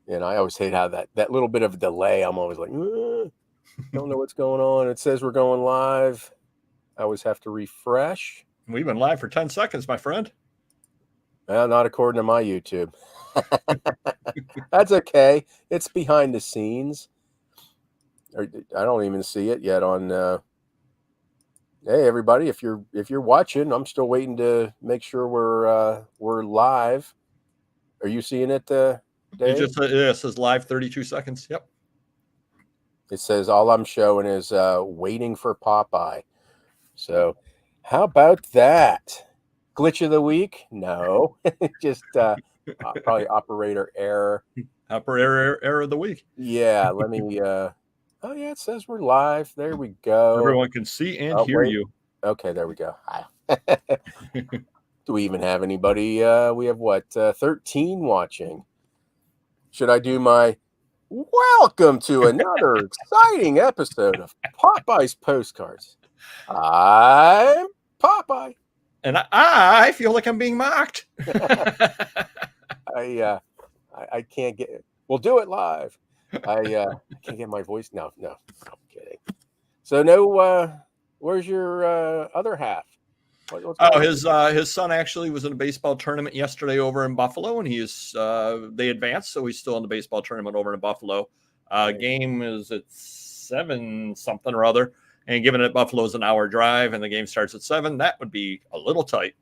And I always hate how that little bit of a delay. I'm always like, don't know what's going on. It says we're going live. I always have to refresh. We've been live for 10 seconds, my friend. Well, not according to my YouTube. That's okay. It's behind the scenes. I don't even see it yet on. Hey, everybody! If you're watching, I'm still waiting to make sure we're live. Are you seeing it, Dave? It says live 32 seconds. Yep. It says all I'm showing is waiting for Popeye. So, how about that? Glitch of the week? No, just probably operator error. Operator error of the week. Yeah, let me. Oh yeah, it says we're live. There we go. Everyone can see and hear you. Okay, there we go. Hi. Do we even have anybody? We have what? 13 watching. Should I do my welcome to another exciting episode of Popeyes Postcards? I'm Popeye. And I feel like I'm being mocked. I can't get it. We'll do it live. I can't get my voice. No, I'm kidding. So no, where's your other half? His son actually was in a baseball tournament yesterday over in Buffalo, and they advanced, so he's still in the baseball tournament over in Buffalo. Game is at 7 something or other, and given that Buffalo is an hour drive and the game starts at 7, that would be a little tight.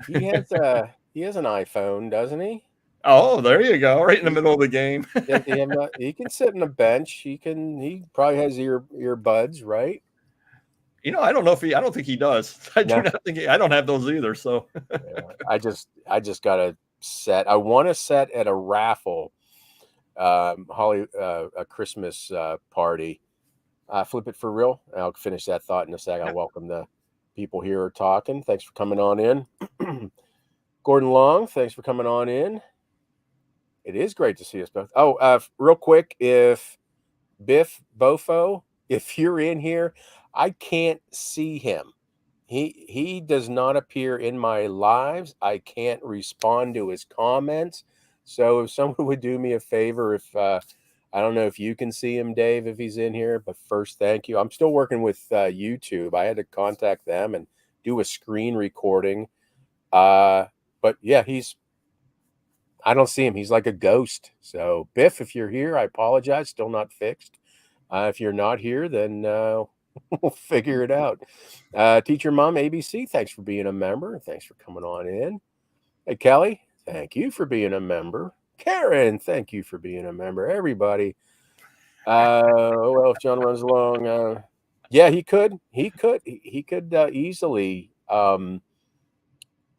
He has an iPhone, doesn't he? Oh, there you go, right in the middle of the game. He can sit on a bench. He probably has earbuds, right? I don't know I don't think he does. I don't have those either. So I just got a set. I want to set at a raffle, a Christmas party. Flip it for real. I'll finish that thought in a second. I welcome the people here are talking. Thanks for coming on in. Gordon Long, thanks for coming on in. It is great to see us both. Oh, real quick, if Biff Bofo, if you're in here, I can't see him. He does not appear in my lives. I can't respond to his comments. So if someone would do me a favor, if I don't know if you can see him, Dave, if he's in here, but first, thank you. I'm still working with YouTube. I had to contact them and do a screen recording. But yeah, I don't see him. He's like a ghost. So Biff, if you're here, I apologize. Still not fixed. If you're not here, then we'll figure it out. Teacher Mom ABC, thanks for being a member. Thanks for coming on in. Hey, Kelly, thank you for being a member. Karen, thank you for being a member. Everybody. Well, if John runs along, yeah, he could easily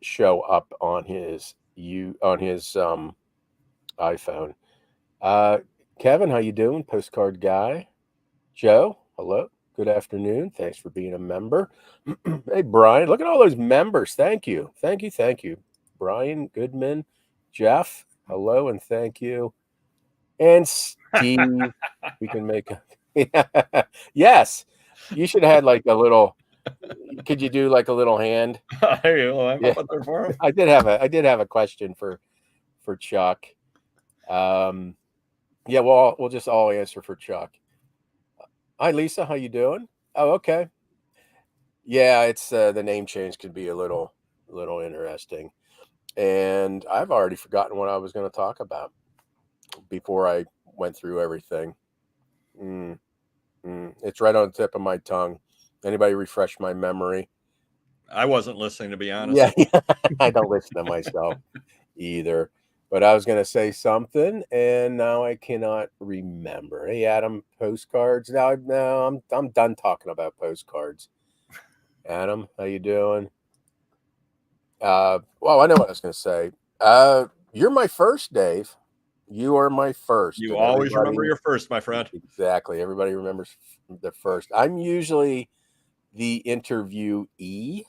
show up on his iPhone. Kevin, how you doing? Postcard guy. Joe, hello. Good afternoon. Thanks for being a member. Hey, Brian, look at all those members. Thank you. Brian Goodman, Jeff, hello, and thank you. And Steve, we can make yes, you should have had like a little. Could you do like a little hand? I'm up there for him. I did have a question for Chuck. Yeah, well, we'll just all answer for Chuck. Hi, Lisa. How you doing? Oh, okay. Yeah, it's the name change could be a little interesting, and I've already forgotten what I was going to talk about before I went through everything. It's right on the tip of my tongue. Anybody refresh my memory? I wasn't listening, to be honest. Yeah, I don't listen to myself either. But I was going to say something, and now I cannot remember. Hey, Adam, postcards. No, I'm done talking about postcards. Adam, how you doing? Well, I know what I was going to say. You're my first, Dave. You are my first. You always remember your first, my friend. Exactly. Everybody remembers the first. I'm usually the interviewee,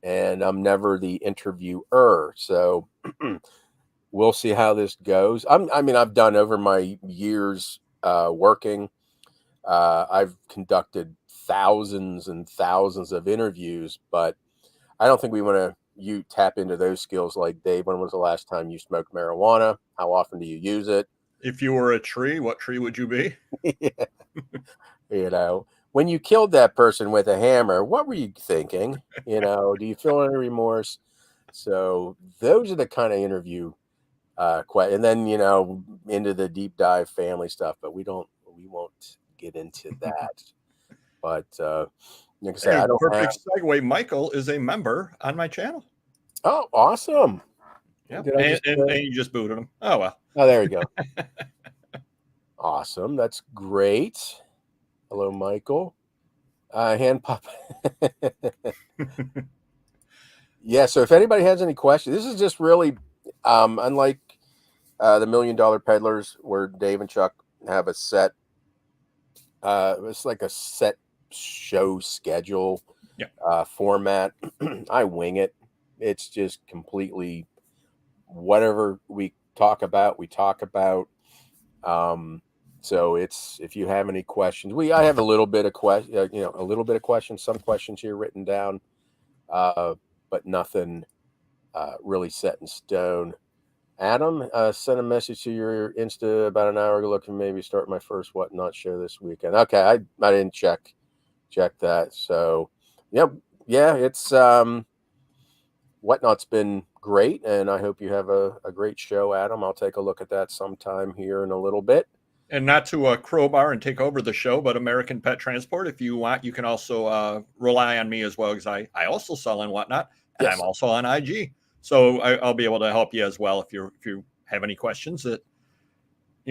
and I'm never the interviewer. So we'll see how this goes. I've done over my years working. I've conducted thousands and thousands of interviews, but I don't think we want to tap into those skills like Dave. When was the last time you smoked marijuana? How often do you use it? If you were a tree, what tree would you be? Yeah. When you killed that person with a hammer, what were you thinking? Do you feel any remorse? So those are the kind of interview and then into the deep dive family stuff, but we won't get into that. But like I said, Hey, I don't have. perfect segue. Michael is a member on my channel. Oh, awesome! Yeah, Did I just? and you just booted him. Oh well. Oh, there you go. Awesome. That's great. Hello, Michael. Hand pop. Yeah. So if anybody has any questions, this is just really unlike the $1 Million Peddlers, where Dave and Chuck have a set. It's like a set show schedule. Yeah. Format. I wing it. It's just completely whatever we talk about. So it's, if you have any questions, I have a little bit of questions, some questions here written down, but nothing really set in stone. Adam sent a message to your Insta about an hour ago, looking maybe start my first Whatnot show this weekend. Okay, I didn't check that. So, yep, yeah, it's Whatnot's been great, and I hope you have a great show, Adam. I'll take a look at that sometime here in a little bit. And not to crowbar and take over the show, but American Pet Transport, if you want, you can also rely on me as well, because I also sell on Whatnot, and Yes. I'm also on IG. So I'll be able to help you as well if you have any questions. That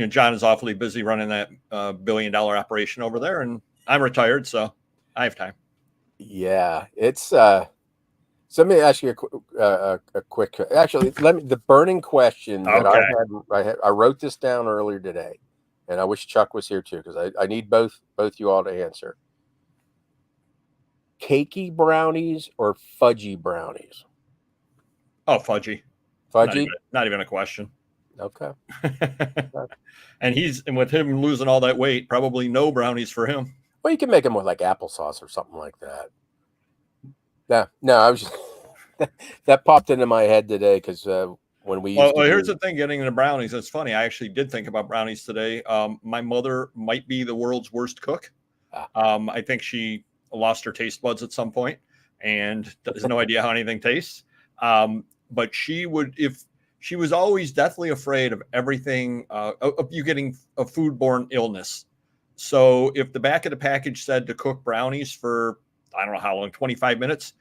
John is awfully busy running that $1 billion operation over there, and I'm retired, so I have time. Yeah, it's so let me ask you a quick. Actually, the burning question that I wrote this down earlier today, and I wish Chuck was here too, because I need both you all to answer. Cakey brownies or fudgy brownies? Oh, fudgy. Fudgy? Not even a question. Okay. And with him losing all that weight, probably no brownies for him. Well, you can make them with like applesauce or something like that. Yeah, no, I was just that popped into my head today because when we used here's the thing, getting into brownies. It's funny. I actually did think about brownies today. My mother might be the world's worst cook. I think she lost her taste buds at some point and has no idea how anything tastes. But she was always deathly afraid of everything, of you getting a foodborne illness. So if the back of the package said to cook brownies for, I don't know how long, 25 minutes,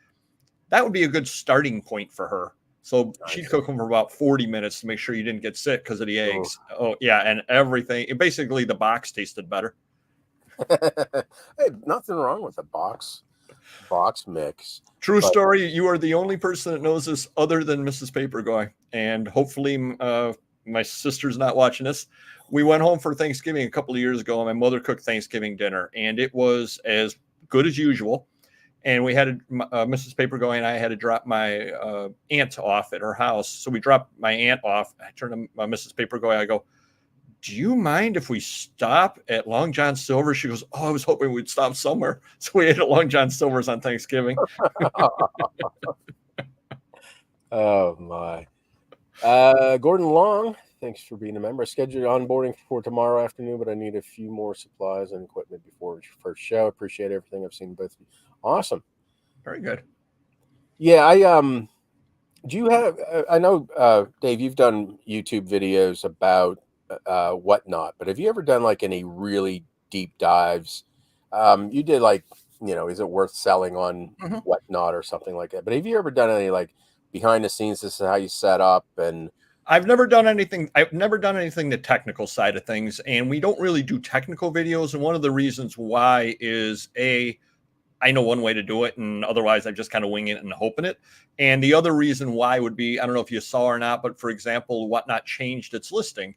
that would be a good starting point for her. So she'd cook them for about 40 minutes to make sure you didn't get sick because of the eggs. Oh yeah. And everything, basically the box tasted better. Hey, nothing wrong with a box mix. True story. You are the only person that knows this other than Mrs. Paperguy. And hopefully my sister's not watching this. We went home for Thanksgiving a couple of years ago, and my mother cooked Thanksgiving dinner, and it was as good as usual. And we had Mrs. Paperguy and I had to drop my aunt off at her house. So we dropped my aunt off. I turned to Mrs. Paperguy. I go, do you mind if we stop at Long John Silver's? She goes, oh, I was hoping we'd stop somewhere. So we ate at Long John Silver's on Thanksgiving. Oh, my. Gordon Long, thanks for being a member. Scheduled onboarding for tomorrow afternoon, but I need a few more supplies and equipment before first show. Appreciate everything I've seen both of you. Awesome. Very good. Yeah, do you have, I know, Dave, you've done YouTube videos about Whatnot, but have you ever done like any really deep dives? You did like, is it worth selling on Whatnot or something like that? But have you ever done any like behind the scenes, this is how you set up? And I've never done anything the technical side of things, and we don't really do technical videos. And one of the reasons why is I know one way to do it, and otherwise I'm just kind of winging it and hoping it. And the other reason why would be, I don't know if you saw or not, but for example, Whatnot changed its listing.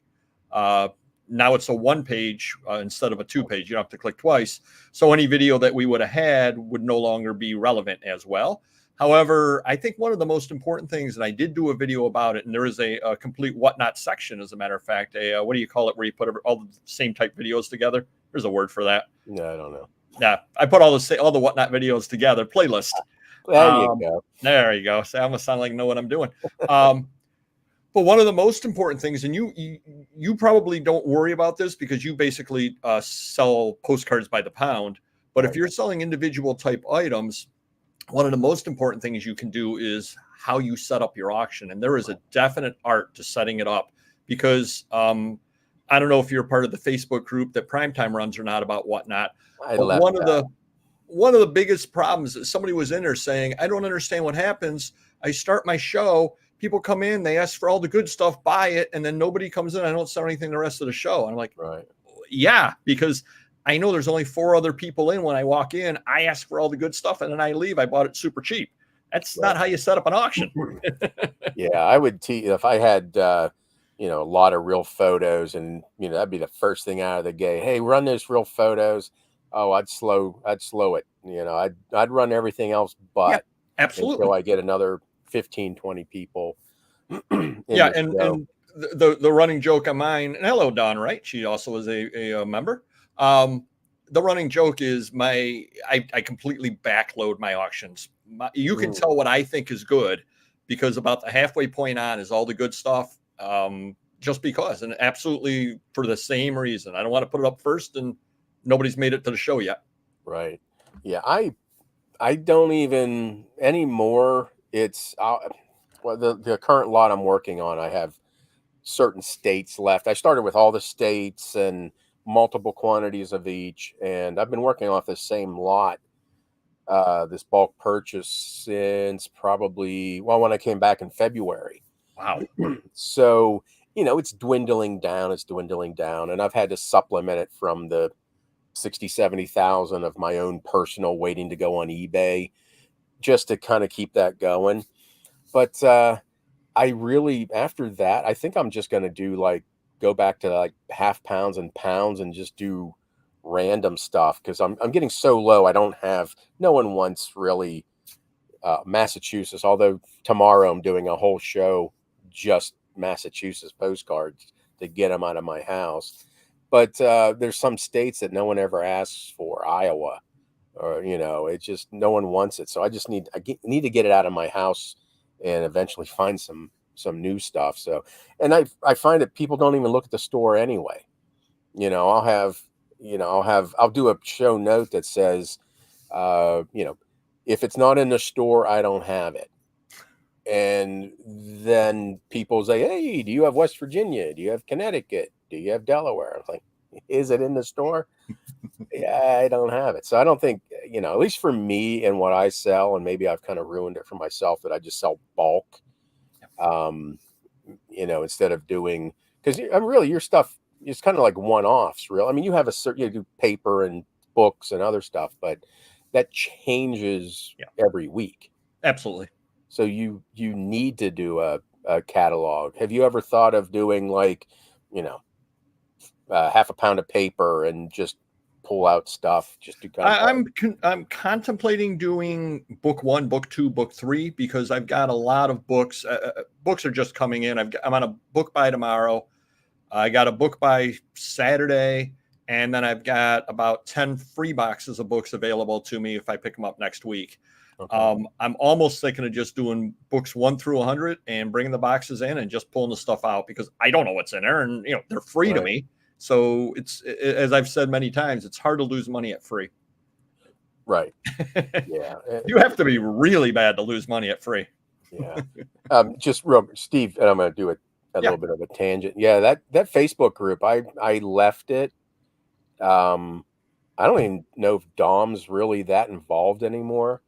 Now it's a 1-page instead of a 2-page. You don't have to click twice. So any video that we would have had would no longer be relevant as well. However, I think one of the most important things, and I did do a video about it, and there is a complete Whatnot section, as a matter of fact, what do you call it, where you put all the same type videos together? There's a word for that. No, I don't know. Yeah, I put all the Whatnot videos together, playlist. There you go. There you go. So I almost sound like I know what I'm doing. But one of the most important things, and you probably don't worry about this because you basically sell postcards by the pound. But if Right. you're selling individual type items, one of the most important things you can do is how you set up your auction. And there is a definite art to setting it up because I don't know if you're part of the Facebook group that Primetime runs or not about whatnot. I But left that. one of the biggest problems is somebody was in there saying, I don't understand what happens. I start my show, people come in, they ask for all the good stuff, buy it, and then nobody comes in. I don't sell anything the rest of the show. And I'm like, Right. yeah, because I know there's only 4 other people in when I walk in. I ask for all the good stuff and then I leave. I bought it super cheap. That's not how you set up an auction. Yeah, I would if I had a lot of real photos, and that'd be the first thing out of the gate. Hey, run those real photos. Oh, I'd slow it. I'd run everything else Yeah, but until absolutely. I get another 15, 20 people in Yeah, the and show. the running joke on mine, and hello, Dawn, right? She also is a member. The running joke is I completely backload my auctions. You can Mm, tell what I think is good because about the halfway point on is all the good stuff. Just because, and absolutely for the same reason. I don't want to put it up first, and nobody's made it to the show yet. right. Yeah, I don't even anymore. It's well, the current lot I'm working on, I have certain states left. I started with all the states and multiple quantities of each, and I've been working off the same lot, this bulk purchase since probably when I came back in February. Wow. So it's dwindling down. It's dwindling down, and I've had to supplement it from the 60, 70,000 of my own personal waiting to go on eBay just to kind of keep that going. But I really, after that, I think I'm just going to go back to like half pounds and pounds and just do random stuff because I'm getting so low. No one wants really Massachusetts, although tomorrow I'm doing a whole show just Massachusetts postcards to get them out of my house. But there's some states that no one ever asks for, Iowa, or it's just no one wants it. So need to get it out of my house and eventually find some new stuff. So, and I find that people don't even look at the store anyway. I'll have I'll do a show note that says, if it's not in the store, I don't have it. And then people say, hey, do you have West Virginia? Do you have Connecticut? Do you have Delaware? I was like, is it in the store? Yeah, I don't have it. So I don't think, at least for me and what I sell, and maybe I've kind of ruined it for myself that I just sell bulk, instead of doing, because I'm really, your stuff is kind of like one-offs, real. I mean, you have you do paper and books and other stuff, but that changes every week. Absolutely. So you need to do a catalog. Have you ever thought of doing half a pound of paper and just pull out stuff just to kind of I'm contemplating doing book 1, book 2, book 3 because I've got a lot of books. Books are just coming in. I'm on a book by tomorrow. I got a book by Saturday, and then I've got about 10 free boxes of books available to me if I pick them up next week. Okay. I'm almost thinking of just doing books 1 through 100 and bringing the boxes in and just pulling the stuff out because I don't know what's in there, and they're free to me. So it's, as I've said many times, it's hard to lose money at free. Right. Yeah. You have to be really bad to lose money at free. Yeah. Just real, Steve, and I'm going to do a Yeah. little bit of a tangent. Yeah, that Facebook group, I left it. I don't even know if Dom's really that involved anymore.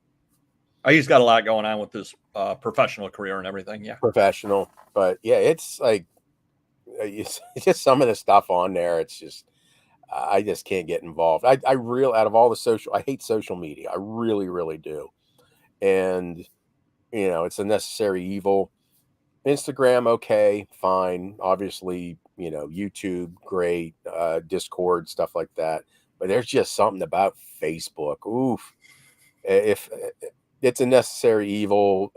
He's got a lot going on with his professional career and everything. Yeah. Professional, but yeah, it's like it's just some of the stuff on there. It's just I just can't get involved. I really, out of all the social, I hate social media. I really, really do. And it's a necessary evil. Instagram, okay, fine. Obviously, YouTube, great. Discord, stuff like that. But there's just something about Facebook. Oof. If it's a necessary evil,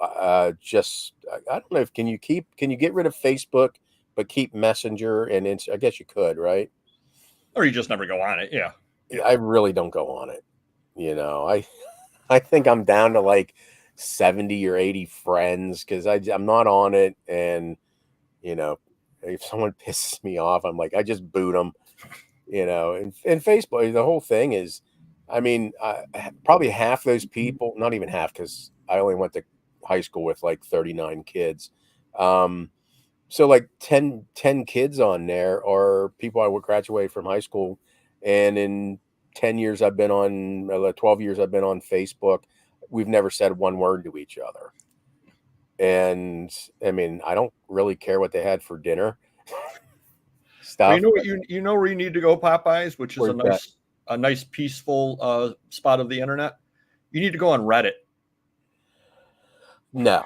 just I don't know if can you get rid of Facebook but keep Messenger and I guess you could, right? Or you just never go on it. Yeah. I really don't go on it. I think I'm down to like 70 or 80 friends because I'm not on it, and You know, if someone pisses me off, I'm like, I just boot them. You know, and Facebook, the whole thing is, I mean, probably half those people, not even half, because I only went to high school with like 39 kids. So like 10 kids on there are people I would graduate from high school. And in 10 years, 12 years, I've been on Facebook. We've never said one word to each other. And I mean, I don't really care what they had for dinner Well, you stuff. know what you know where you need to go, Popeyes, which is Where's that? a nice peaceful spot of the internet. You need to go on Reddit. No.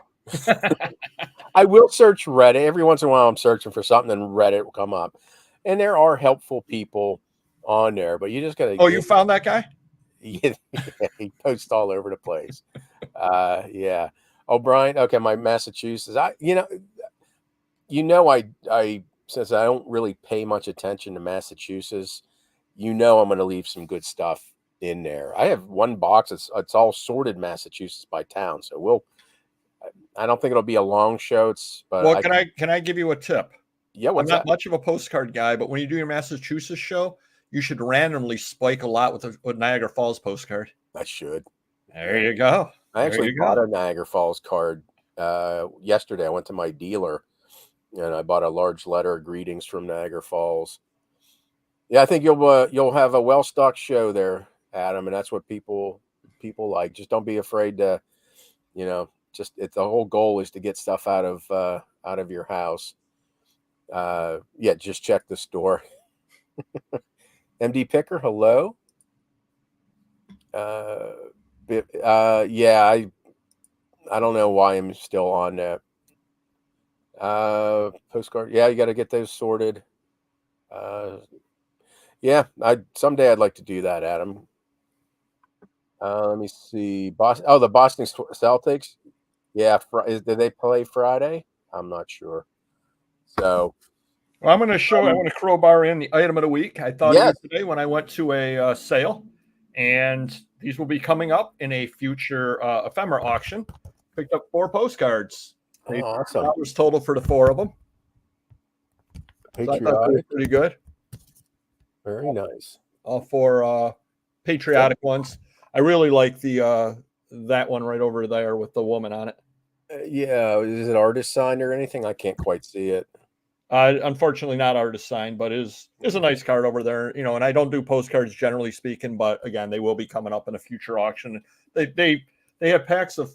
I will search Reddit. Every once in a while, I'm searching for something, and Reddit will come up. And there are helpful people on there, but you just got to Oh, you found that guy? yeah, he posts all over the place. Yeah. Oh, Brian. Okay, my Massachusetts. I since I don't really pay much attention to Massachusetts, I'm going to leave some good stuff in there. I have one box. It's all sorted Massachusetts by town, so I don't think it'll be a long show. But Well, can I give you a tip? Yeah. I'm What's not that? much of a postcard guy, but when you do your Massachusetts show, you should randomly spike a lot with Niagara Falls postcard. I should. There you go. I actually bought a Niagara Falls card yesterday. I went to my dealer and I bought a large letter of greetings from Niagara Falls. Yeah, I think you'll have a well stocked show there, Adam, and that's what people like. Just don't be afraid to, the whole goal is to get stuff out of your house. Yeah, just check the store. MD Picker, hello. Yeah, I don't know why I'm still on that. Postcard. Yeah, you got to get those sorted. Yeah, someday I'd like to do that, Adam. Let me see. The Boston Celtics. Yeah, did they play Friday? I'm not sure. So, well, I'm going to crowbar in the item of the week. I thought of yes. you today when I went to a sale, and these will be coming up in a future ephemera auction. Picked up 4 postcards. Oh, awesome. $8 total for the 4 of them. So I thought they were pretty good. Very nice. All 4 patriotic ones. I really like that one right over there with the woman on it. Yeah, is it artist signed or anything? I can't quite see it. Unfortunately, not artist signed, but is a nice card over there. And I don't do postcards generally speaking, but again, they will be coming up in a future auction. They have packs of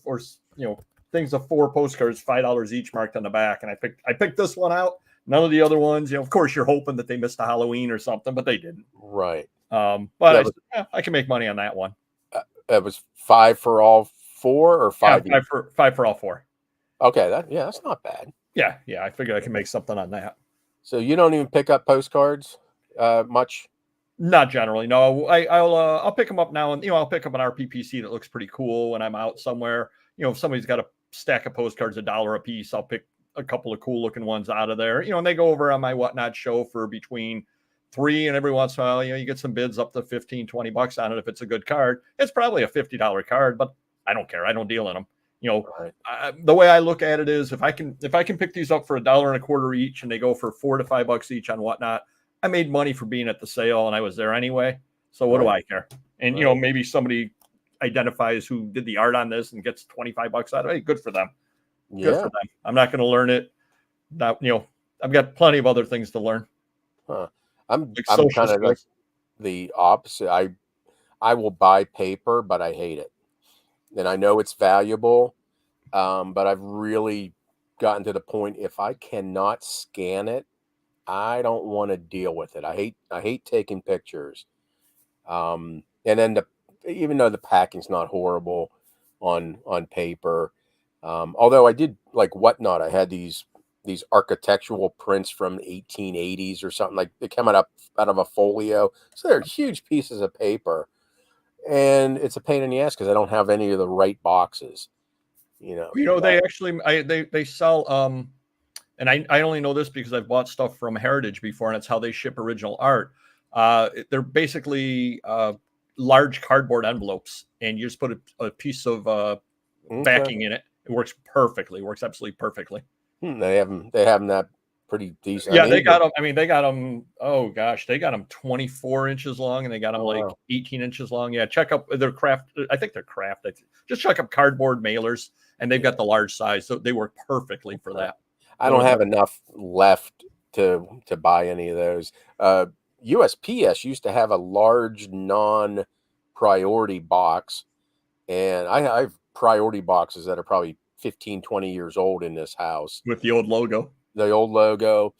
things of 4 postcards, $5 each, marked on the back, and I picked this one out. None of the other ones, of course, you're hoping that they missed a Halloween or something, but they didn't. Right. But I can make money on that one. That was 5 for all 4 or 5? Yeah, 5 for all 4. Okay, that's not bad. Yeah, I figured I can make something on that. So you don't even pick up postcards much? Not generally, no. I'll pick them up now, and I'll pick up an RPPC that looks pretty cool when I'm out somewhere. If somebody's got a stack of postcards $1 a piece, I'll pick a couple of cool looking ones out of there. And they go over on my Whatnot show for between $3, and every once in a while, you get some bids up to $15-$20 on it if it's a good card. It's probably a $50 card, but I don't care. I don't deal in them. Right. The way I look at it is if I can pick these up for $1.25 each, and they go for $4 to $5 each on Whatnot, I made money for being at the sale, and I was there anyway. So what do I care? And maybe somebody identifies who did the art on this and gets $25 out of it. Hey, good for them. Yeah. Good for them. I'm not going to learn it. I've got plenty of other things to learn. Huh. I'm kind of like the opposite. I will buy paper, but I hate it. And I know it's valuable, but I've really gotten to the point, if I cannot scan it, I don't want to deal with it. I hate taking pictures. And then even though the packing's not horrible on paper, although I did like Whatnot, I had these architectural prints from 1880s or something, like they come out of a folio. So they're huge pieces of paper. And it's a pain in the ass because I don't have any of the right boxes. They actually they sell and I only know this because I've bought stuff from Heritage before, and it's how they ship original art. They're basically large cardboard envelopes, and you just put a piece of backing in it. It works perfectly. It works absolutely perfectly. They have them that pretty decent. Yeah, I mean, they got them. I mean, they got them. Oh gosh, they got them 24 inches long, and they got them like wow. 18 inches long. Yeah, check up their craft. I think they're craft. Just check up cardboard mailers, and they've got the large size, so they work perfectly for that. I don't have enough left to buy any of those. USPS used to have a large non-priority box, and I have priority boxes that are probably 15, 20 years old in this house. With the old logo. The old logo,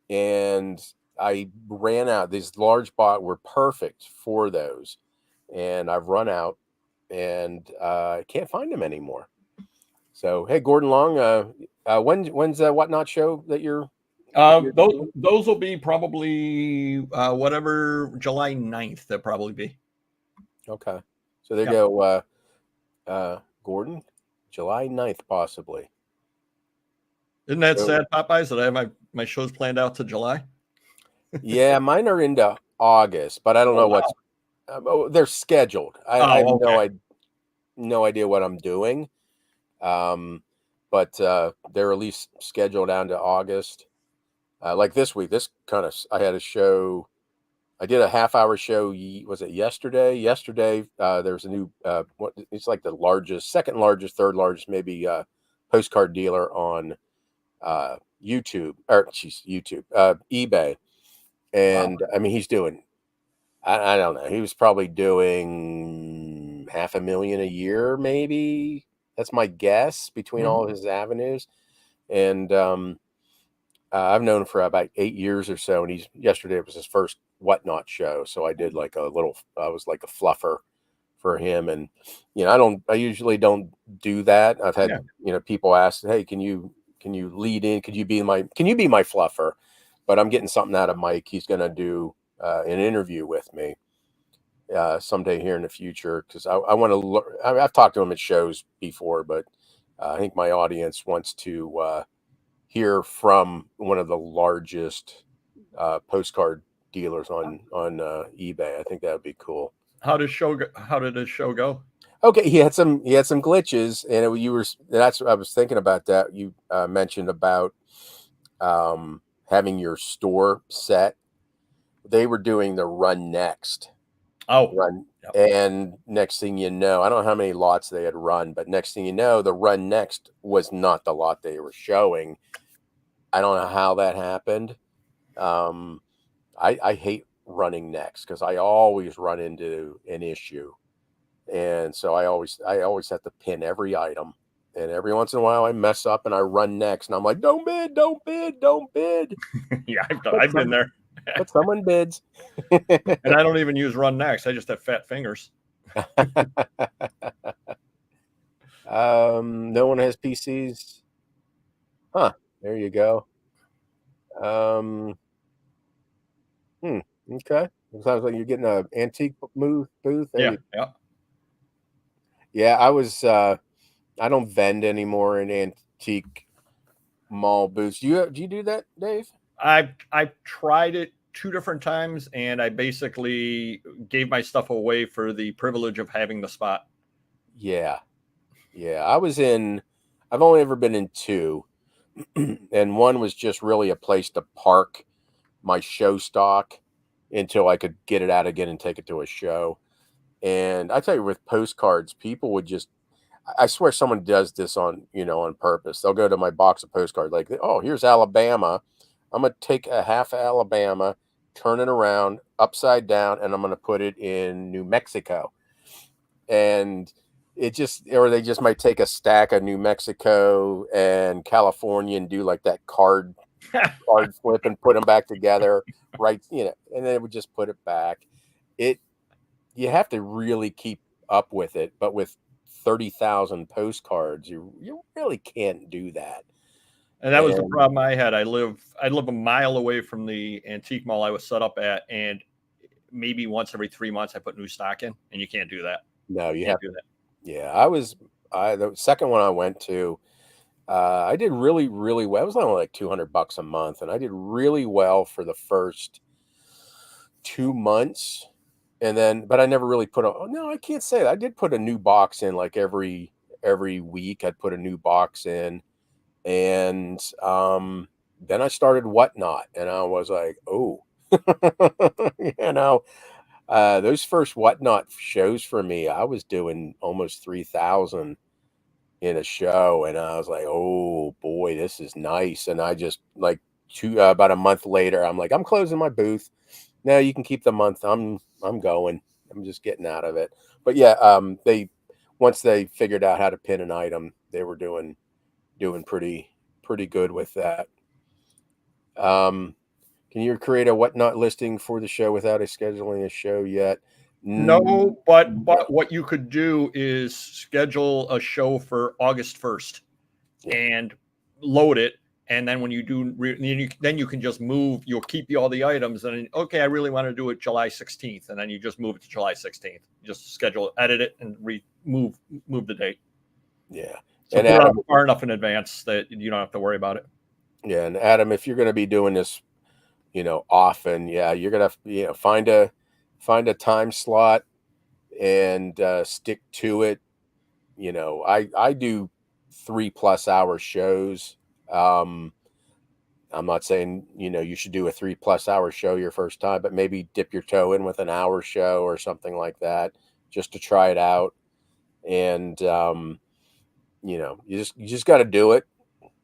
and I ran out. These large box were perfect for those, and I've run out, and I can't find them anymore. So, hey, Gordon Long, when's the Whatnot show that you're doing? Those will be probably whatever July 9th. They'll probably be. Okay, so there you go, Gordon, July 9th, possibly. Isn't that sad, Popeyes, that I have my shows planned out to July? Yeah, mine are into August, but I don't know what's. They're scheduled. I have no idea what I'm doing. But they're at least scheduled down to August. Like this week, I had a show. I did a half-hour show. Was it yesterday? Yesterday, there's a new. It's like the largest, second largest, third largest, maybe postcard dealer on YouTube eBay, and wow. I mean he's doing. I don't know. He was probably doing $500,000 a year, maybe. That's my guess between all of his avenues. And I've known him for about 8 years or so. And yesterday was his first Whatnot show. So I did I was like a fluffer for him. And, I usually don't do that. I've had, people ask, hey, can you lead in? Can you be my fluffer? But I'm getting something out of Mike. He's going to do an interview with me someday here in the future, because I want to learn. I've talked to him at shows before, but I think my audience wants to hear from one of the largest postcard dealers on eBay. I think that would be cool. How did the show go? Okay, he had some glitches, and that's what I was thinking about. That you mentioned about having your store set. They were doing the run next. Run. Yep. And next thing you know, I don't know how many lots they had run, but next thing you know, the run next was not the lot they were showing. I don't know how that happened. I hate running next because I always run into an issue. And so I always have to pin every item. And every once in a while I mess up and I run next and I'm like, don't bid, don't bid, don't bid. Yeah, I've been there. But someone bids. And I don't even use run next. I just have fat fingers. No one has PCs. Huh. There you go. Okay. It sounds like you're getting an antique booth. Yeah. Yeah, I don't vend anymore in antique mall booths. Do you do that, Dave? I've tried it 2 different times, and I basically gave my stuff away for the privilege of having the spot. Yeah. I've only ever been in 2, and one was just really a place to park my show stock until I could get it out again and take it to a show. And I tell you, with postcards, people would just, I swear someone does this on purpose. They'll go to my box of postcards like, oh, here's Alabama. I'm going to take a half of Alabama, turn it around upside down, and I'm going to put it in New Mexico. And they just might take a stack of New Mexico and California and do like that card flip and put them back together. Right. And then it would just put it back. You have to really keep up with it. But with 30,000 postcards, you really can't do that. And that was the problem I had. I live a mile away from the antique mall I was set up at, and maybe once every 3 months I put new stock in, and you can't do that. No, you have to do that. Yeah, the second one I went to, I did really, really well. It was only like $200 a month, and I did really well for the first 2 months, and then, but I never really I can't say that. I did put a new box in like every week. I'd put a new box in. And then I started Whatnot, and I was like, oh, you know, those first Whatnot shows for me, I was doing almost 3,000 in a show, and I was like, oh boy, this is nice. And I just like about a month later, I'm like, I'm closing my booth. No, you can keep the month. I'm going. I'm just getting out of it. But yeah, they once they figured out how to pin an item, they were doing pretty good with that. Um, can you create a Whatnot listing for the show without a scheduling a show yet? No, but No. what you could do is schedule a show for August 1st Yeah. and load it. And then when you do, then you can just move. You'll keep all the items. And okay, I really want to do it July 16th, and then you just move it to July 16th. Just schedule, edit it, and move the date. Yeah. So And put it Adam, up far enough in advance that you don't have to worry about it. yeah, and Adam, if you're going to be doing this, often, yeah, you're gonna, find a time slot and stick to it. I do 3+ hour shows. Um, I'm not saying, you should do a 3+ hour show your first time, but maybe dip your toe in with an hour show or something like that, just to try it out. And you just got to do it.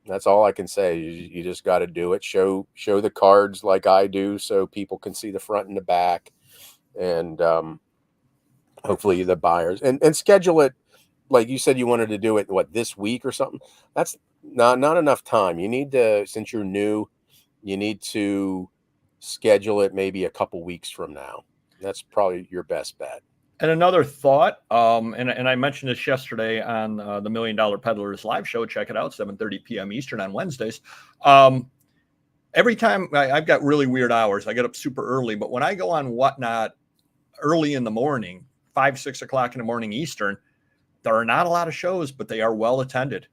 That's all I can say. You just got to do it. Show the cards like I do, so people can see the front and the back, and hopefully the buyers, and schedule it like you said you wanted to do it this week or something. That's not enough time. You need to, since you're new, you need to schedule it maybe a couple weeks from now. That's probably your best bet. And another thought, and I mentioned this yesterday on the $1,000,000 Peddlers live show. Check it out, 7:30 p.m. Eastern on Wednesdays. Every time I've got really weird hours, I get up super early. But when I go on Whatnot early in the morning, 5, 6 o'clock in the morning Eastern, there are not a lot of shows, but they are well attended.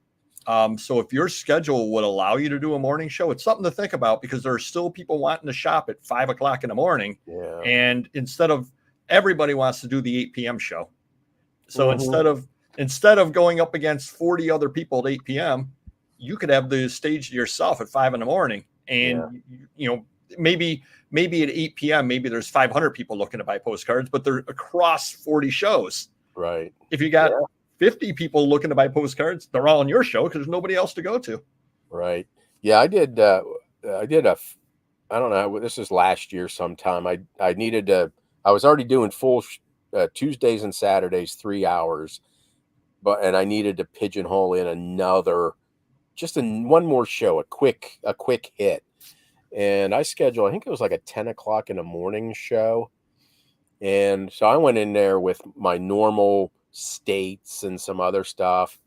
So if your schedule would allow you to do a morning show, it's something to think about, because there are still people wanting to shop at 5 o'clock in the morning. Yeah. And everybody wants to do the 8 p.m. show. So Mhm. instead of going up against 40 other people at 8 p.m., you could have the stage yourself at 5 in the morning. Yeah. And maybe at 8 p.m., maybe there's 500 people looking to buy postcards, but they're across 40 shows. Right. If you got Yeah. 50 people looking to buy postcards, they're all on your show because there's nobody else to go to. Right. Yeah. I don't know. This is last year sometime. I needed to. I was already doing full Tuesdays and Saturdays, 3 hours, and I needed to pigeonhole in one more show, a quick hit. And I scheduled, I think it was like a 10 o'clock in the morning show. And so I went in there with my normal states and some other stuff,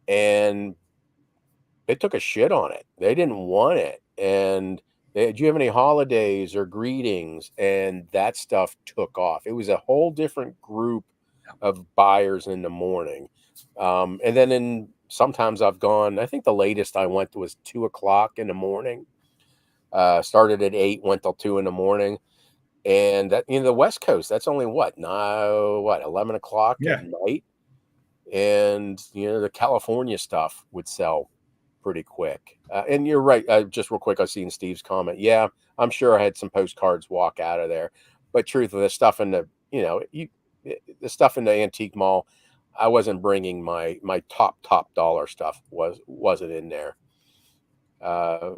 and they took a shit on it. They didn't want it. And do you have any holidays or greetings? And that stuff took off. It was a whole different group of buyers in the morning. And then sometimes I've gone, I think the latest I went to was 2 o'clock in the morning. Started at 8, went till 2 in the morning. And that, the West Coast, that's only what, no, what, 11 o'clock at Yeah. night. And, the California stuff would sell pretty quick. And you're right. Just real quick, I seen Steve's comment. Yeah, I'm sure I had some postcards walk out of there, but truthfully, the stuff in the stuff in the antique mall, I wasn't bringing my top dollar stuff wasn't in there. Yeah,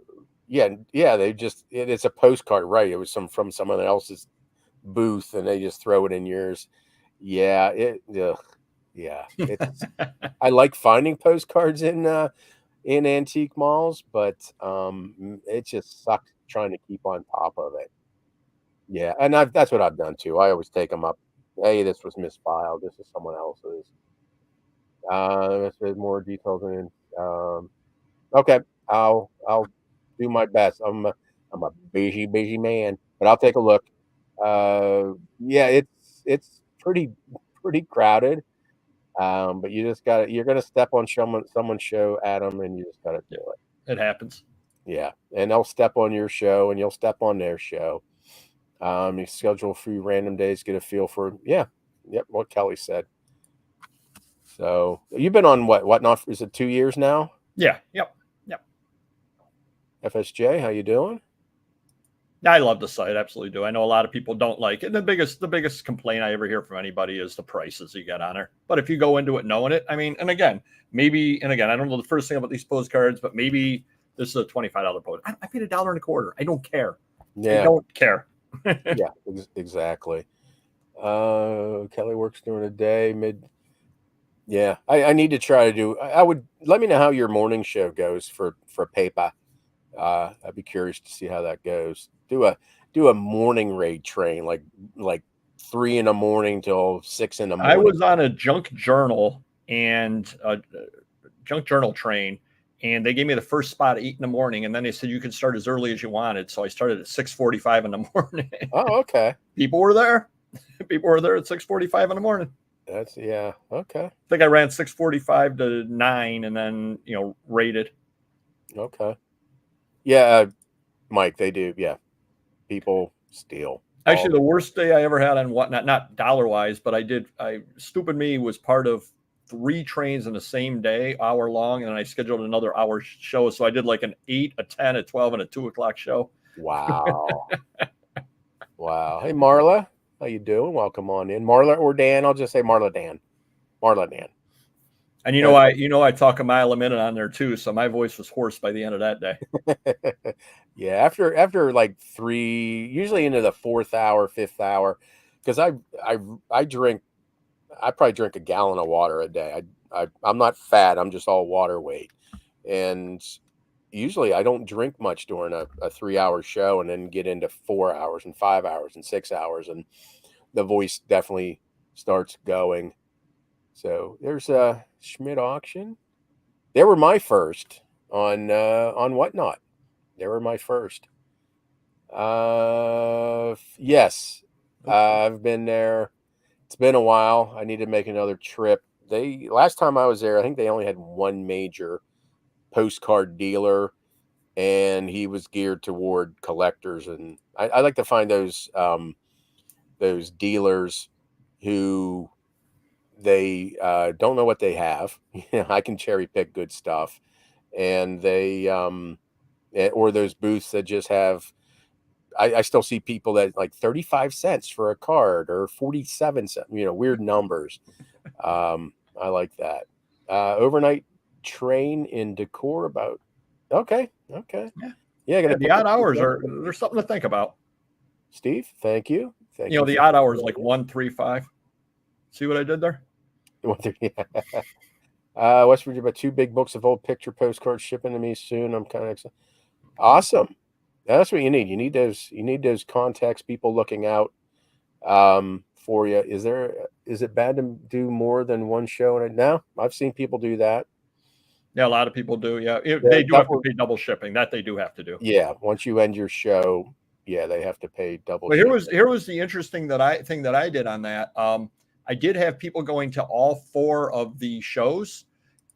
it's a postcard, right? It was from someone else's booth, and they just throw it in yours. Yeah, yeah. It's I like finding postcards in antique malls, but it just sucked trying to keep on top of it. Yeah, and that's what I've done too. I always take them up. Hey, this was misfiled. This is someone else's. There's more details in. Okay, I'll do my best. I'm a busy man, but I'll take a look. Yeah, it's pretty crowded. But you're gonna step on someone's show, Adam, and you just gotta do Yeah, it. it happens. Yeah, and they'll step on your show, and you'll step on their show. You schedule a few random days, get a feel for, yeah, yep, what Kelly said. So you've been on whatnot? Is it 2 years now? Yeah. Yep. Yep. FSJ, how you doing? I love the site, absolutely do. I know a lot of people don't like it. The biggest complaint I ever hear from anybody is the prices you get on her. But if you go into it knowing it, I mean, and again, I don't know the first thing about these postcards, but maybe this is a $25 post. I paid $1.25. I don't care. I Yeah, don't care. yeah, exactly. Kelly works during the day, Yeah, I need to try to do. I would let me know how your morning show goes for paper. I'd be curious to see how that goes. Do a morning raid train like 3 in the morning till 6 in the morning. I was on a junk journal and a junk journal train, and they gave me the first spot at 8 in the morning, and then they said you could start as early as you wanted. So I started at 6:45 in the morning. Oh, okay. People were there. People were there at 6:45 in the morning. Yeah, okay. I think I ran 6:45 to 9, and then rated. Okay. Yeah, Mike, they do. Yeah, people steal. Actually, the worst day I ever had on Whatnot, not dollar wise, but stupid me was part of 3 trains in the same day, hour long, and I scheduled another hour show. So I did like an 8, a 10, a 12, and a 2 o'clock show. Wow. Wow. Hey, Marla, how you doing? Welcome on in, Marla or Dan. I'll just say Marla Dan. Marla Dan. And I talk a mile a minute on there too, so my voice was hoarse by the end of that day. Yeah, after like 3, usually into the 4th hour, 5th hour, because I probably drink a gallon of water a day. I'm not fat. I'm just all water weight, and usually I don't drink much during a 3-hour show, and then get into 4 hours and 5 hours and 6 hours, and the voice definitely starts going. So there's a Schmidt auction. They were my first on Whatnot. They were my first. Yes, I've been there. It's been a while. I need to make another trip. Last time I was there, I think they only had one major postcard dealer, and he was geared toward collectors. And I like to find those dealers who they don't know what they have. I can cherry pick good stuff, and or those booths that just have. I still see people that like 35 cents for a card or 47 cents. Weird numbers. I like that. Overnight train in decor about. Okay. Yeah. The odd hours there's something to think about. Steve, thank you. Thank you. The odd hours like 135. See what I did there? West Virginia, about 2 big books of old picture postcards shipping to me soon. I'm kind of excited. Awesome. That's what you need. You need those contacts, people looking out for you. Is it bad to do more than one show? No, I've seen people do that. Yeah, a lot of people do. Yeah, they do have to pay double shipping. That they do have to do. Yeah, once you end your show, yeah, they have to pay double. Well, here was the interesting thing that I did on that. I did have people going to all 4 of the shows,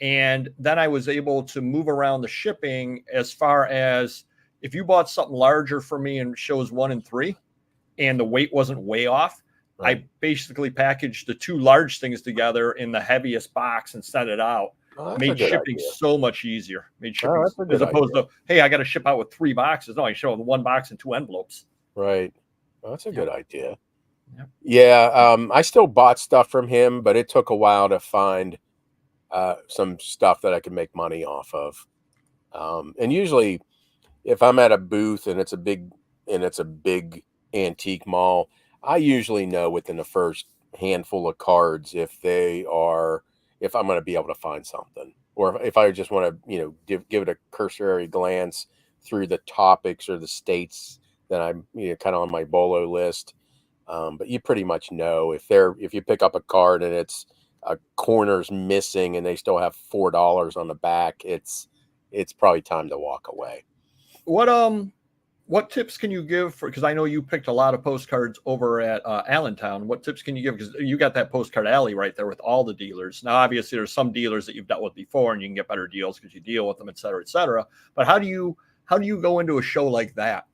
and then I was able to move around the shipping as far as if you bought something larger for me in shows 1 and 3, and the weight wasn't way off, right. I basically packaged the 2 large things together in the heaviest box and sent it out. Made shipping so much easier. As opposed to, hey, I got to ship out with 3 boxes. No, I show with 1 box and 2 envelopes. Right. Well, that's a good idea. Yeah. I still bought stuff from him, but it took a while to find some stuff that I could make money off of. And usually, if I'm at a booth and it's a big antique mall, I usually know within the first handful of cards if I'm going to be able to find something, or if I just want to, give it a cursory glance through the topics or the states that I'm, kind of on my BOLO list. But you pretty much know if you pick up a card and it's a corner's missing and they still have $4 on the back, it's probably time to walk away. What tips can you give because I know you picked a lot of postcards over at Allentown. What tips can you give? Because you got that postcard alley right there with all the dealers. Now, obviously, there's some dealers that you've dealt with before and you can get better deals because you deal with them, et cetera, et cetera. But how do you go into a show like that?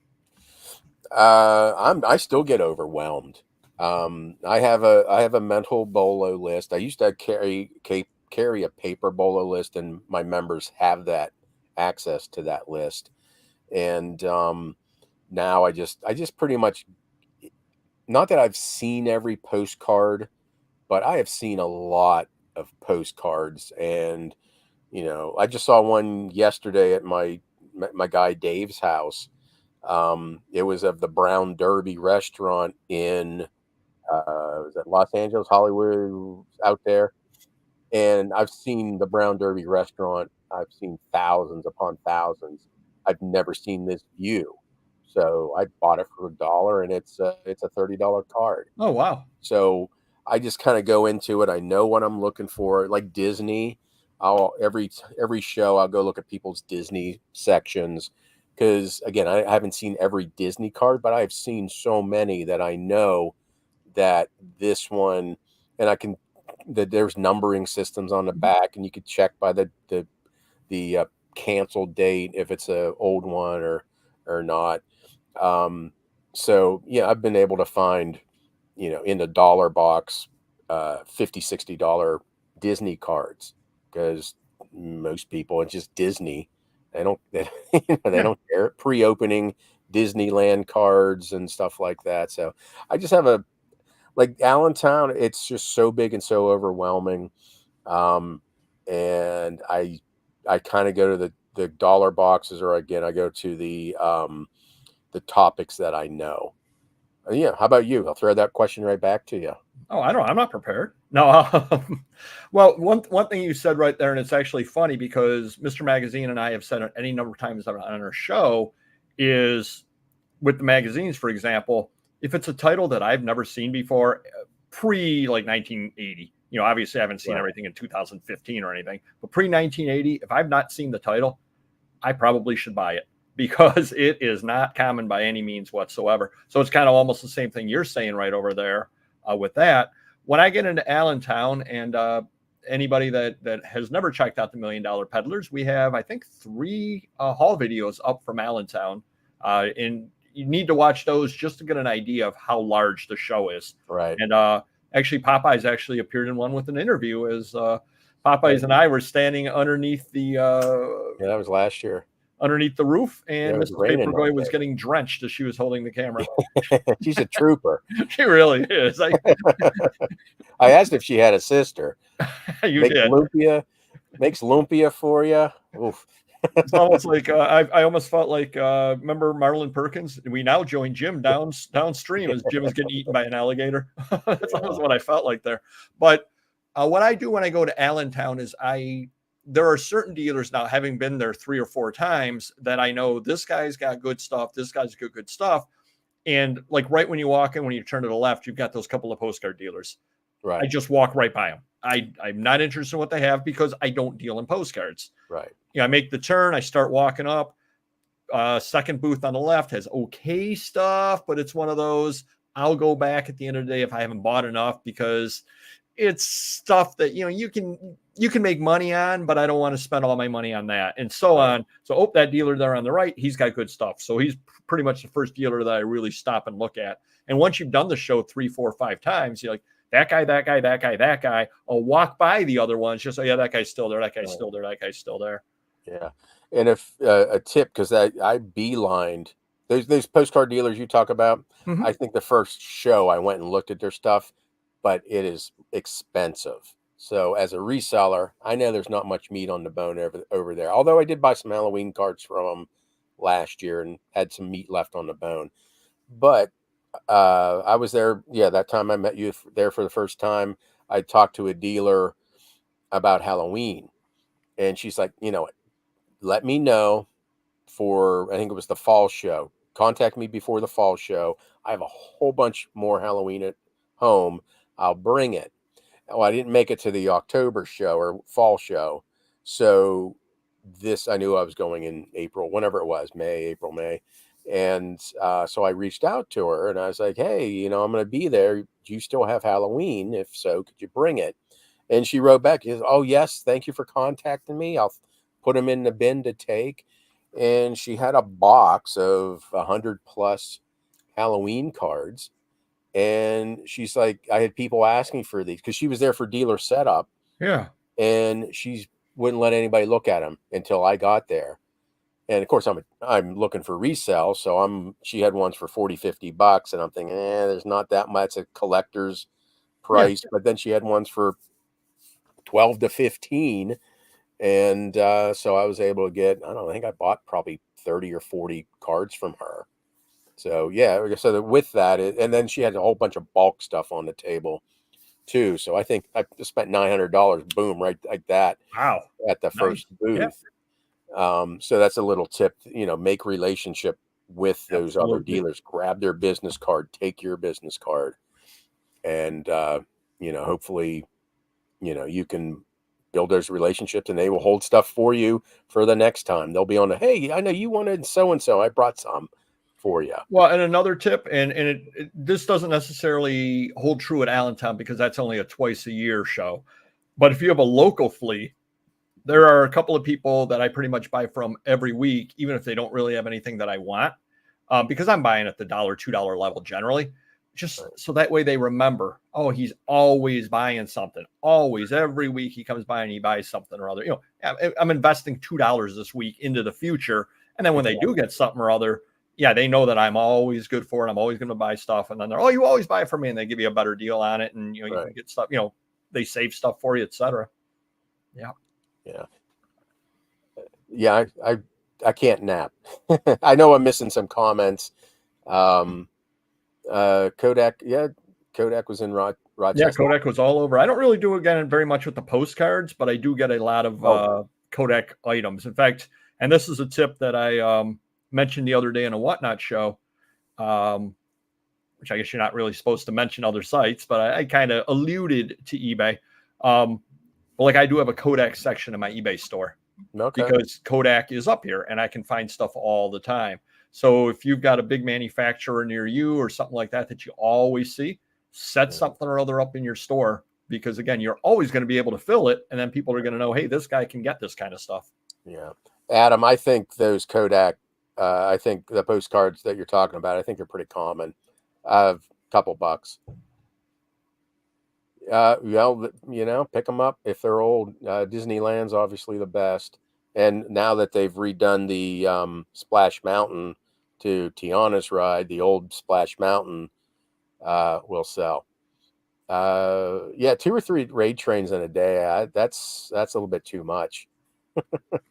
I still get overwhelmed. I have a mental BOLO list. I used to carry a paper BOLO list, and my members have that access to that list. And now I just pretty much, not that I've seen every postcard, but I have seen a lot of postcards. And I just saw one yesterday at my guy Dave's house. It was of the Brown Derby restaurant in was that Los Angeles, Hollywood, out there. And I've seen the Brown Derby restaurant. I've seen thousands upon thousands. I've never seen this view. So I bought it for $1, and it's a $30 card. Oh, wow. So I just kind of go into it. I know what I'm looking for. Like Disney, I'll every show I'll go look at people's Disney sections, because again, I haven't seen every Disney card, but I've seen so many that I know that this one, and I can, that there's numbering systems on the back, and you could check by the canceled date if it's a old one or not. So yeah, I've been able to find, in the dollar box, $50-$60 Disney cards, because most people, it's just Disney. They don't they, they Yeah. don't care. Pre-opening Disneyland cards and stuff like that. So I just have a, like Allentown, it's just so big and so overwhelming. Um, and I kind of go to the dollar boxes, or again, I go to the topics that I know. Yeah. How about you? I'll throw that question right back to you. Oh, I don't. I'm not prepared. No. Well, one thing you said right there, and it's actually funny because Mr. Magazine and I have said it any number of times on our show, is with the magazines, for example, if it's a title that I've never seen before, pre like 1980, obviously I haven't seen Right. everything in 2015 or anything, but pre 1980, if I've not seen the title, I probably should buy it because it is not common by any means whatsoever. So it's kind of almost the same thing you're saying right over there with that. When I get into Allentown, and anybody that has never checked out the $1,000,000 Peddlers, we have, I think, 3 haul videos up from Allentown. And you need to watch those just to get an idea of how large the show is. Right. And actually, Popeyes actually appeared in one with an interview, as Popeyes and I were standing underneath the Yeah, that was last year. underneath the roof, Yeah, and it was Mrs. raining Paperboy that was day. getting drenched as she was holding the camera. She's a trooper. She really is. I asked if she had a sister. You Makes did. lumpia for you. Oof. It's almost like I almost felt like remember Marlon Perkins? We now join Jim downstream as Jim is getting eaten by an alligator. That's almost what I felt like there. But what I do when I go to Allentown is there are certain dealers now, having been there 3 or 4 times, that I know this guy's got good stuff, this guy's got good stuff. And like right when you walk in, when you turn to the left, you've got those couple of postcard dealers. Right. I just walk right by them. I'm not interested in what they have because I don't deal in postcards. Right. I make the turn, I start walking up. Second booth on the left has okay stuff, but it's one of those, I'll go back at the end of the day if I haven't bought enough, because it's stuff that you can make money on, but I don't want to spend all my money on that, and so on. So that dealer there on the right, he's got good stuff. So he's pretty much the first dealer that I really stop and look at. And once you've done the show 3, 4, 5 times, you're like, that guy, that guy, that guy, that guy. I'll walk by the other ones, just yeah, that guy's still there, that guy's still there, that guy's still there. Yeah. And if a tip, because I beelined those postcard dealers you talk about. Mhm. I think the first show I went and looked at their stuff, but it is expensive. So as a reseller, I know there's not much meat on the bone over there. Although I did buy some Halloween cards from them last year and had some meat left on the bone. But I was there. Yeah, that time I met you there for the first time. I talked to a dealer about Halloween, and she's like, let me know for, I think it was the fall show. Contact me before the fall show. I have a whole bunch more Halloween at home. I'll bring it. Well, I didn't make it to the October show or fall show. So I knew I was going in April, whenever it was, May. And so I reached out to her and I was like, hey, I'm going to be there. Do you still have Halloween? If so, could you bring it? And she wrote back, she says, oh, yes, thank you for contacting me. I'll put them in the bin to take. And she had a box of 100 plus Halloween cards. And she's like, I had people asking for these because she was there for dealer setup. Yeah. And she wouldn't let anybody look at them until I got there. And of course, I'm looking for resale, so she had ones for 40, $50, and I'm thinking, there's not that much. It's a collector's Yeah. price, but then she had ones for 12 to 15, and so I was able to get, I don't know, I think I bought probably 30 or 40 cards from her. So yeah, so with that, and then she had a whole bunch of bulk stuff on the table too. So I think I spent $900, boom, right like that Wow. at the Nice. first Yeah. booth. So that's a little tip, make relationship with those other Absolutely. dealers. Grab their business card, take your business card, and hopefully, you can build those relationships, and they will hold stuff for you for the next time. They'll be on hey, I know you wanted so and so. I brought some for you. Well, and another tip, and this doesn't necessarily hold true at Allentown because that's only a twice a year show. But if you have a local flea, there are a couple of people that I pretty much buy from every week, even if they don't really have anything that I want, because I'm buying at the $1, $2 level generally, just Right. so that way they remember, oh, he's always buying something. Always, every week he comes by and he buys something or other. I'm investing $2 this week into the future. And then when they do get something or other, yeah, they know that I'm always good for it. I'm always going to buy stuff. And then they're, oh, you always buy it from me. And they give you a better deal on it. And, you Right. can get stuff, they save stuff for you, etc. Yeah. Yeah. Yeah. I can't nap. I know I'm missing some comments. Kodak. Yeah. Kodak was in Yeah, Rochester. Kodak was all over. I don't really do again very much with the postcards, but I do get a lot of Kodak items. In fact, and this is a tip that I mentioned the other day in a Whatnot show, which I guess you're not really supposed to mention other sites, but I kind of alluded to eBay. But like I do have a Kodak section in my eBay store because Kodak is up here and I can find stuff all the time. So if you've got a big manufacturer near you or something like that you always see, set something or other up in your store, because again, you're always going to be able to fill it. And then people are going to know, hey, this guy can get this kind of stuff. Yeah. Adam, I think those Kodak, I think the postcards that you're talking about, I think they're pretty common. A couple bucks. Pick them up if they're old. Disneyland's obviously the best. And now that they've redone the Splash Mountain to Tiana's ride, the old Splash Mountain will sell. 2 or 3 raid trains in a day. That's a little bit too much.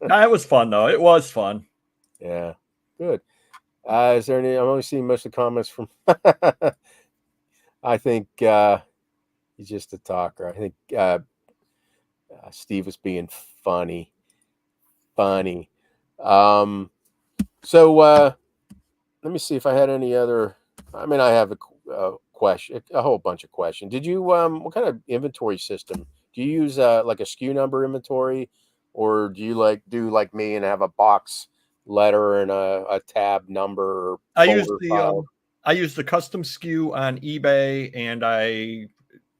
It was fun though. It was fun. Yeah, good. Is there any? I'm only seeing most of the comments from. I think he's just a talker. I think Steve was being funny. So let me see if I had any other. I mean, I have a question, a whole bunch of questions. Did you what kind of inventory system do you use? Like a SKU number inventory, or do you do like me and have a box letter and a tab number? Or I use the custom SKU on eBay, and I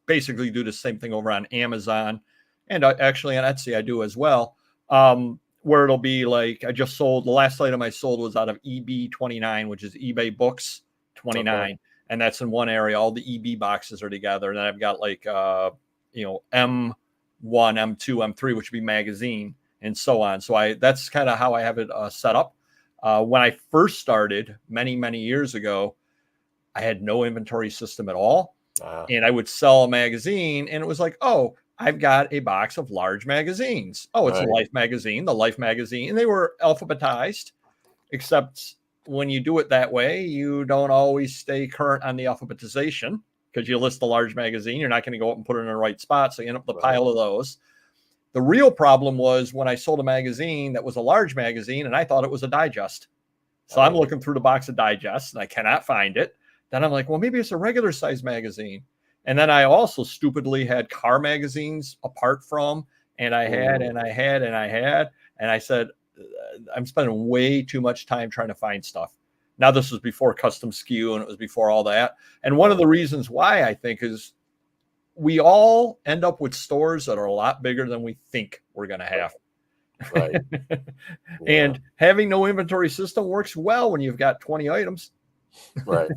basically do the same thing over on Amazon, and actually on Etsy I do as well. Where it'll be like I just sold the last item I sold was out of EB 29, which is eBay Books 29, okay. And that's in one area. All the EB boxes are together, and then I've got like M1, M2, M3, which would be magazine, and so on. So that's kind of how I have it set up. When I first started many years ago, I had no inventory system at all. And I would sell a magazine, and it was like, oh, I've got a box of large magazines. Oh, it's a Life magazine, the Life magazine. And they were alphabetized, except when you do it that way, you don't always stay current on the alphabetization because you list the large magazine. You're not going to go up and put it in the right spot. So you end up with a pile of those. The real problem was when I sold a magazine that was a large magazine, and I thought it was a digest. So I'm looking through the box of digests, and I cannot find it. Then I'm like, well, maybe it's a regular size magazine. And then I also stupidly had car magazines apart from, and I said, I'm spending way too much time trying to find stuff. Now, this was before custom SKU, and it was before all that. And one of the reasons why I think is we all end up with stores that are a lot bigger than we think we're going to have. Right. And having no inventory system works well when you've got 20 items. Right.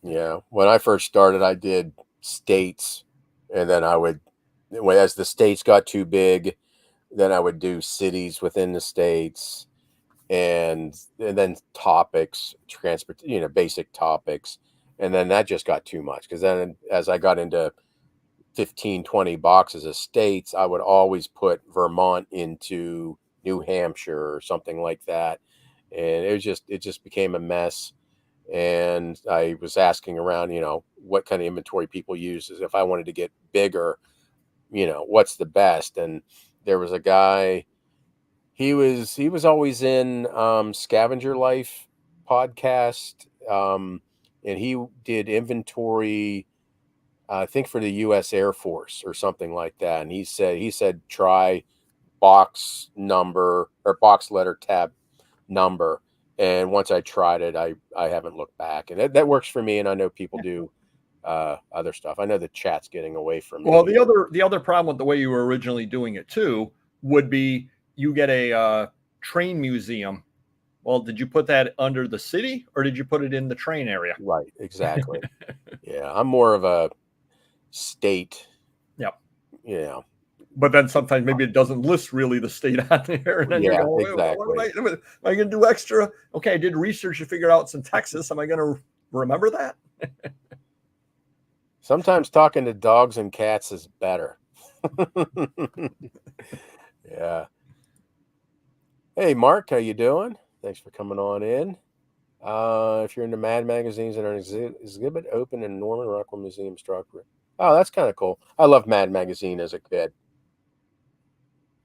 Yeah. When I first started, I did states, and then I would, as the states got too big, then I would do cities within the states, and then topics, transport, basic topics. And then that just got too much, because then as I got into 15, 20 boxes of states, I would always put Vermont into New Hampshire or something like that. And it just became a mess. And I was asking around, what kind of inventory people use, as if I wanted to get bigger, what's the best. And there was a guy, he was always in Scavenger Life podcast, and he did inventory, I think for the U.S. Air Force or something like that. And he said try box number or box letter tab number. And once I tried it, I haven't looked back. And that works for me. And I know people do other stuff. I know the chat's getting away from me. Well, the other problem with the way you were originally doing it too would be you get a train museum. Well, did you put that under the city or did you put it in the train area? Right, exactly. Yeah, I'm more of a state. Yeah. But then sometimes maybe it doesn't list really the state on there. And then you're going, exactly. am I going to do extra? Okay, I did research to figure out it's in Texas. Am I going to remember that? Sometimes talking to dogs and cats is better. Yeah. Hey, Mark, how you doing? Thanks for coming on in. If you're into Mad magazines and an exhibit open in Norman Rockwell Museum, Stroudsburg. Oh, that's kind of cool. I loved Mad magazine as a kid.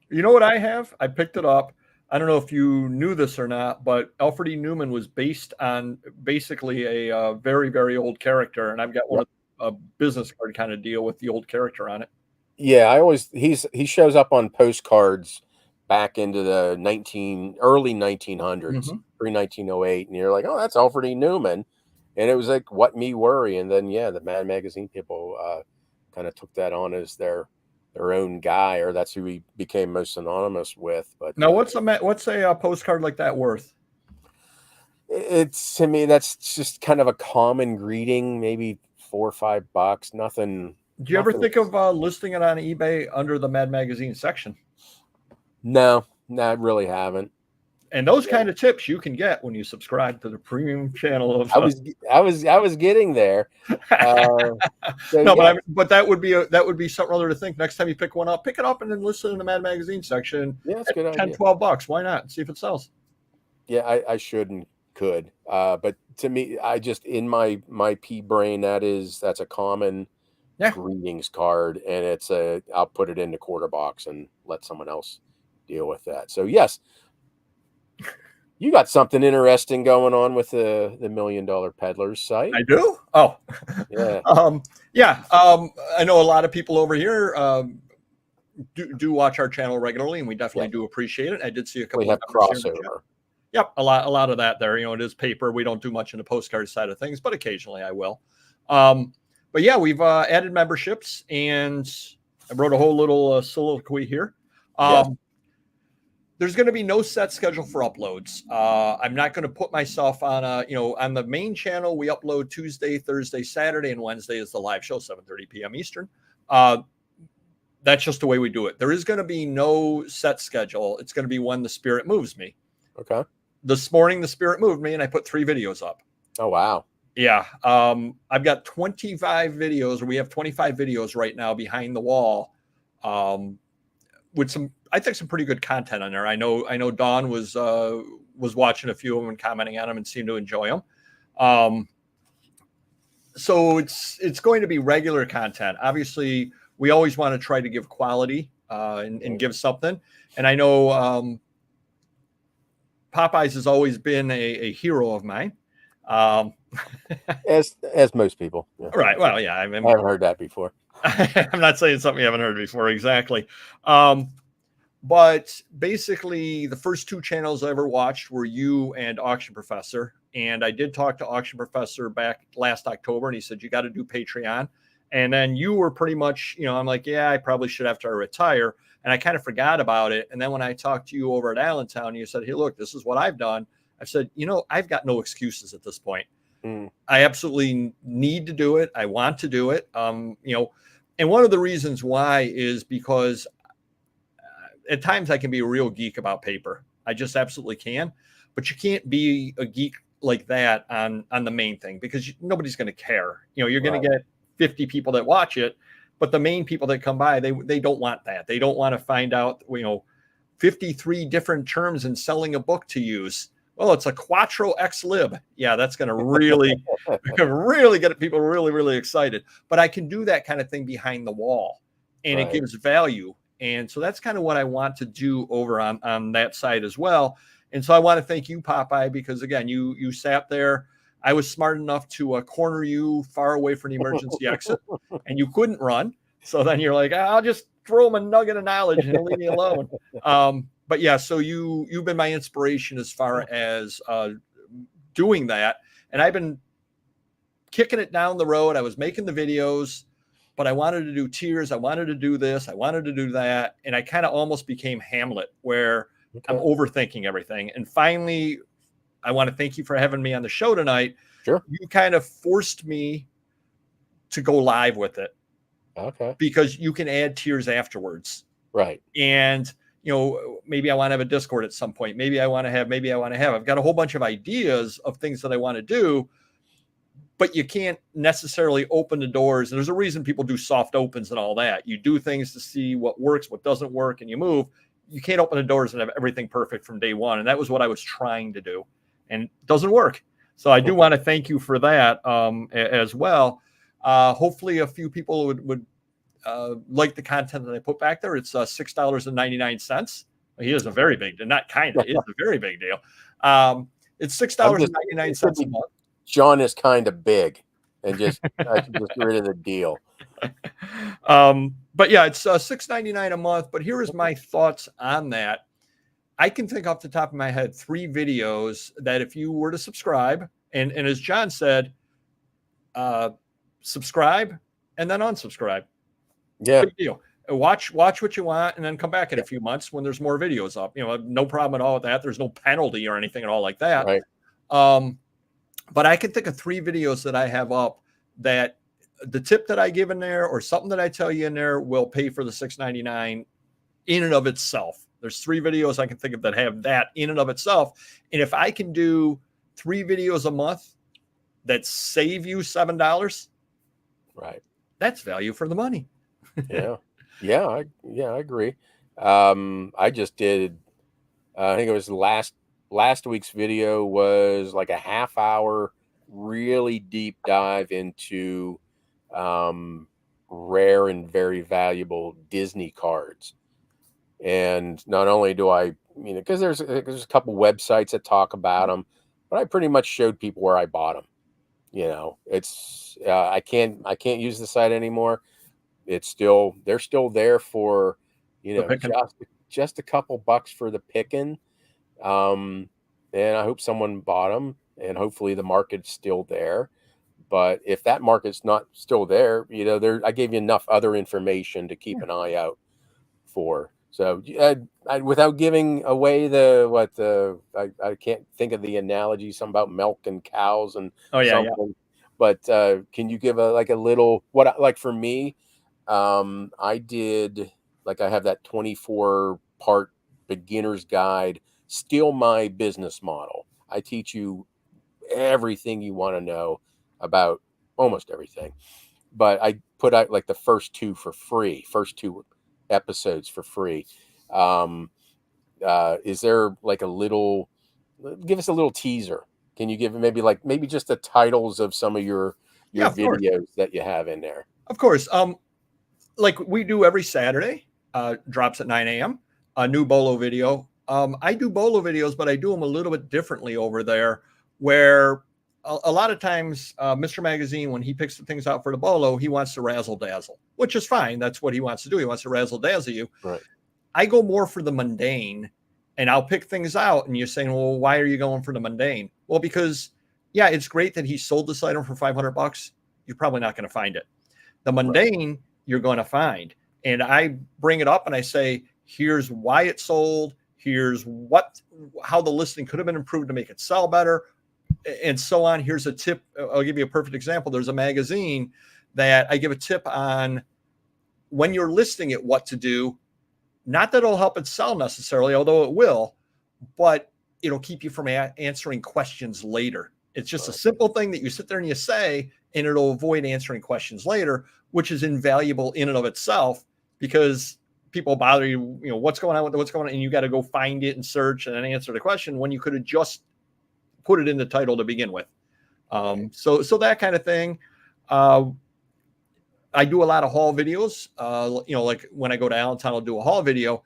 You know what I have? I picked it up. I don't know if you knew this or not, but Alfred E. Newman was based on basically a very, very old character. And I've got one of a business card kind of deal with the old character on it. Yeah, he shows up on postcards back into the early 1900s, pre-1908, and you're like, oh, that's Alfred E. Newman. And it was like, what me worry. And then, the Mad magazine people kind of took that on as their own guy, or that's who he became most synonymous with. But now, what's a postcard like that worth? It's, to me, that's just kind of a common greeting, maybe $4 or $5. Nothing. Do you ever think of listing it on eBay under the Mad magazine section? No, I really haven't. And those kind of tips you can get when you subscribe to the premium channel of. I was getting there. No, but that would be something other to think. Next time you pick one up, pick it up and then listen in the Mad magazine section. Yeah, that's a good idea. $10-$12. Why not? See if it sells. Yeah, I should and could. But to me, I just, in my pea brain, that's a common greetings card, and I'll put it in the quarter box and let someone else deal with that. So yes. You got something interesting going on with the $1 Million Peddlers site. I do. Oh, yeah. I know a lot of people over here do watch our channel regularly, and we definitely do appreciate it. I did see a couple. We have crossover. Yep, a lot of that there. It is paper. We don't do much in the postcard side of things, but occasionally I will. But yeah, we've added memberships, and I wrote a whole little soliloquy here. There's going to be no set schedule for uploads. I'm not going to put myself on on the main channel. We upload Tuesday, Thursday, Saturday, and Wednesday is the live show, 7:30 p.m. Eastern. That's just the way we do it. There is going to be no set schedule. It's going to be when the spirit moves me. Okay. This morning, the spirit moved me, and I put 3 videos up. Oh, wow. Yeah. I've got 25 videos, or we have 25 videos right now behind the wall with some pretty good content on there. I know Dawn was watching a few of them and commenting on them and seemed to enjoy them. So it's going to be regular content. Obviously, we always want to try to give quality and give something. And I know Popeyes has always been a hero of mine. As most people. Yeah. Right. Well, yeah. I haven't heard that before. I'm not saying something you haven't heard before. Exactly. But basically, the first 2 channels I ever watched were you and Auction Professor. And I did talk to Auction Professor back last October, and he said, you got to do Patreon. And then you were pretty much, I'm like, yeah, I probably should after I retire. And I kind of forgot about it. And then when I talked to you over at Allentown, you said, hey, look, this is what I've done. I said, I've got no excuses at this point. I absolutely need to do it. I want to do it. And one of the reasons why is because at times I can be a real geek about paper. I just absolutely can. but you can't be a geek like that on the main thing, because nobody's going to care. You're going to get 50 people that watch it, but the main people that come by, they don't want that. They don't want to find out, 53 different terms in selling a book to use. Oh, it's a quattro ex lib. Yeah, that's going to really get people really, really excited. But I can do that kind of thing behind the wall, and it gives value. And so that's kind of what I want to do over on that side as well. And so I want to thank you, Popeye, because again, you sat there. I was smart enough to corner you far away from the emergency exit, and you couldn't run. So then you're like, I'll just throw him a nugget of knowledge and he'll leave me alone. But yeah, so you've been my inspiration as far as doing that. And I've been kicking it down the road. I was making the videos, but I wanted to do tiers. I wanted to do this. I wanted to do that. And I kind of almost became Hamlet, where I'm overthinking everything. And finally, I want to thank you for having me on the show tonight. Sure. You kind of forced me to go live with it. Okay. Because you can add tiers afterwards. Right. And, maybe I want to have a Discord at some point. Maybe I want to have. I've got a whole bunch of ideas of things that I want to do, but you can't necessarily open the doors. And there's a reason people do soft opens and all that. You do things to see what works, what doesn't work, and you move. You can't open the doors and have everything perfect from day one. And that was what I was trying to do, and it doesn't work. So I do want to thank you for that as well. Hopefully a few people would like the content that I put back there. It's $6.99. He is a very big deal. Not kind of, it's a very big deal. It's $6.99 a month. John is kind of big, and I should just get rid of the deal. But yeah, it's $6.99 a month. But here is my thoughts on that. I can think off the top of my head 3 videos that if you were to subscribe, and as John said, subscribe and then unsubscribe. Yeah. Big deal. Watch what you want, and then come back in a few months when there's more videos up. No problem at all with that. There's no penalty or anything at all like that. Right. But I can think of 3 videos that I have up that the tip that I give in there or something that I tell you in there will pay for the $6.99 in and of itself. There's 3 videos I can think of that have that in and of itself. And if I can do 3 videos a month that save you $7, right, that's value for the money. I agree. I just did. I think it was last week's video was like a half hour, really deep dive into rare and very valuable Disney cards. And not only do I, because there's a couple websites that talk about them, but I pretty much showed people where I bought them. It's I can't use the site anymore. They're still there for just a couple bucks for the picking. And I hope someone bought them, and hopefully the market's still there. But if that market's not still there, I gave you enough other information to keep an eye out for. So without giving away I can't think of the analogy, something about milk and cows and something. But can you give a little, for me, I did, I have that 24-part beginner's guide, Steal My Business Model. I teach you everything you want to know about almost everything. But I put out the first 2 for free, first 2 episodes for free. Is there give us a little teaser? Can you give maybe just the titles of some of your videos that you have in there? Of course. Like we do every Saturday, drops at 9 a.m. a new Bolo video. I do Bolo videos, but I do them a little bit differently over there, where a lot of times Mr. Magazine, when he picks the things out for the Bolo, he wants to razzle dazzle, which is fine. That's what he wants to do. He wants to razzle dazzle you. Right. I go more for the mundane, and I'll pick things out. And you're saying, well, why are you going for the mundane? Well, because it's great that he sold this item for $500. You're probably not going to find it. The mundane, you're going to find. And I bring it up and I say, here's why it sold. Here's how the listing could have been improved to make it sell better, and so on. Here's a tip. I'll give you a perfect example. There's a magazine that I give a tip on when you're listing it, what to do. Not that it'll help it sell necessarily, although it will, but it'll keep you from answering questions later. It's just a simple thing that you sit there and you say, and it'll avoid answering questions later, which is invaluable in and of itself, because people bother you, what's going on, and you got to go find it and search and then answer the question when you could have just put it in the title to begin with. So that kind of thing. I do a lot of haul videos. Like when I go to Allentown, I'll do a haul video.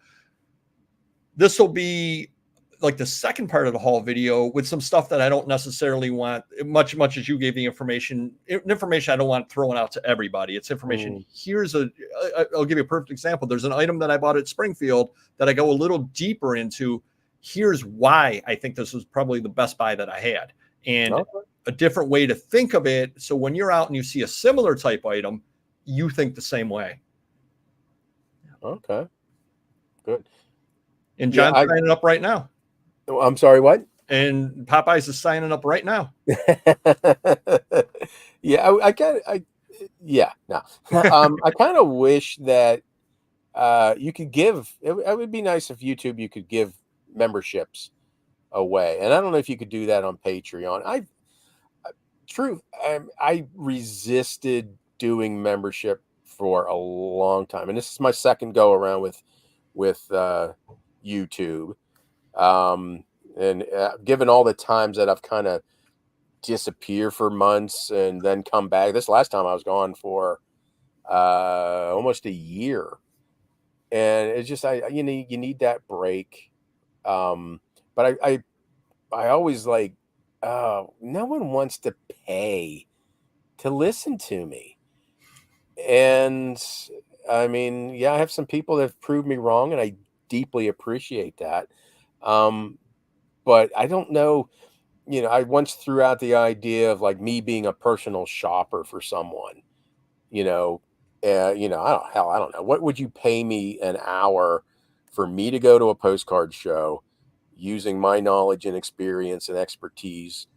This will be like the second part of the haul video with some stuff that I don't necessarily want much as you gave the information I don't want thrown out to everybody. It's information. I'll give you a perfect example. There's an item that I bought at Springfield that I go a little deeper into. Here's why I think this was probably the best buy that I had, and a different way to think of it. So when you're out and you see a similar type item, you think the same way. Okay, good. And John's signing up right now. I'm sorry, what? And Popeyes is signing up right now. Yeah, I kind of wish that you could give. It would be nice if YouTube you could give memberships away, and I don't know if you could do that on Patreon. I resisted doing membership for a long time, and this is my second go around with YouTube. And given all the times that I've kind of disappeared for months and then come back, this last time I was gone for almost a year, and it's just you need that break. But I always like, no one wants to pay to listen to me, and I mean, yeah, I have some people that have proved me wrong, and I deeply appreciate that. But I don't know, I once threw out the idea of like me being a personal shopper for someone, I don't know. What would you pay me an hour for me to go to a postcard show using my knowledge and experience and expertise?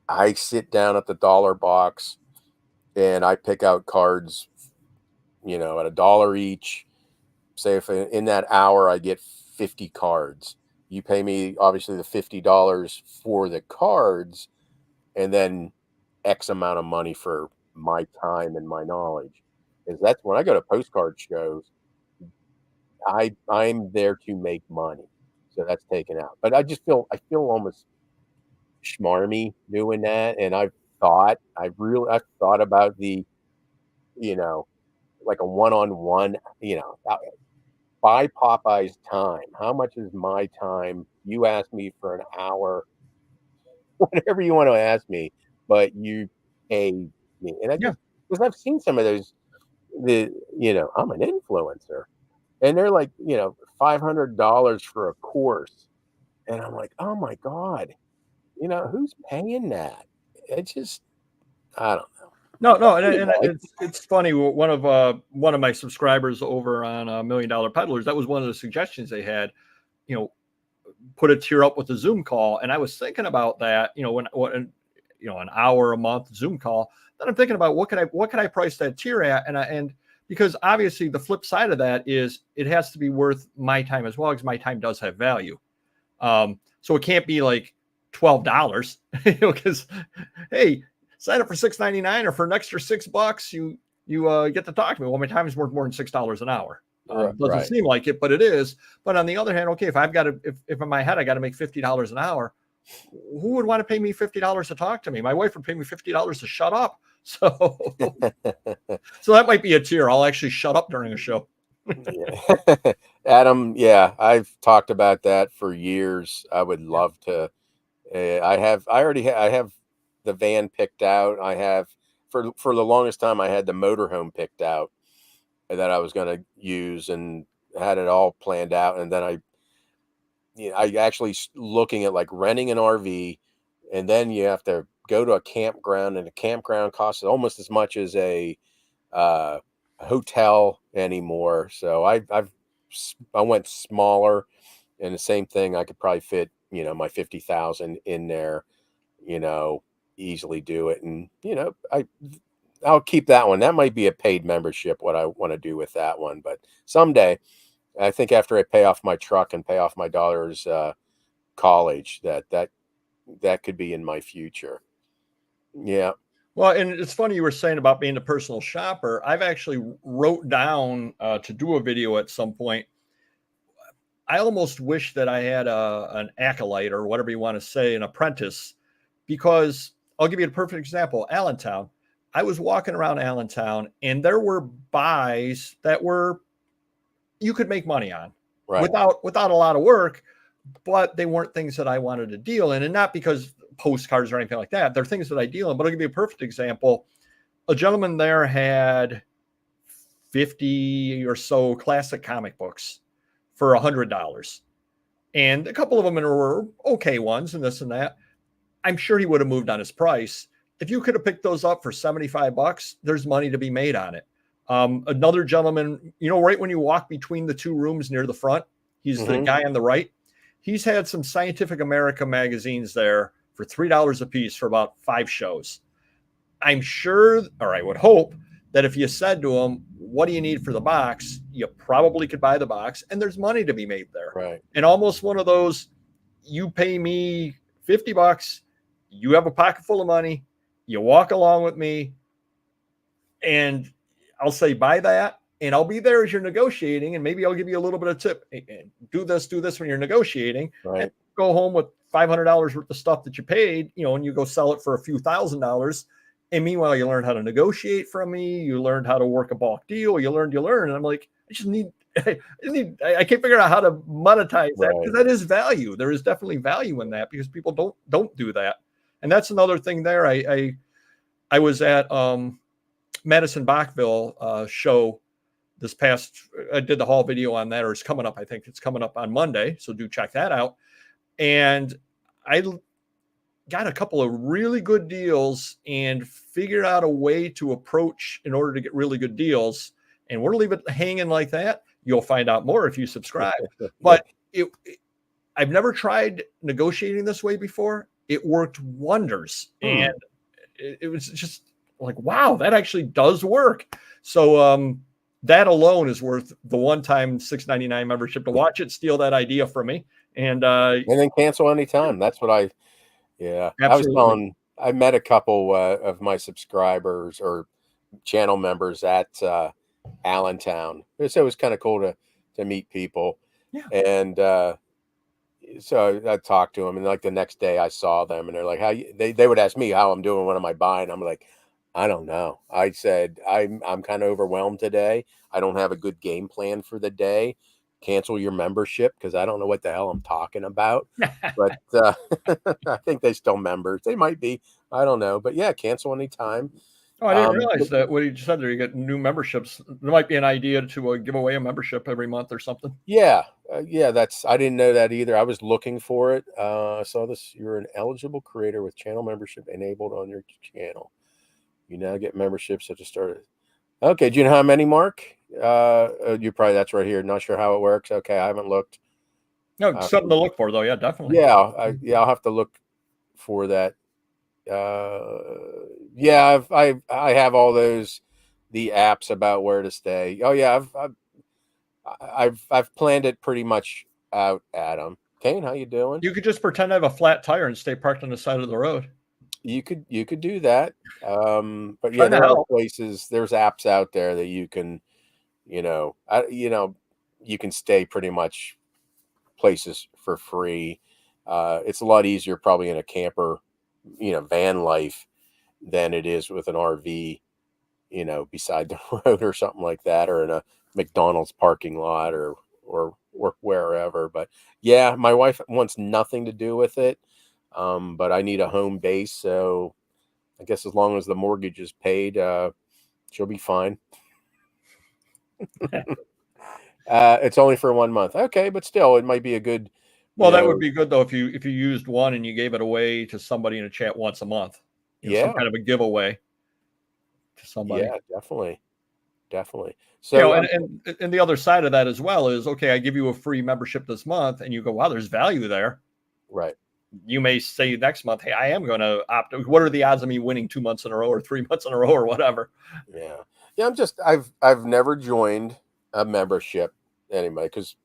I sit down at the dollar box and I pick out cards, at $1 each. Say if in that hour I get 50 cards, you pay me obviously the $50 for the cards, and then X amount of money for my time and my knowledge. Because that's when I go to postcard shows, I'm there to make money, so that's taken out. But I feel almost schmarmy doing that, and I've thought about the, like a one-on-one, buy Popeyes time. How much is my time? You ask me for an hour, whatever you want to ask me, but you pay me. And because I've seen some of those, I'm an influencer, and they're like, $500 for a course, and I'm like, oh my god, who's paying that? It just, I don't know. No, and it's funny. One of my subscribers over on $1 Million Peddlers, that was one of the suggestions they had. Put a tier up with a Zoom call, and I was thinking about that. An hour a month Zoom call. Then I'm thinking about what can I price that tier at, and because obviously the flip side of that is it has to be worth my time as well, because my time does have value. So it can't be like $12, because hey, sign up for $6.99 or for an extra $6, you get to talk to me. Well, my time is worth more than $6 an hour. Doesn't seem like it, but it is. But on the other hand, okay, if in my head I got to make $50 an hour, who would want to pay me $50 to talk to me? My wife would pay me $50 to shut up. So, so that might be a tier. I'll actually shut up during a show. Yeah. Adam, yeah, I've talked about that for years. I would love to. I have the van picked out. I have for the longest time I had the motorhome picked out that I was going to use and had it all planned out. And then I actually looking at like renting an RV, and then you have to go to a campground, and a campground costs almost as much as a hotel anymore. So I went smaller, and the same thing, I could probably fit, my 50,000 in there, easily do it. And, I'll keep that one. That might be a paid membership, what I want to do with that one. But someday, I think after I pay off my truck and pay off my daughter's college. That could be in my future. Yeah. Well, and it's funny you were saying about being a personal shopper. I've actually wrote down to do a video at some point. I almost wish that I had an acolyte or whatever you want to say, an apprentice, because I'll give you a perfect example. Allentown. I was walking around Allentown and there were buys that were you could make money on Right. without a lot of work, but they weren't things that I wanted to deal in. And not because postcards or anything like that. They're things that I deal in. But I'll give you a perfect example. A gentleman there had 50 or so classic comic books for $100. And a couple of them were okay ones and this and that. I'm sure he would have moved on his price. If you could have picked those up for $75, there's money to be made on it. Another gentleman, right when you walk between the two rooms near the front, he's the guy on the right. He's had some Scientific American magazines there for $3 a piece for about 5 shows. I'm sure, or I would hope, that if you said to him, what do you need for the box? You probably could buy the box and there's money to be made there. Right. And almost one of those, you pay me $50, you have a pocket full of money, you walk along with me, and I'll say, buy that. And I'll be there as you're negotiating. And maybe I'll give you a little bit of tip. Hey, do this when you're negotiating. Right. And go home with $500 worth of stuff that you paid, and you go sell it for a few $1,000s. And meanwhile, you learned how to negotiate from me. You learned how to work a bulk deal. You learn. And I'm like, I can't figure out how to monetize that, because that is value. There is definitely value in that, because people don't do that. And that's another thing there. I was at Madison Bachville show this past, I did the haul video on that, or it's coming up. I think it's coming up on Monday. So do check that out. And I got a couple of really good deals and figured out a way to approach in order to get really good deals. And we're going to leave it hanging like that. You'll find out more if you subscribe. But I've never tried negotiating this way before. It worked wonders. And it was just like, wow, that actually does work. So that alone is worth the one-time $6.99 membership to watch it, steal that idea from me. And then cancel anytime. That's what absolutely. I met a couple of my subscribers or channel members at Allentown. So it was kind of cool to meet people. Yeah. And so I talked to them, and like the next day I saw them, and they're like, they would ask me how I'm doing, what am I buying? I'm like, I don't know. I said, I'm kind of overwhelmed today. I don't have a good game plan for the day. Cancel your membership, because I don't know what the hell I'm talking about. But I think they still members. They might be. I don't know. But yeah, cancel anytime. Oh, I didn't realize that what you just said there. You get new memberships. There might be an idea to give away a membership every month or something. Yeah. I didn't know that either. I was looking for it. I saw this. You're an eligible creator with channel membership enabled on your channel. You now get memberships at the start. Okay. Do you know how many, Mark? That's right here. Not sure how it works. Okay. I haven't looked. No, something to look for though. Yeah, definitely. Yeah. I'll have to look for that. I have all those, the apps about where to stay. Oh yeah. I've planned it pretty much out, Adam. Kane, how you doing? You could just pretend I have a flat tire and stay parked on the side of the road. You could do that. But yeah, there are places, there's apps out there that you can, you can stay pretty much places for free. It's a lot easier probably in a camper, van life than it is with an RV, beside the road or something like that, or in a McDonald's parking lot or wherever. But yeah, my wife wants nothing to do with it. But I need a home base, so I guess as long as the mortgage is paid, she'll be fine. It's only for 1 month. Okay, but still, it might be a good. Well, that would be good though if you used one and you gave it away to somebody in a chat once a month. Some kind of a giveaway to somebody. Yeah, definitely. So, and the other side of that as well is, okay, I give you a free membership this month, and you go, wow, there's value there. Right. You may say next month, hey, I am going to opt. What are the odds of me winning 2 months in a row or 3 months in a row or whatever? Yeah. I've never joined a membership anyway, because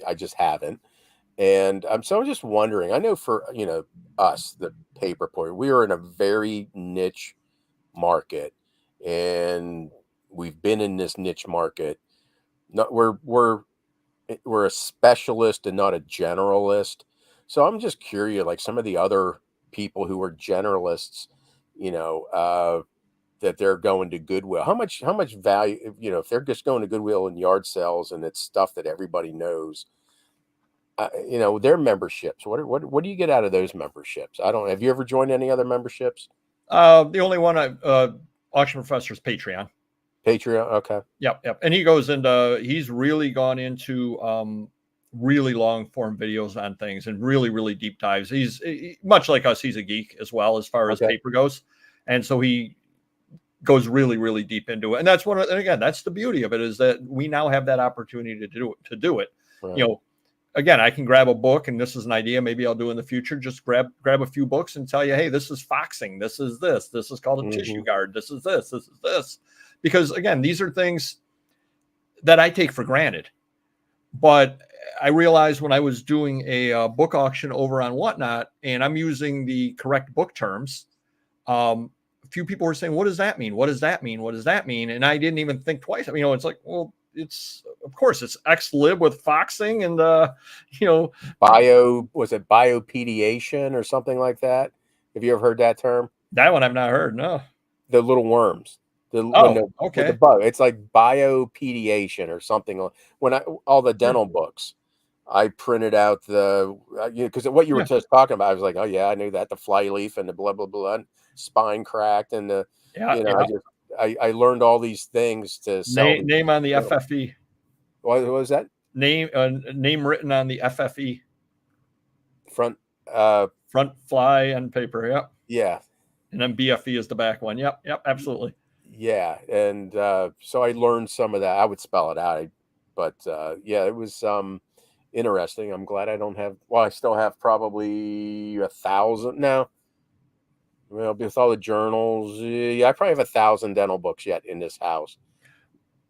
I just haven't. And so I'm just wondering. I know for us, the paper point, we are in a very niche market, and we've been in this niche market. Not we're a specialist and not a generalist. So I'm just curious, like some of the other people who are generalists, you know, that they're going to Goodwill. How much value, if they're just going to Goodwill and yard sales and it's stuff that everybody knows, their memberships. What do you get out of those memberships? I don't. Have you ever joined any other memberships? The only one Auction Professor's Patreon. Patreon. Okay. Yep. And he's really gone into really long form videos on things and really, really deep dives. He's much like us, he's a geek as well as far as paper goes. And so he goes really, really deep into it. And that's and again, that's the beauty of it, is that we now have that opportunity to do it. Right. Again, I can grab a book, and this is an idea maybe I'll do in the future. Just grab a few books and tell you, hey, this is foxing. This is this. This is called a tissue guard. This is this. This is this. Because again, these are things that I take for granted. But I realized when I was doing a book auction over on Whatnot, and I'm using the correct book terms, a few people were saying, what does that mean? What does that mean? What does that mean? And I didn't even think twice. It's like, well, of course it's XLib with foxing and biopediation or something like that. Have you ever heard that term? That one I've not heard. No. The little worms. Okay. With the bug. It's like biopediation or something. When all the dental books, I printed out because what you were just talking about, I was like, oh yeah, I knew that, the flyleaf and the blah blah blah, spine cracked, and I learned all these things to sell. Name on the FFE. What was that? Name written on the FFE. Front fly and paper. Yep. Yeah. And then BFE is the back one. Yep. Absolutely. Yeah, and so I learned some of that. I would spell it out, but it was interesting. I'm glad I don't have. Well, I still have probably 1,000 now. Well, with all the journals, I probably have 1,000 dental books yet in this house.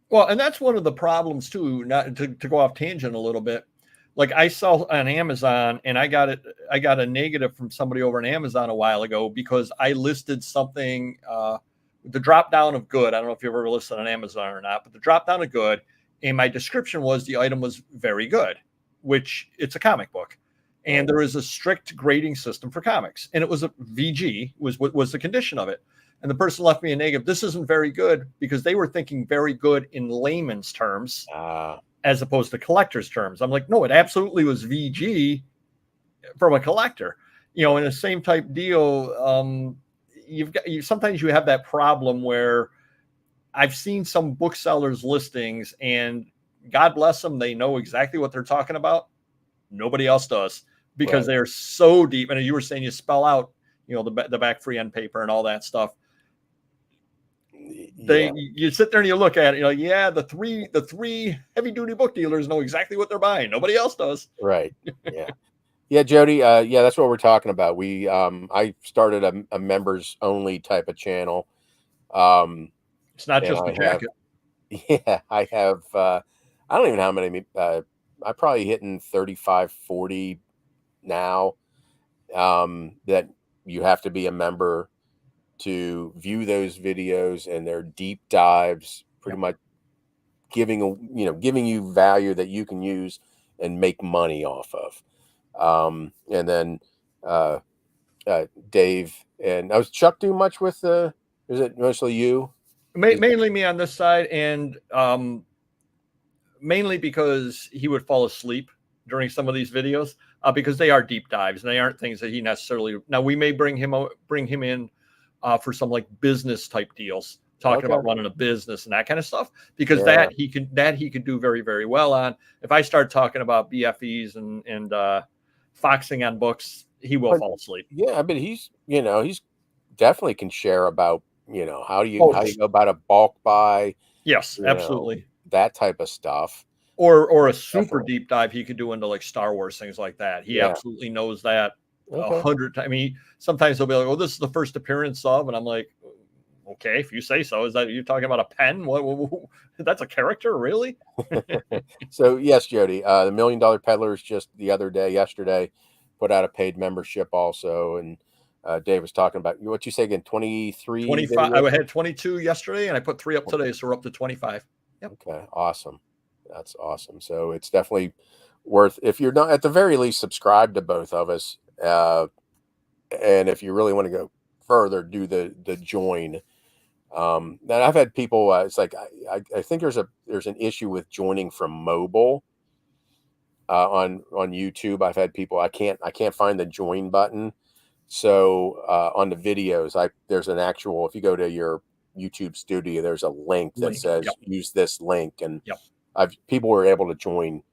Well, and that's one of the problems too. Not to go off tangent a little bit. Like I saw on Amazon, and I got a negative from somebody over on Amazon a while ago because I listed something. The drop down of good. I don't know if you've ever listed on Amazon or not, but the drop down of good, and my description was the item was very good, which it's a comic book, and there is a strict grading system for comics, and it was a VG was the condition of it, and the person left me a negative. This isn't very good, because they were thinking very good in layman's terms as opposed to collector's terms. I'm like, no, it absolutely was VG from a collector, in the same type deal. Sometimes you have that problem where I've seen some booksellers listings, and God bless them, they know exactly what they're talking about. Nobody else does, because they're so deep. And as you were saying, you spell out, the back free end paper and all that stuff. You sit there and you look at it, the three heavy duty book dealers know exactly what they're buying. Nobody else does. Right. Yeah. Yeah, Jody. That's what we're talking about. I started a members only type of channel. It's not just the jacket. Yeah, I have. I don't even know how many. I'm probably hitting 35, 40 now. That you have to be a member to view those videos, and they're deep dives, pretty much giving you value that you can use and make money off of. And then Dave and was Chuck do much with is it mostly you? Mainly me on this side, and mainly because he would fall asleep during some of these videos, because they are deep dives and they aren't things that he necessarily. Now we may bring him in for some like business type deals, talking about running a business and that kind of stuff, because that he could do very, very well on. If I start talking about BFEs and foxing on books, he will fall asleep. Yeah, but he's definitely can share about how do you go about a bulk buy. Yes, absolutely. That type of stuff. Or a super deep dive he could do into like Star Wars, things like that. He absolutely knows that 100 times. I mean, sometimes he'll be like, "Oh, this is the first appearance of," and I'm like, okay, if you say so. Is that you're talking about a pen? That's a character, really? So yes, Jody, the $1 Million Peddlers just yesterday, put out a paid membership also, and Dave was talking about what you say again, 23 25. videos? I had 22 yesterday, and I put 3 up today, so we're up to 25. Yep. Okay, awesome. That's awesome. So it's definitely worth, if you're not, at the very least, subscribe to both of us, and if you really want to go further, do the join. Then I've had people. It's like I think there's an issue with joining from mobile on YouTube. I've had people. I can't find the join button. So on the videos, there's an actual. If you go to your YouTube studio, there's a link that says Yep. use this link, and Yep. People were able to join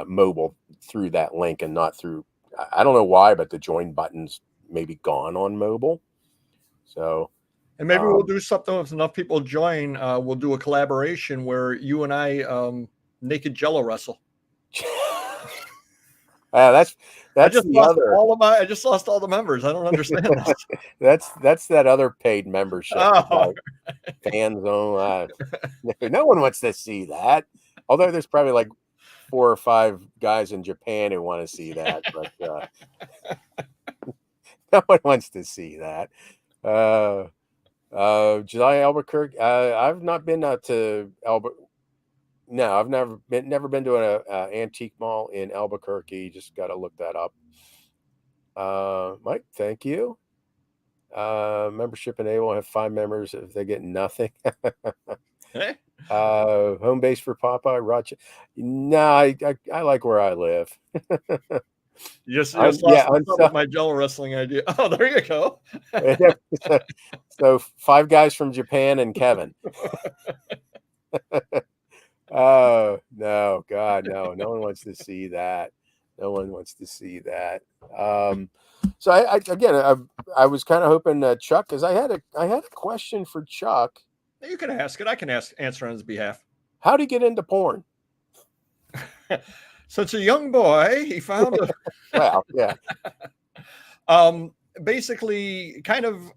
mobile through that link and not through. I don't know why, but the join button's maybe gone on mobile. So. And maybe we'll do something if enough people join. We'll do a collaboration where you and I naked Jello wrestle. That's I just the lost other. I just lost all the members. I don't understand this. That's that other paid membership. Oh. Fan zone. No one wants to see that. Although there's probably like 4 or 5 guys in Japan who want to see that, but no one wants to see that. July Albuquerque. I've not been out to Albuquerque. No, I've never been to an antique mall in Albuquerque. Just got to look that up. Mike, thank you. Membership enable. I have 5 members if they get nothing. Hey. Home base for Popeye, Rochester. No, I like where I live. You just lost my Jello wrestling idea. Oh, there you go. So 5 guys from Japan and Kevin. Oh no, God, no one wants to see that. No one wants to see that. So I was kind of hoping Chuck, because I had a question for Chuck. You can ask it. I can answer on his behalf. How did he get into porn? Since a young boy, he found a well, yeah. Basically, kind of,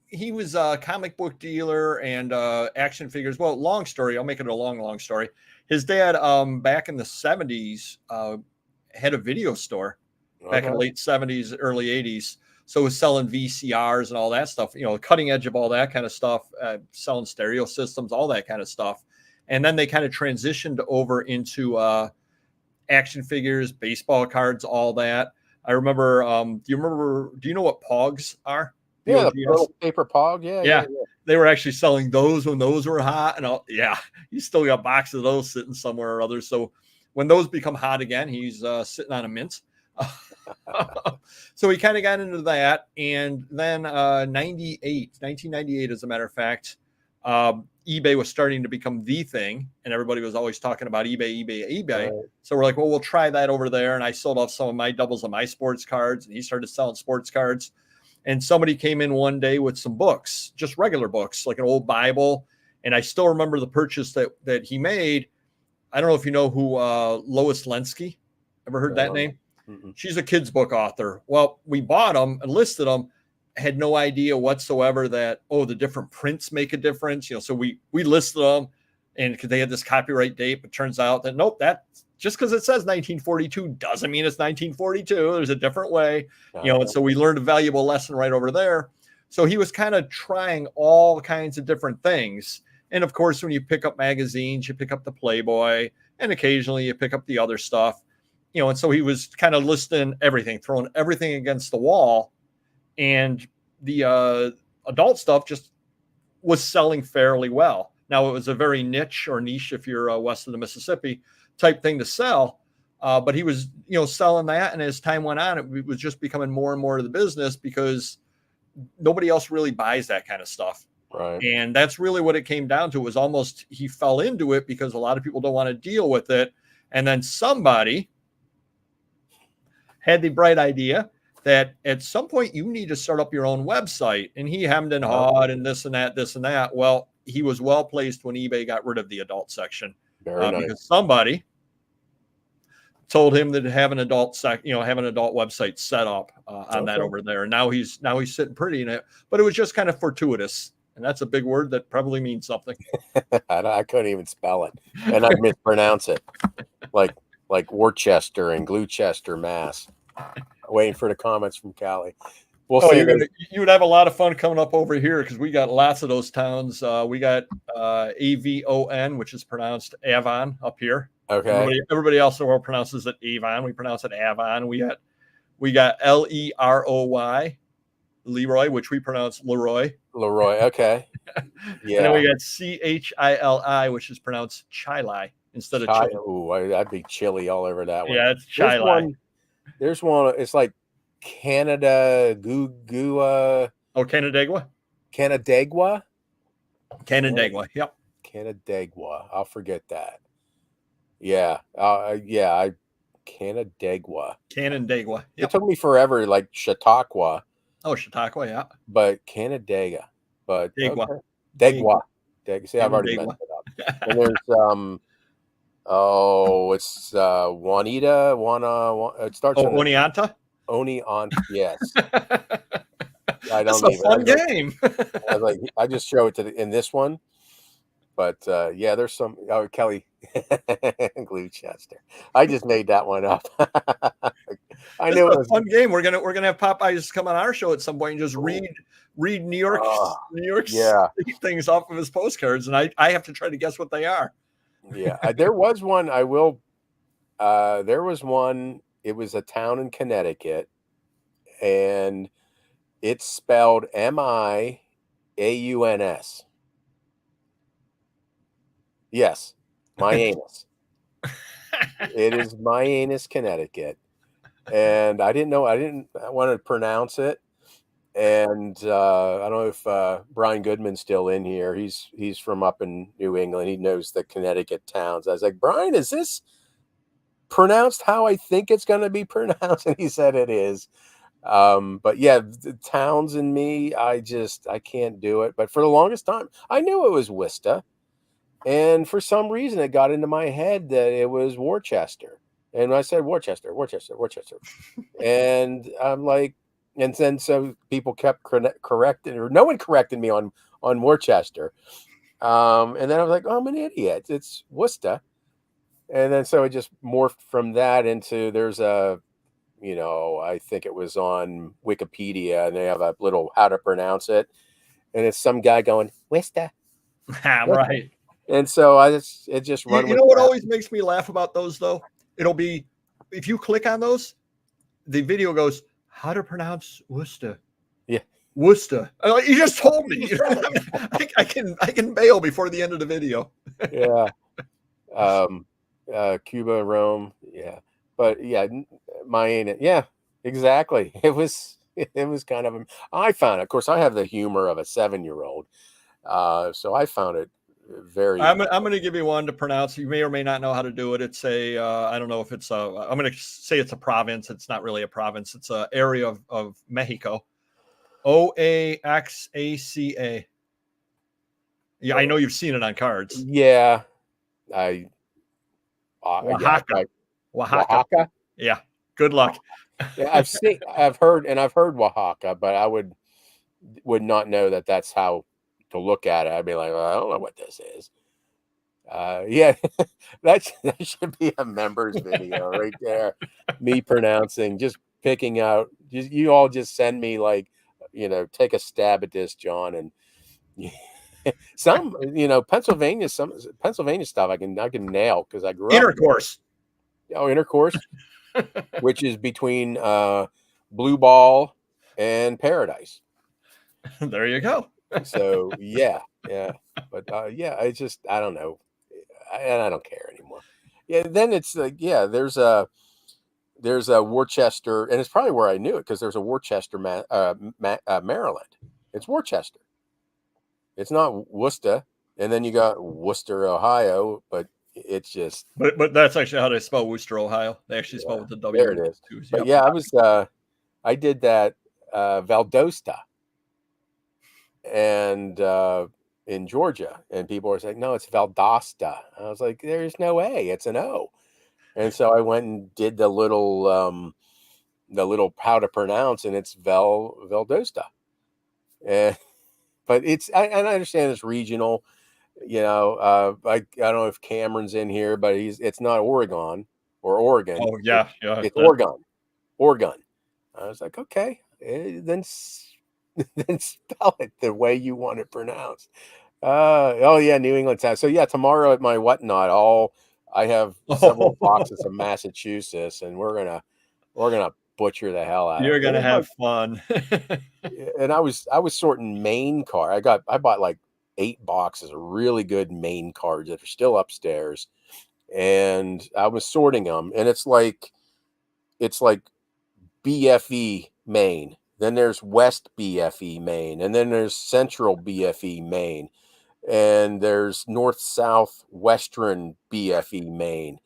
he was a comic book dealer and action figures. Well, long story. I'll make it a long story. His dad, back in the 70s, had a video store back in the late 70s, early 80s. So was selling VCRs and all that stuff, cutting edge of all that kind of stuff, selling stereo systems, all that kind of stuff. And then they kind of transitioned over into action figures, baseball cards, all that. I remember, do you know what Pogs are? Yeah, the little paper Pog. Yeah. They were actually selling those when those were hot. And you still got boxes of those sitting somewhere or other. So when those become hot again, he's sitting on a mint. So he kind of got into that. And then 1998, as a matter of fact, eBay was starting to become the thing, and everybody was always talking about eBay. Right. So we're like, well, we'll try that over there. And I sold off some of my doubles of my sports cards, and he started selling sports cards. And somebody came in one day with some books, just regular books, like an old Bible. And I still remember the purchase that he made. I don't know if you know who Lois Lenski. Ever heard that name? Mm-mm. She's a kid's book author. Well, we bought them and listed them. Had no idea whatsoever that, the different prints make a difference. So we listed them, and because they had this copyright date, but turns out that nope, that just because it says 1942 doesn't mean it's 1942. There's a different way, and so we learned a valuable lesson right over there. So he was kind of trying all kinds of different things. And of course, when you pick up magazines, you pick up the Playboy, and occasionally you pick up the other stuff, and so he was kind of listing everything, throwing everything against the wall. And the adult stuff just was selling fairly well. Now, it was a very niche if you're west of the Mississippi type thing to sell. But he was, selling that. And as time went on, it was just becoming more and more of the business because nobody else really buys that kind of stuff. Right. And that's really what it came down to. It was almost he fell into it because a lot of people don't want to deal with it. And then somebody had the bright idea that at some point you need to start up your own website. And he hemmed and hawed and this and that. Well, he was well placed when eBay got rid of the adult section because somebody told him that have an adult have an adult website set up on that Okay. over there. And now he's sitting pretty in it, but it was just kind of fortuitous. And that's a big word that probably means something. I couldn't even spell it, and I'd mispronounce it, like Worcester and Gloucester, Mass. Waiting for the comments from Callie. We'll Oh, see. you would have a lot of fun coming up over here because we got lots of those towns. We got Avon, which is pronounced Avon up here. Okay. Everybody else in the world pronounces it Avon. We pronounce it Avon. We got Leroy, Leroy, which we pronounce Leroy. Leroy. Okay. Yeah. And then we got Chili, which is pronounced Chili instead of chili. Ooh, I'd be chili all over that one. Yeah, it's Chili. There's one. It's like Canada Gugua. Oh, Canandaigua. Canandaigua. Yep. Canandaigua. I'll forget that. Yeah. Canandaigua. Yep. It took me forever, like Chautauqua. Oh, Chautauqua, yeah. But Canandaigua. But Daigua. Okay. Daigua. See, I've already messed it up. And there's it's Juanita. It starts on Oneonta? Oneonta. Yes. That's a fun game. I just show it in this one. But yeah, there's some Kelly Gloucester. I just made that one up. I knew it was a fun game. We're gonna have Popeyes come on our show at some point and just read New York State things off of his postcards, and I have to try to guess what they are. Yeah, there was one. There was one. It was a town in Connecticut, and it's spelled Miauns. Yes, Miauns. It is Miauns, Connecticut, and I didn't want to pronounce it. And I don't know if Brian Goodman's still in here. He's from up in New England. He knows the Connecticut towns. I was like, Brian, is this pronounced how I think it's going to be pronounced? And he said it is. But yeah, the towns and me, I can't do it. But for the longest time, I knew it was Worcester. And for some reason, it got into my head that it was Worcester. And I said, Worcester. And I'm like, and then so people kept correcting, or no one corrected me on Worcester. And then I was like, oh, I'm an idiot. It's Worcester. And then so it just morphed from that into there's a, I think it was on Wikipedia, and they have a little how to pronounce it. And it's some guy going, Worcester. Right. And so it just run. You know what always makes me laugh about those though? It'll be, if you click on those, the video goes, how to pronounce Worcester. Yeah. Worcester. You just told me. I can bail before the end of the video. Yeah. Cuba, Rome. Yeah. But yeah, Miami. Yeah, exactly. It was kind of, I found it. Of course, I have the humor of a 7-year-old. So I found it very. I'm going to give you one to pronounce. You may or may not know how to do it. It's I don't know if it's I'm going to say it's a province. It's not really a province. It's an area of Mexico. Oaxaca. Yeah, I know you've seen it on cards. Yeah. Oaxaca. Yeah. Good luck. Yeah, I've heard Oaxaca, but I would not know that that's how to look at it. I'd be like, well, I don't know what this is. Yeah, that should be a members video right there. Me pronouncing, just picking out. You all just send me like, take a stab at this, John, and some, Pennsylvania stuff I can nail because I grew up. Intercourse. Oh, intercourse, which is between Blue Ball and Paradise. There you go. So yeah, but yeah, I don't know, and I don't care anymore. Yeah, then it's like, yeah, there's a Worcester, and it's probably where I knew it because there's a Worcester, Maryland. It's Worcester. It's not Worcester, and then you got Worcester, Ohio, but it's just. But that's actually how they spell Worcester, Ohio. They actually spell with the W. There it is. But yeah, I did that Valdosta. And in Georgia, and people are saying, no, it's Valdosta. I was like, there's no A, it's an O. And so I went and did the little how to pronounce, and it's Valdosta. And but and I understand it's regional. I don't know if Cameron's in here, but it's not Oregon or Oregon. Oh yeah, yeah. It's Oregon. Oregon. I was like, okay, then then spell it the way you want it pronounced. Oh yeah, New England town. So yeah, tomorrow at my whatnot, I have several boxes of Massachusetts, and we're gonna butcher the hell out of You're it. gonna have fun. And I was sorting Maine card. I bought like 8 boxes of really good Maine cards that are still upstairs, and I was sorting them, and it's like BFE Maine. Then there's West BFE Maine, and then there's Central BFE Maine, and there's North South Western BFE Maine,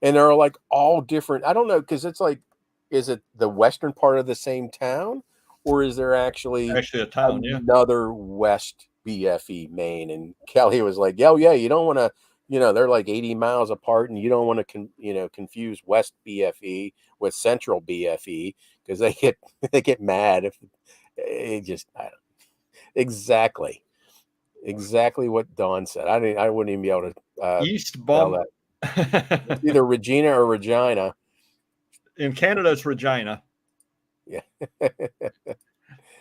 and they're like all different. I don't know, because it's like, is it the western part of the same town, or is there actually Actually, a town, yeah. another West BFE Maine? And Kelly was like, "Yeah, yeah, you don't want to." They're like 80 miles apart, and you don't want to confuse West BFE with Central BFE, because they get mad if it just I don't, exactly what Dawn said. I wouldn't even be able to East spell Bum. that. It's either Regina or Regina. In Canada, it's Regina. Yeah.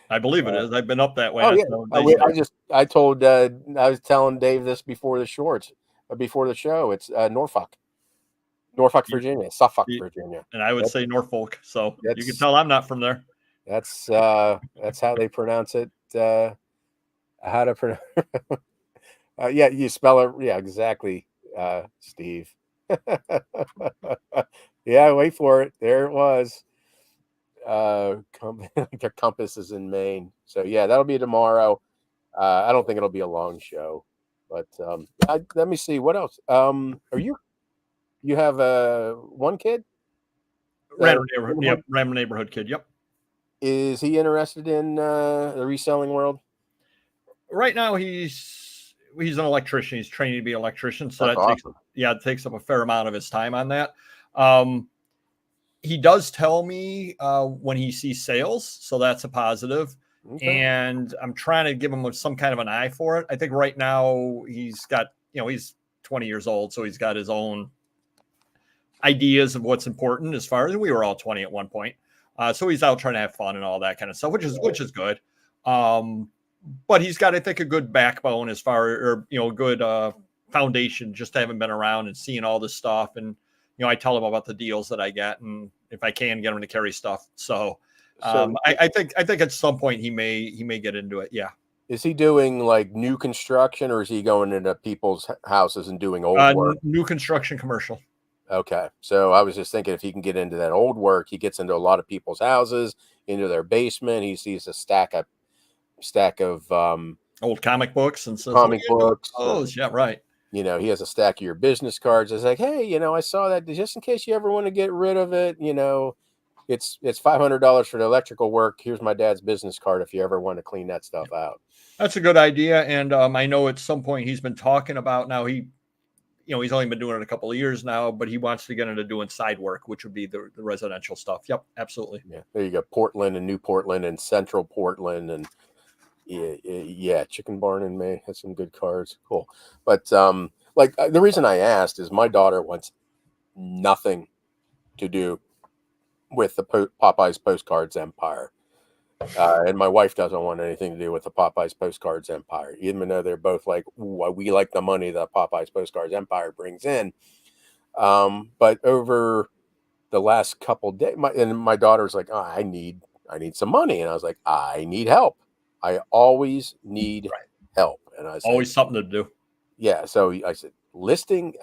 I believe it is. I've been up that way. Oh yeah. I was telling Dave this before the show. It's Norfolk, Virginia, Suffolk, Virginia. And I would say Norfolk. So you can That's tell I'm not from there. that's how they pronounce it. How to pronounce? Yeah, you spell it. Yeah, exactly, Steve. Yeah, wait for it. There it was. Their compass is in Maine. So yeah, that'll be tomorrow. I don't think it'll be a long show, but let me see what else. Are you have one kid? Random neighborhood. Yep. Random neighborhood kid. Yep. Is he interested in the reselling world? Right now, he's an electrician. He's training to be an electrician. So That's that awesome. it takes up a fair amount of his time on that. He does tell me when he sees sales, so that's a positive. Okay. And I'm trying to give him some kind of an eye for it. I think right now he's got, he's 20 years old, so he's got his own ideas of what's important, as far as we were all 20 at one point. So he's out trying to have fun and all that kind of stuff, which is good. But he's got, I think, a good backbone as far, or good foundation, just haven't been around and seeing all this stuff. And I tell him about the deals that I get, and if I can get him to carry stuff. So I think at some point he may get into it. Yeah. Is he doing like new construction, or is he going into people's houses and doing old work? New construction, commercial. Okay. So I was just thinking, if he can get into that old work, he gets into a lot of people's houses, into their basement. He sees a stack of old comic books and comic books. Oh, yeah, right. He has a stack of your business cards. It's like, hey, I saw that, just in case you ever want to get rid of it. It's $500 for the electrical work. Here's my dad's business card if you ever want to clean that stuff out. That's a good idea. And I know at some point he's been talking about, now he's only been doing it a couple of years now, but he wants to get into doing side work, which would be the residential stuff. Yep, absolutely. Yeah, there you go. Portland and New Portland and Central Portland, and yeah, Chicken Barn in May has some good cards. Cool. But the reason I asked is my daughter wants nothing to do with the Popeyes Postcards empire. And my wife doesn't want anything to do with the Popeyes Postcards empire, even though they're both like, ooh, we like the money that Popeyes Postcards empire brings in. But over the last couple days, my daughter's like, oh, I need some money. And I was like, I need help. I always need help. And I said, always something to do. Yeah. So I said, listing,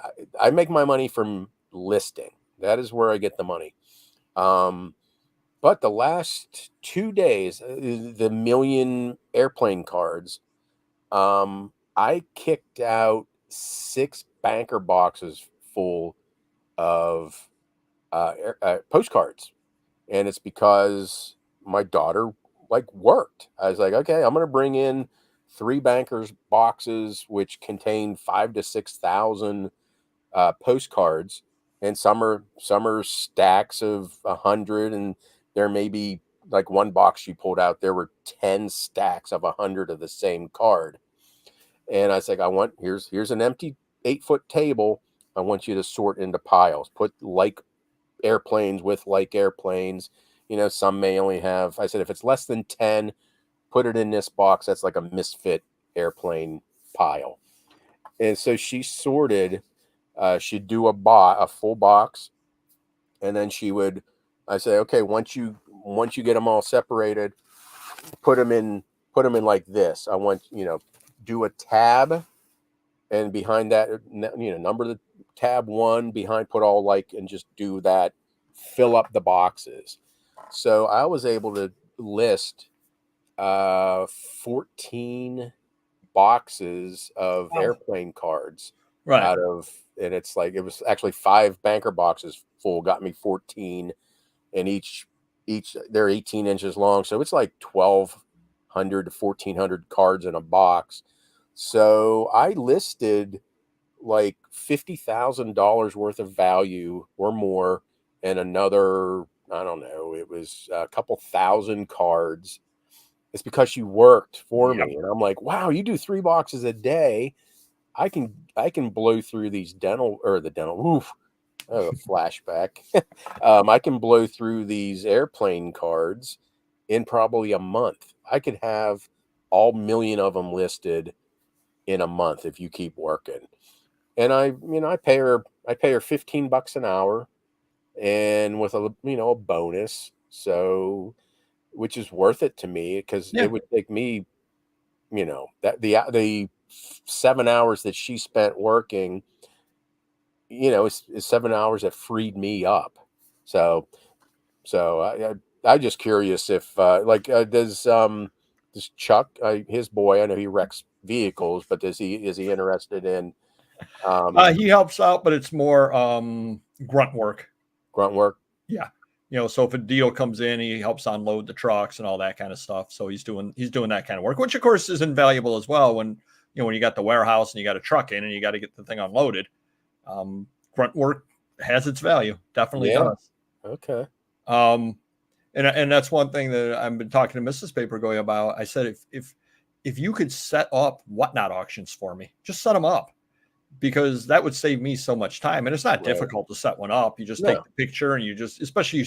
I make my money from listing. That is where I get the money. But the last 2 days, the million airplane cards, I kicked out 6 banker boxes full of postcards. And it's because my daughter worked. I was like, okay, I'm going to bring in 3 bankers boxes, which contain 5,000 to 6,000 postcards. and some are stacks of 100, and there may be like one box she pulled out. There were 10 stacks of 100 of the same card, and I was like, here's an empty 8-foot table. I want you to sort into piles. Put like airplanes with like airplanes. Some may only have. I said if it's less than 10, put it in this box. That's like a misfit airplane pile. And so she sorted. She'd do a full box, and then I say, okay, once you get them all separated, put them in like this. I want, do a tab, and behind that, number the tab 1 behind, put all like, and just do that, fill up the boxes. So I was able to list 14 boxes of airplane cards Right. and it's like, it was actually 5 banker boxes full, got me 14, and each they're 18 inches long, so it's like 1,200 to 1,400 cards in a box. So I listed like $50,000 worth of value or more, and another, I don't know, it was a couple thousand cards. It's because she worked for me, and I'm like, wow, you do 3 boxes a day. I can blow through these oof, oh, a flashback. I can blow through these airplane cards in probably a month. I could have all million of them listed in a month if you keep working. And I pay her $15 an hour, and with a bonus, so, which is worth it to me, because Yeah. it would take me, that the 7 hours that she spent working, is 7 hours that freed me up. So I just curious if does Chuck, his boy, I know he wrecks vehicles, but is he interested in He helps out, but it's more grunt work. grunt work? Yeah. So if a deal comes in, he helps unload the trucks and all that kind of stuff. So he's doing that kind of work, which of course is invaluable as well when you got the warehouse and you got a truck in and you got to get the thing unloaded. Grunt work has its value, definitely does. Okay. And that's one thing that I've been talking to Mrs. Papergoy about. I said, if you could set up whatnot auctions for me, just set them up, because that would save me so much time. And it's not difficult to set one up. You just take the picture, and especially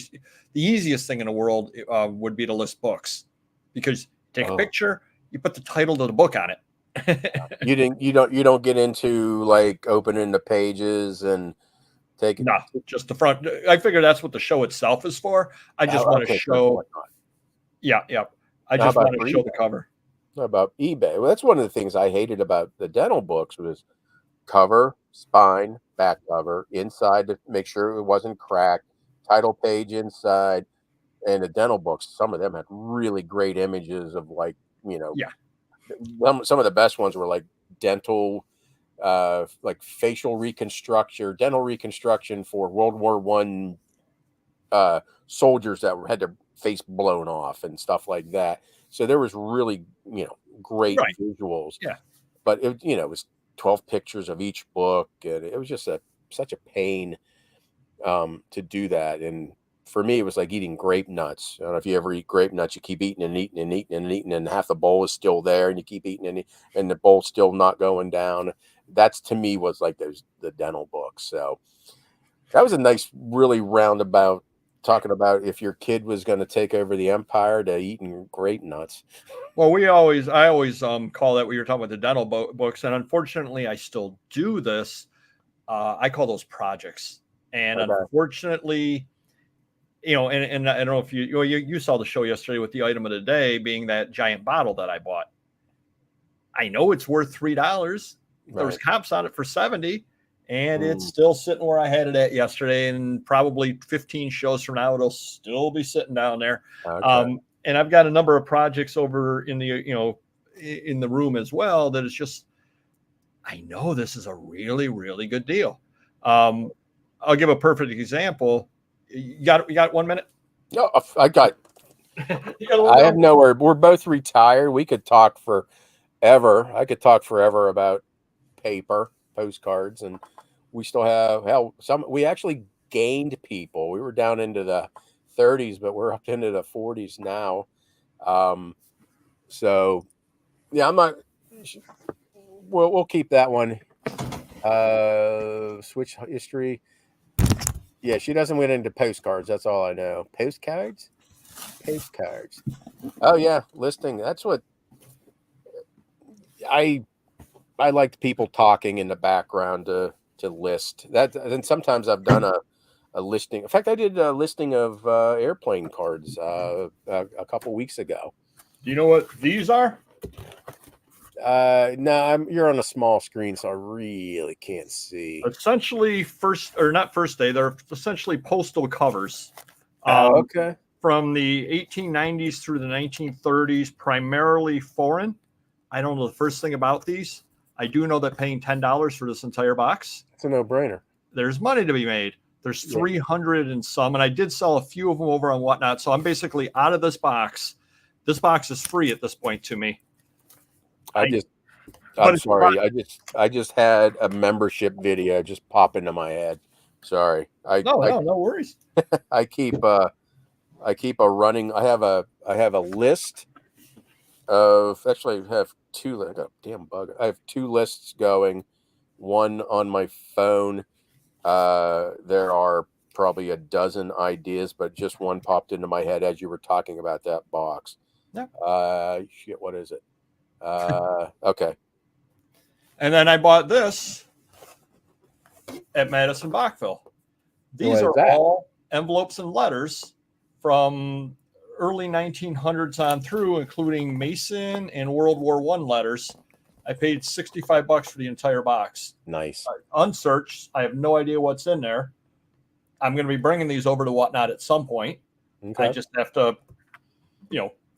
the easiest thing in the world would be to list books, because take a picture, you put the title to the book on it. You don't get into like opening the pages and taking just the front. I figure that's what the show itself is for. I just want to show. Yeah. I just want to show the cover. How about eBay? Well, that's one of the things I hated about the dental books was cover, spine, back cover, inside to make sure it wasn't cracked, title page inside, and the dental books, some of them had really great images of like, some of the best ones were like dental, like facial reconstruction, dental reconstruction for World War I soldiers that had their face blown off and stuff like that. So there was really, great visuals. Yeah. But it was 12 pictures of each book, and it was just such a pain to do that. And for me, it was like eating grape nuts. I don't know if you ever eat grape nuts. You keep eating and eating and eating and eating, and half the bowl is still there, and you keep eating and the bowl's still not going down. That's, to me, was like the dental books. So that was a nice, really roundabout talking about if your kid was going to take over the empire to eating grape nuts. Well, I always call that, what you're talking about, the dental books, and unfortunately, I still do this. I call those projects, and unfortunately, and I don't know if you saw the show yesterday with the item of the day being that giant bottle that I bought. I know it's worth $3. There's comps on it for 70, and it's still sitting where I had it at yesterday. And probably 15 shows from now, it'll still be sitting down there. Okay. And I've got a number of projects over in the room as well that is just, I know this is a really, really good deal. I'll give a perfect example. You got 1 minute? No, I got. I have nowhere. We're both retired. We could talk forever. I could talk forever about paper, postcards, and we still have we actually gained people. We were down into the 30s, but we're up into the 40s now. So yeah, I'm not. We'll keep that one. Switch history. Yeah, she doesn't went into postcards. That's all I know. Postcards. Postcards. Oh yeah, listing. That's what I I liked people talking in the background to list that. And sometimes I've done a listing. In fact, I did a listing of airplane cards a couple weeks ago. Do you know what these are? No, you're on a small screen, so I really can't see. Essentially, not first day. They're essentially postal covers. Oh, okay. From the 1890s through the 1930s, primarily foreign. I don't know the first thing about these. I do know that paying $10 for this entire box, it's a no-brainer. There's money to be made. There's 300 and some, and I did sell a few of them over on Whatnot. So I'm basically out of this box. This box is free at this point to me. I'm sorry. I just had a membership video just pop into my head. Sorry. No worries. I keep a running. I have a list of, actually I have two. I got a damn bug. I have two lists going. One on my phone. There are probably a dozen ideas, but just one popped into my head as you were talking about that box. Yeah. Shit. What is it? Okay. And then I bought this at Madison Bachville. These are all envelopes and letters from early 1900s on through, including Mason and World War I letters. I paid $65 for the entire box. Nice. Unsearched. I have no idea what's in there. I'm going to be bringing these over to Whatnot at some point. Okay. I just have to,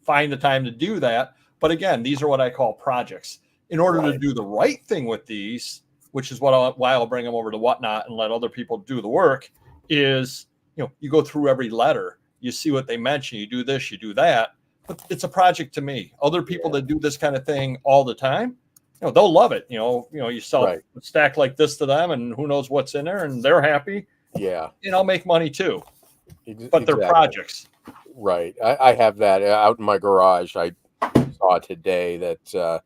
find the time to do that. But again, these are what I call projects. In order to do the right thing with these, which is why I'll bring them over to Whatnot and let other people do the work, is, you go through every letter, you see what they mention, you do this, you do that. But it's a project to me. Other people that do this kind of thing all the time, they'll love it. You sell a stack like this to them, and who knows what's in there, and they're happy. Yeah, and I'll make money too. But they're projects. Right. I have that out in my garage. I saw today that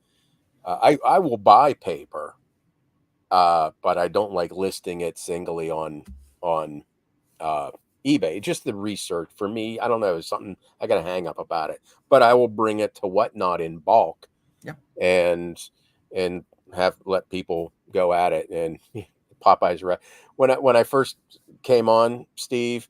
I will buy paper, but I don't like listing it singly on eBay. Just the research for me. I don't know. It's something I got to hang up about it. But I will bring it to Whatnot in bulk. Yeah. And let people go at it. And Popeyes. When I first came on, Steve,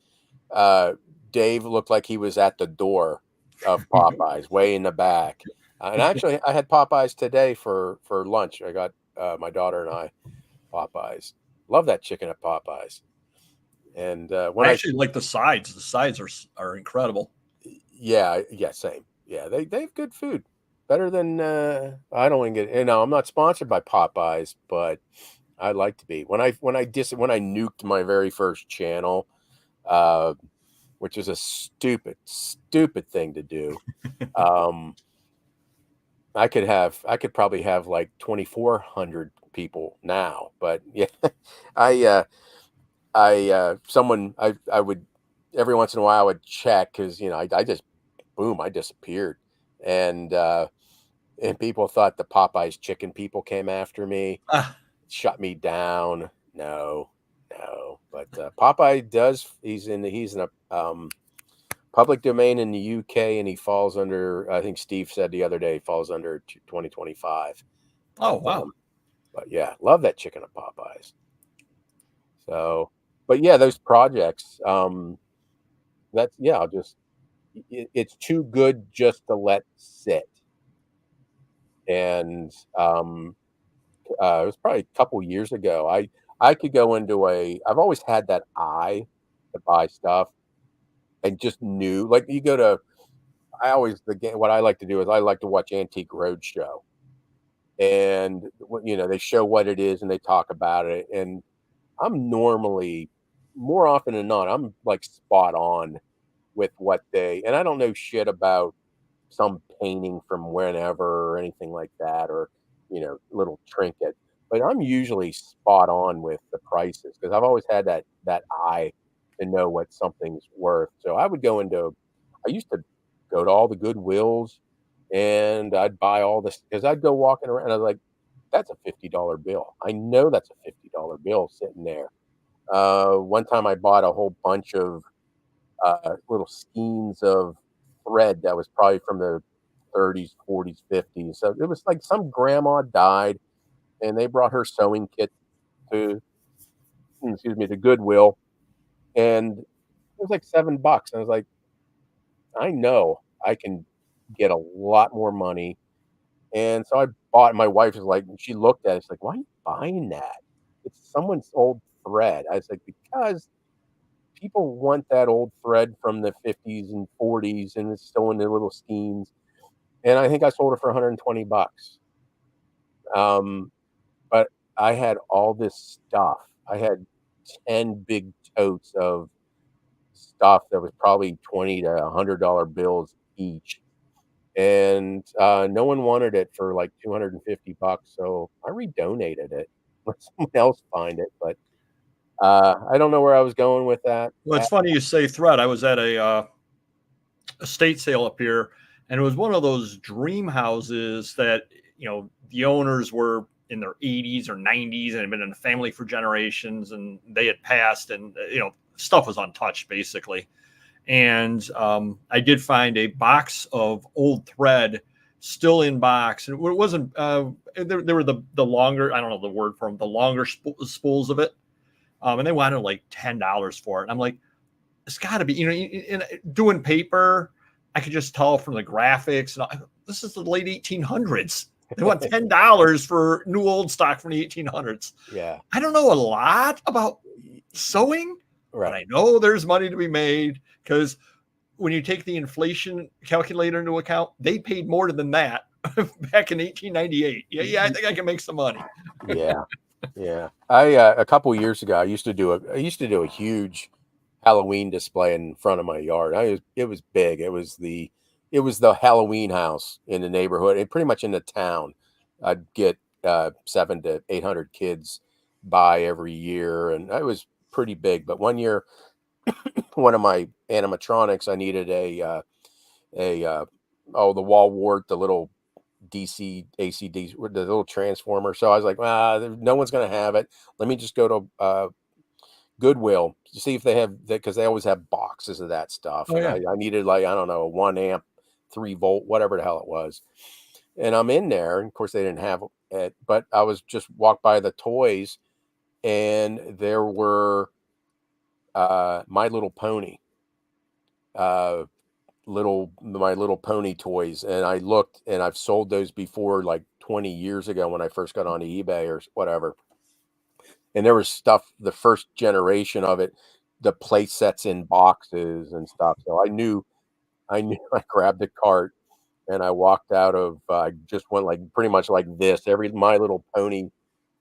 Dave looked like he was at the door of Popeyes, way in the back. And actually, I had Popeyes today for lunch. I got my daughter and I Popeyes. Love that chicken at Popeyes. And when I actually like the sides. The sides are incredible. Yeah, same. Yeah, they have good food. Better than I don't even get. I'm not sponsored by Popeyes, but I'd like to be. When I nuked my very first channel, which was a stupid thing to do. I could probably have like 2,400 people now, but yeah, I would every once in a while I would check because I just I disappeared, and people thought the Popeyes chicken people came after me, shut me down. No, but Popeye does. He's in a public domain in the UK, and he falls under, I think Steve said the other day, he falls under 2025. Oh, wow. But yeah, love that chicken at Popeyes. So, but yeah, those projects, it's too good just to let sit. And it was probably a couple years ago. I could go into I've always had that eye to buy stuff. And just knew, like what I like to do is I like to watch Antique Roadshow, and they show what it is and they talk about it, and I'm normally, more often than not, I'm like spot on with and I don't know shit about some painting from whenever or anything like that, or little trinket, but I'm usually spot on with the prices because I've always had that eye to know what something's worth. So I used to go to all the Goodwills and I'd buy all this because I'd go walking around and I was like, that's a $50 bill. I know that's a $50 bill sitting there. One time I bought a whole bunch of little skeins of thread that was probably from the 30s, 40s, 50s. So it was like some grandma died and they brought her sewing kit to, excuse me, to Goodwill, and it was like $7. I was like, I know I can get a lot more money. And so I bought, my wife was like, she looked at it, she's like, why are you buying that? It's someone's old thread. I was like, because people want that old thread from the 50s and 40s and it's still in the little skeins. And I think I sold it for $120. Um, but I had all this stuff. I had 10 big totes of stuff that was probably 20 to $100 bills each. And no one wanted it for like $250. So I redonated it. Let someone else find it. But I don't know where I was going with that. Well, it's funny you say thread. I was at a estate sale up here, and it was one of those dream houses that the owners were in their 80s or 90s and had been in the family for generations, and they had passed, and stuff was untouched basically. And I did find a box of old thread still in box, and it wasn't. There were the longer, I don't know the word for them, the longer spools of it, and they wanted like $10 for it. And I'm like, it's got to be, in doing paper, I could just tell from the graphics. And this is the late 1800s. They want $10 for new old stock from the 1800s. Yeah, I don't know a lot about sewing, right. but I know there's money to be made, because when you take the inflation calculator into account, they paid more than that back in 1898. Yeah, I think I can make some money. Yeah, yeah. I a couple years ago, I used to do a huge Halloween display in front of my yard. It was big. It was the Halloween house in the neighborhood, and pretty much in the town. I'd get 700 to 800 kids by every year, and it was pretty big. But one year, one of my animatronics, I needed the wall wart, the little DC ACD, the little transformer. So I was like, no one's gonna have it. Let me just go to Goodwill to see if they have that, because they always have boxes of that stuff. Oh And yeah. I needed, like, I don't know, a 1 amp, 3 volt, whatever the hell it was. And I'm in there, and of course they didn't have it, but I was just walked by the toys, and there were My Little Pony, uh, My Little Pony toys, and I looked, and I've sold those before, like 20 years ago when I first got onto eBay or whatever. And there was stuff, the first generation of it, the play sets in boxes and stuff. So I knew I grabbed the cart and I walked out of, I just went like pretty much like this. Every My Little Pony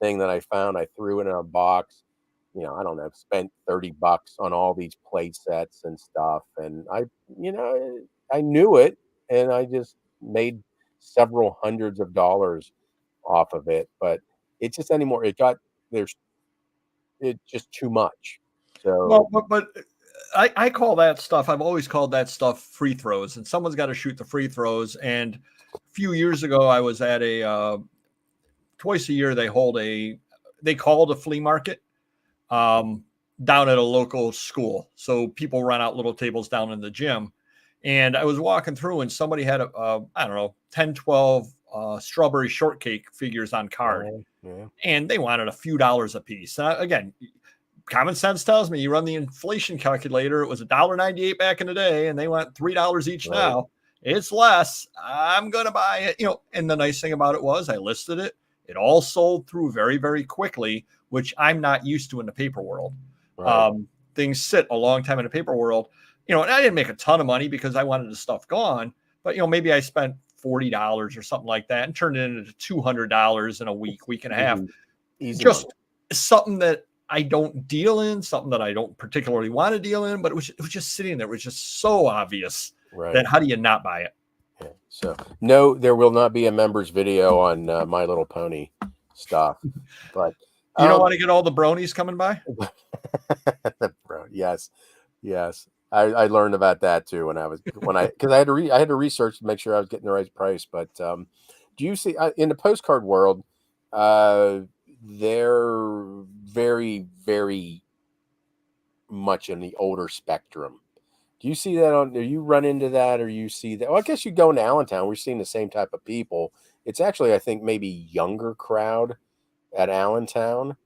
thing that I found, I threw it in a box. I don't know, spent $30 on all these play sets and stuff. And I knew it, and I just made several hundreds of dollars off of it. But it just anymore, there's it's just too much. Well, So but I call that stuff, I've always called that stuff free throws, and someone's got to shoot the free throws. And a few years ago, I was at twice a year, they called a flea market down at a local school. So people run out little tables down in the gym. And I was walking through, and somebody had I don't know, 10, 12 strawberry shortcake figures on card. yeah. And they wanted a few dollars a piece. Again, common sense tells me, you run the inflation calculator, it was $1.98 back in the day, and they want $3 each Right. now. It's less. I'm going to buy it. And the nice thing about it was I listed it. It all sold through very, very quickly, which I'm not used to in the paper world. Right. Things sit a long time in the paper world. And I didn't make a ton of money because I wanted the stuff gone, but maybe I spent $40 or something like that and turned it into $200 in a week and a half. Easy Just money. something that I don't deal in, something that I don't particularly want to deal in, but it was just sitting there. It was just so obvious Right. that how do you not buy it? Yeah. So no, there will not be a members video on My Little Pony stuff. But You don't want to get all the bronies coming by? Yes, yes. I learned about that too because I had to research to make sure I was getting the right price. But do you see in the postcard world, they're very, very much in the older spectrum. Do you see that do you run into that, or you see that? Well, I guess you go into Allentown. We're seeing the same type of people. It's actually, I think, maybe younger crowd at Allentown.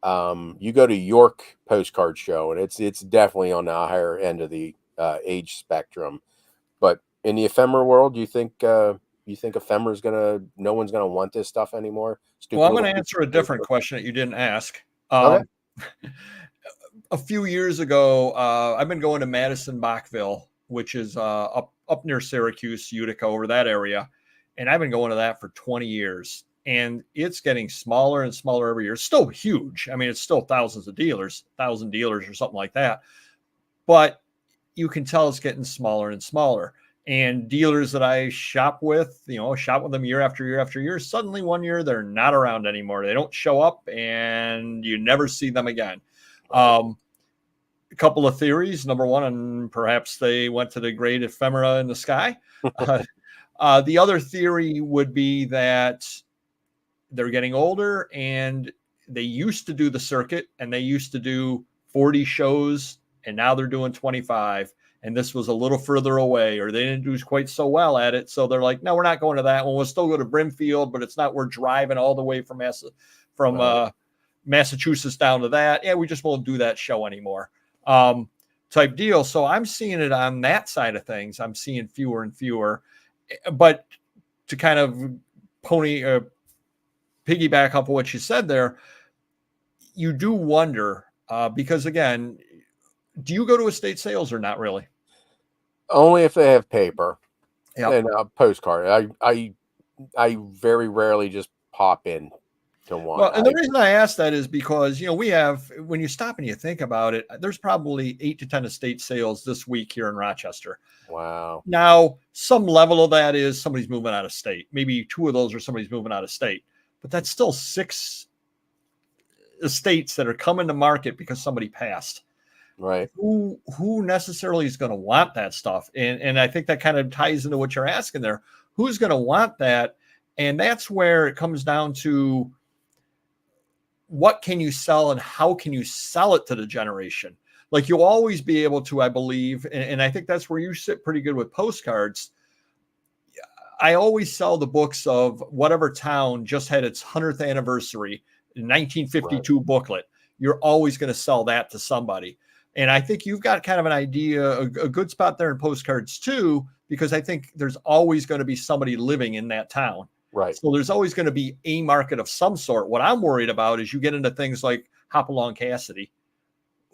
You go to York Postcard Show, and it's definitely on the higher end of the age spectrum. But in the ephemera world, do you think no one's gonna want this stuff anymore? Well, I'm going to answer a different question that you didn't ask. Okay. A few years ago, I've been going to Madison Bachville, which is up near Syracuse, Utica, over that area, and I've been going to that for 20 years. And it's getting smaller and smaller every year. It's still huge. I mean, it's still thousands of dealers, 1,000 dealers or something like that. But you can tell it's getting smaller and smaller. And dealers that I shop with them year after year after year, suddenly one year they're not around anymore. They don't show up and you never see them again. A couple of theories. Number one, and perhaps they went to the great ephemera in the sky. The other theory would be that they're getting older and they used to do the circuit and they used to do 40 shows and now they're doing 25. And this was a little further away, or they didn't do quite so well at it. So they're like, no, we're not going to that one. We'll still go to Brimfield, but it's not, we're driving all the way from Massachusetts down to that. Yeah, we just won't do that show anymore. Type deal. So I'm seeing it on that side of things. I'm seeing fewer and fewer. But to kind of piggyback off of what you said there, you do wonder, because again, do you go to estate sales or not really? Only if they have paper Yep. and a postcard. I very rarely just pop in to one. Well, and the reason I ask that is because, we have, when you stop and you think about it, there's probably 8 to 10 estate sales this week here in Rochester. Wow. Now, some level of that is somebody's moving out of state. Maybe 2 of those are somebody's moving out of state. But that's still 6 estates that are coming to market because somebody passed. Right. Who necessarily is going to want that stuff? And I think that kind of ties into what you're asking there. Who's going to want that? And that's where it comes down to what can you sell and how can you sell it to the generation? Like you'll always be able to, I believe, and I think that's where you sit pretty good with postcards. I always sell the books of whatever town just had its 100th anniversary, 1952 booklet. You're always going to sell that to somebody. And I think you've got kind of an idea, a good spot there in postcards too, because I think there's always going to be somebody living in that town. Right. So there's always going to be a market of some sort. What I'm worried about is you get into things like Hopalong Cassidy.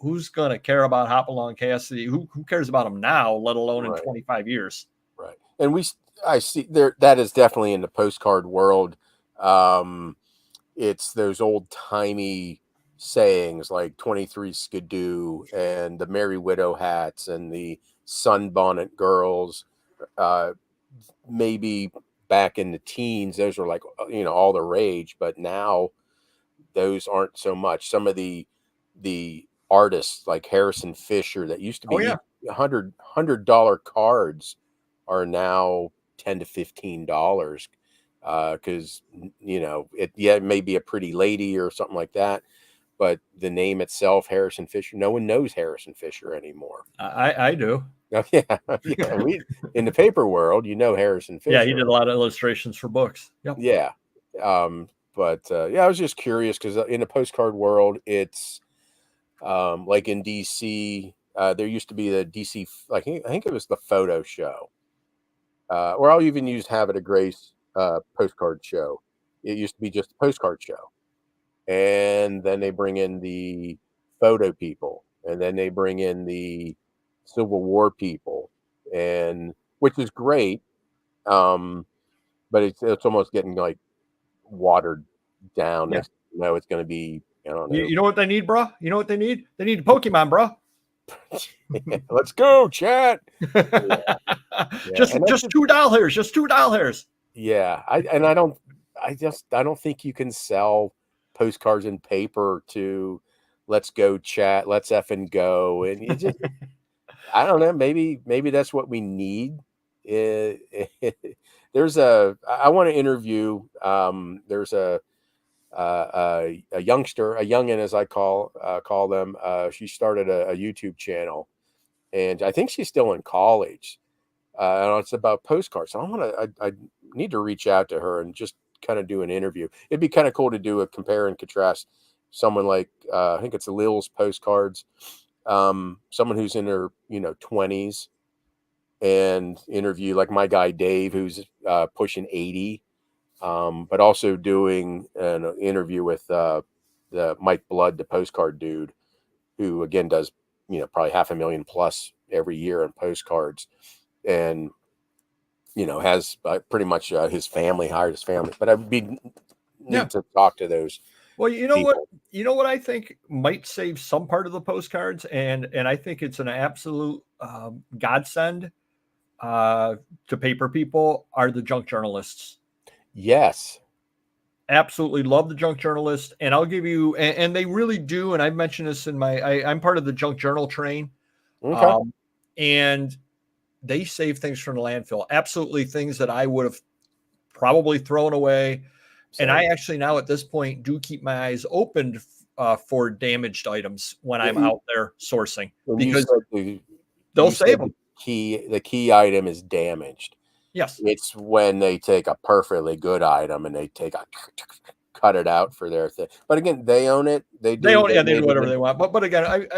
Who's going to care about Hopalong Cassidy? Who cares about them now, let alone in 25 years? Right. And I see there, that is definitely in the postcard world. It's those old timey sayings like 23 Skidoo and the Merry Widow hats and the Sunbonnet Girls. Maybe back in the teens, those were like, all the rage, but now those aren't so much. Some of the artists like Harrison Fisher that used to be $100 cards are now $10 to $15 because it may be a pretty lady or something like that, but the name itself, Harrison Fisher, no one knows Harrison Fisher anymore. I do. Oh, yeah. We in the paper world, Harrison Fisher. Yeah, he did a lot of illustrations for books. Yep. Yeah. But I was just curious because in the postcard world, it's like in DC, there used to be the DC, I think it was the photo show, or I'll even use Have It a Grace postcard show. It used to be just a postcard show. And then they bring in the photo people, and then they bring in the Civil War people, and which is great. But it's almost getting like watered down. Yeah. It's going to be, I don't know. You know what they need, bro? You know what they need? They need a Pokemon, bro. Let's go, chat. Just $2. Just $2. Yeah. I don't think you can sell postcards in paper to let's go chat, let's effing go. And you just, I don't know, maybe that's what we need. Eh, I want to interview, there's a youngster, a youngin, as I call them. She started a YouTube channel, and I think she's still in college. And it's about postcards. So I need to reach out to her and just kind of do an interview. It'd be kind of cool to do a compare and contrast. Someone like I think it's Lil's Postcards, someone who's in their 20s, and interview like my guy Dave, who's pushing 80, but also doing an interview with the Mike Blood, the postcard dude, who again does probably 500,000 plus every year in postcards, and has pretty much his family hired his family. But I'd be need to talk to those. Well, people. what I think might save some part of the postcards, and I think it's an absolute godsend to paper people, are the junk journalists. Yes. Absolutely love the junk journalists. And I'll give you, and they really do. And I've mentioned this in I'm part of the junk journal train. Okay. And they save things from the landfill. Absolutely things that I would have probably thrown away. Same. And I actually now at this point do keep my eyes open for damaged items when I'm out there sourcing, because they'll save them. The key item is damaged. Yes. It's when they take a perfectly good item and they cut it out for their thing. But again, they own it. They do whatever they want. But again,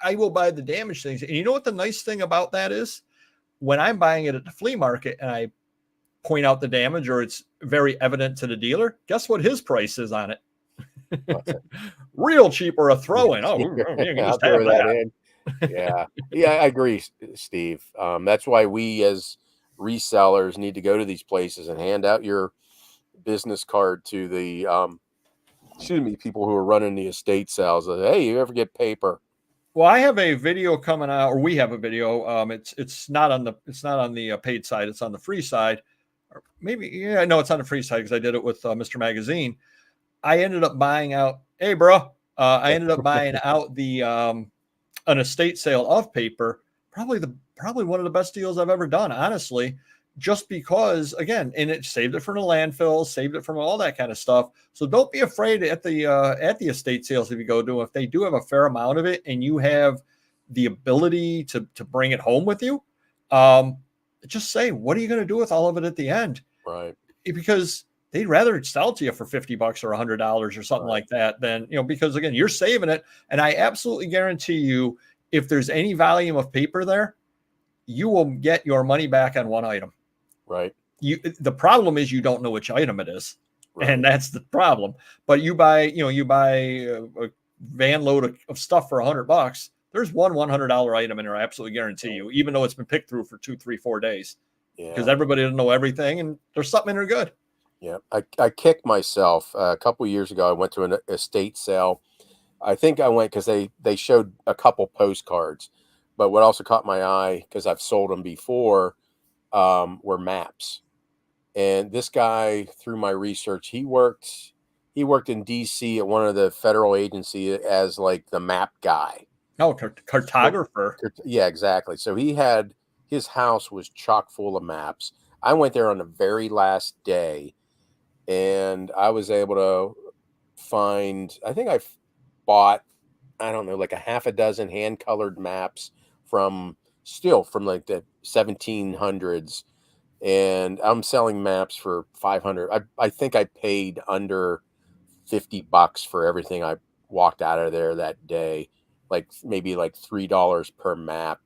I will buy the damaged things. And you know what the nice thing about that is? When I'm buying it at the flea market and I point out the damage, or it's very evident to the dealer, guess what his price is on it? Real cheap, or a throw-in. Oh, you can just have that in. Yeah. I agree, Steve. That's why we as resellers need to go to these places and hand out your business card to the people who are running the estate sales. Hey, you ever get paper? Well, I have a video coming out, or we have a video. It's not on the paid side. It's on the free side. Or maybe, no, it's on the free side because I did it with Mr. Magazine. I ended up buying out. Hey, bro. I ended up buying out the an estate sale of paper. Probably one of the best deals I've ever done, honestly. Just because, again, and it saved it from the landfill, saved it from all that kind of stuff. So don't be afraid at the estate sales if you go to them. If they do have a fair amount of it and you have the ability to bring it home with you, just say, what are you going to do with all of it at the end? Right. Because they'd rather sell it to you for $50 or $100 or something like that than, because again, you're saving it. And I absolutely guarantee you, if there's any volume of paper there, you will get your money back on one item. Right. The problem is you don't know which item it is. Right. And that's the problem. But you buy a van load of stuff for $100. There's one $100 item in there. I absolutely guarantee you, even though it's been picked through for 2, 3, 4 days. Yeah. Because everybody doesn't know everything, and there's something in there good. Yeah. I kicked myself a couple of years ago. I went to an estate sale. I think I went because they showed a couple postcards, but what also caught my eye, because I've sold them before, were maps. And this guy, through my research, he worked in DC at one of the federal agencies as like the map guy. Oh, cartographer. Yeah, exactly. So his house was chock full of maps. I went there on the very last day, and I was able to find, I think I bought, I don't know, like a half a dozen hand colored maps from like the 1700s. And I'm selling maps for $500. I think I paid under $50 for everything I walked out of there that day, like maybe like $3 per map.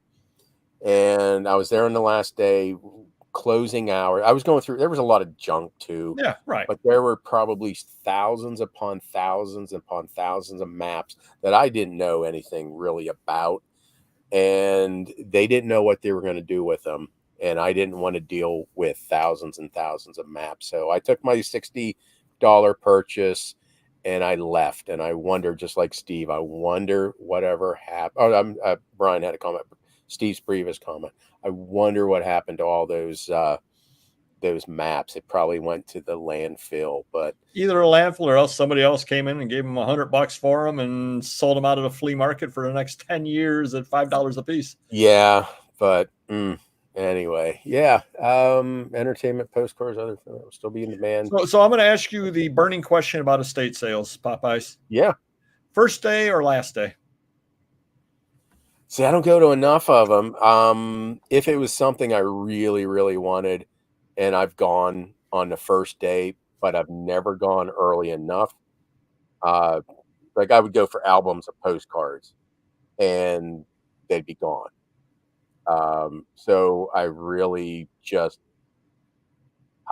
And I was there on the last day, closing hour. I was going through, there was a lot of junk too. Yeah, right. But there were probably thousands upon thousands upon thousands of maps that I didn't know anything really about. And they didn't know what they were going to do with them. And I didn't want to deal with thousands and thousands of maps. So I took my $60 purchase and I left. And I wonder, just like Steve, I wonder whatever happened. Oh, Brian had a comment. Steve's previous comment. I wonder what happened to all those those maps. It probably went to the landfill, but Either a landfill or else somebody else came in and gave them $100 for them and sold them out at a flea market for the next 10 years at $5 a piece. yeah, but anyway, yeah. Entertainment postcards, other things will still be in demand. So I'm going to ask you the burning question about estate sales, Popeyes. Yeah. First day or last day? See, I don't go to enough of them. If it was something I really, really wanted, and I've gone on the first day, but I've never gone early enough. Like I would go for albums of postcards, and they'd be gone. So I really just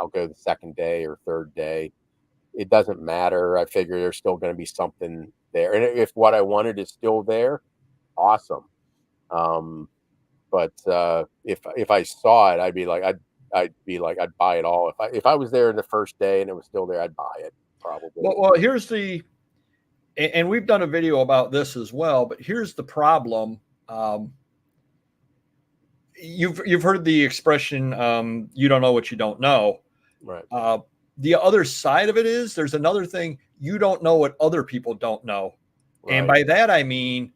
I'll go the second day or third day. It doesn't matter. I figure there's still going to be something there, and if what I wanted is still there, awesome. Um, but if I saw it, I'd be like I'd buy it all. If I was there in the first day and it was still there, I'd buy it probably. Well, here's the, and we've done a video about this as well, but here's the problem. You've heard the expression, you don't know what you don't know. Right. The other side of it is there's another thing. You don't know what other people don't know. Right. And by that, I mean,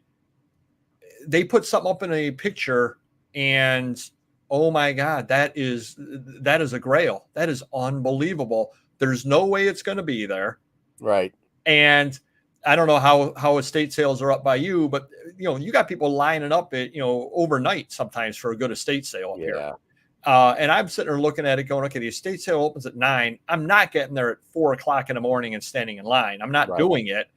they put something up in a picture and, oh my God, that is a grail. That is unbelievable. There's no way it's going to be there. Right. And I don't know how estate sales are up by you, but you got people lining up at, overnight sometimes for a good estate sale up here. And I'm sitting there looking at it going, okay, the estate sale opens at 9. I'm not getting there at 4:00 in the morning and standing in line. I'm not doing it.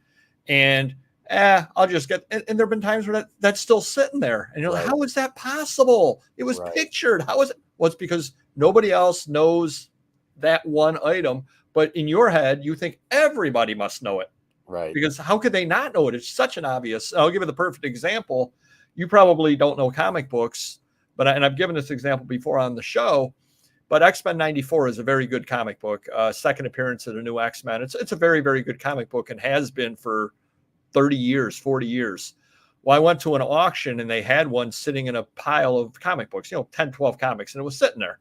And I'll just get, and there've been times where that's still sitting there. And you're like, how is that possible? It was pictured. How is it? Well, it's because nobody else knows that one item, but in your head, you think everybody must know it. Right. Because how could they not know it? It's such an obvious. I'll give you the perfect example. You probably don't know comic books, but I've given this example before on the show. But X-Men '94 is a very good comic book. Second appearance of the new X-Men. It's a very, very good comic book and has been for 30 years, 40 years. Well, I went to an auction and they had one sitting in a pile of comic books, 10, 12 comics, and it was sitting there.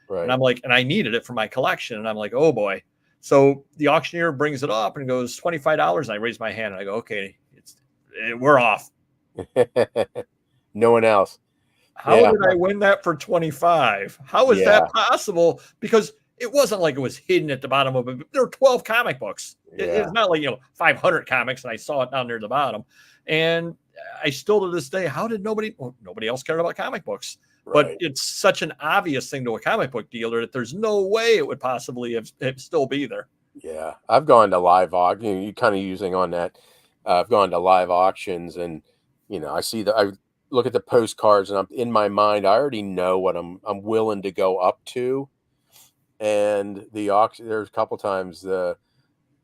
Right. And I'm like, and I needed it for my collection. And I'm like, oh boy. So the auctioneer brings it up and goes $25. And I raise my hand and I go, okay, we're off. No one else. How did I win that for 25? How is that possible? Because it wasn't like it was hidden at the bottom of it. There were 12 comic books. It's not like, 500 comics and I saw it down near the bottom. And I still to this day, how did nobody else cared about comic books? Right. But it's such an obvious thing to a comic book dealer that there's no way it would possibly have still be there. Yeah. I've gone to live auction. You kind of using on that. I've gone to live auctions and, I look at the postcards and I'm in my mind, I already know what I'm willing to go up to. And the auction, there's a couple times and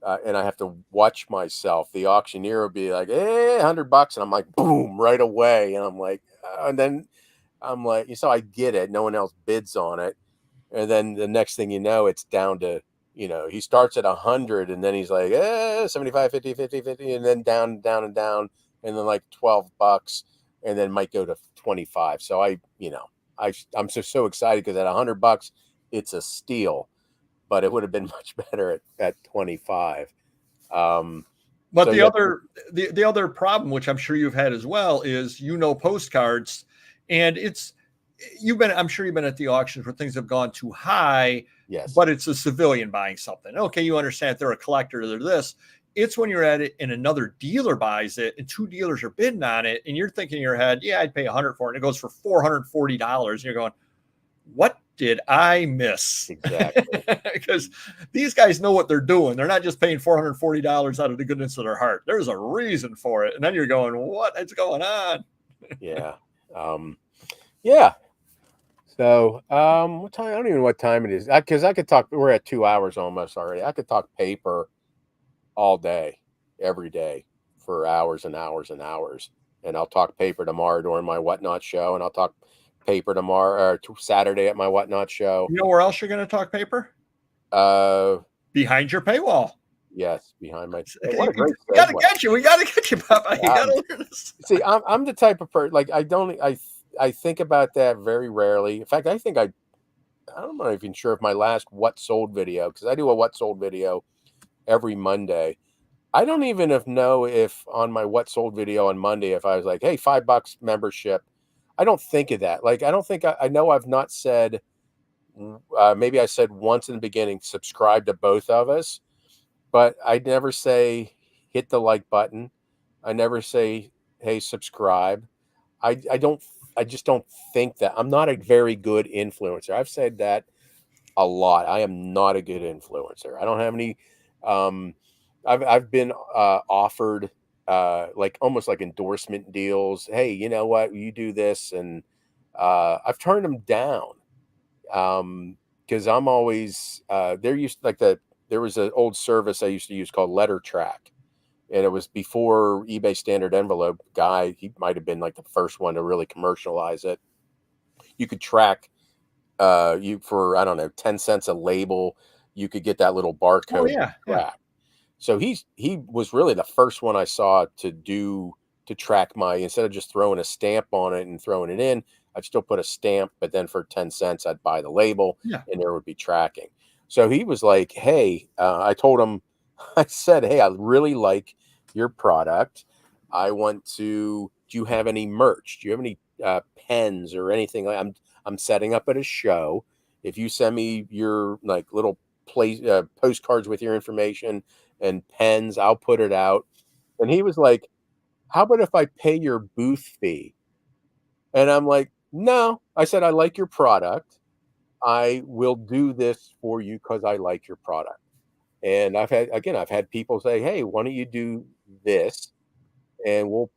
I have to watch myself. The auctioneer will be like, hey, $100. And I'm like, boom, right away. And I'm like, and then I'm like, so I get it. No one else bids on it. And then the next thing you know, it's down to, he starts at 100 and then he's like, 75, 50, 50, 50, and then down, down and down. And then like $12 and then might go to 25. So I'm so excited because at $100, it's a steal, but it would have been much better at 25. But so the other problem, which I'm sure you've had as well, is postcards, and I'm sure you've been at the auctions where things have gone too high. Yes. But it's a civilian buying something. Okay, you understand they're a collector, they're this. It's when you're at it and another dealer buys it and two dealers are bidding on it, and you're thinking in your head, yeah, I'd pay $100 for it, and it goes for $440, and you're going, what did I miss? Exactly. Because these guys know what they're doing. They're not just paying $440 out of the goodness of their heart. There's a reason for it. And then you're going, what is going on? Yeah. Yeah. So, what time? I don't even know what time it is. Because I could talk. We're at 2 hours almost already. I could talk paper all day, every day for hours and hours and hours. And I'll talk paper tomorrow during my Whatnot show. And I'll talk paper tomorrow or Saturday at my Whatnot show. You know where else you're going to talk paper? Behind your paywall. Yes, behind my. We got to get you. We got to get you, Papa. You got to learn this. See, I'm the type of person like I think about that very rarely. In fact, I think I'm not even sure if my last what sold video, because I do a what sold video every Monday. I don't even know if on my what sold video on Monday, if I was like, hey, $5 membership. I don't think of that. Like, I don't think I know I've not said, maybe I said once in the beginning, subscribe to both of us, but I never say hit the like button. I never say, hey, subscribe. I don't, I just don't think that I'm not a very good influencer. I've said that a lot. I am not a good influencer. I don't have any, um, I've been offered like almost like endorsement deals. Hey, you know what? You do this, and I've turned them down because I'm always there. Used like there was an old service I used to use called Letter Track, and it was before eBay Standard Envelope guy. He might have been like the first one to really commercialize it. You could track you for, I don't know, 10 cents a label. You could get that little Oh barcode yeah, yeah, track. So he was really the first one I saw to track my, instead of just throwing a stamp on it and throwing it in, I'd still put a stamp, but then for 10 cents I'd buy the label yeah. and there would be tracking. So he was like, hey, I told him, I said, hey, I really like your product. I want to, do you have any merch? Do you have any pens or anything? I'm setting up at a show. If you send me your like little place postcards with your information and pens, I'll put it out. And he was like, how about if I pay your booth fee? And I'm like, no. I said, I like your product. I will do this for you because I like your product. And I've had people say, hey, why don't you do this? And we'll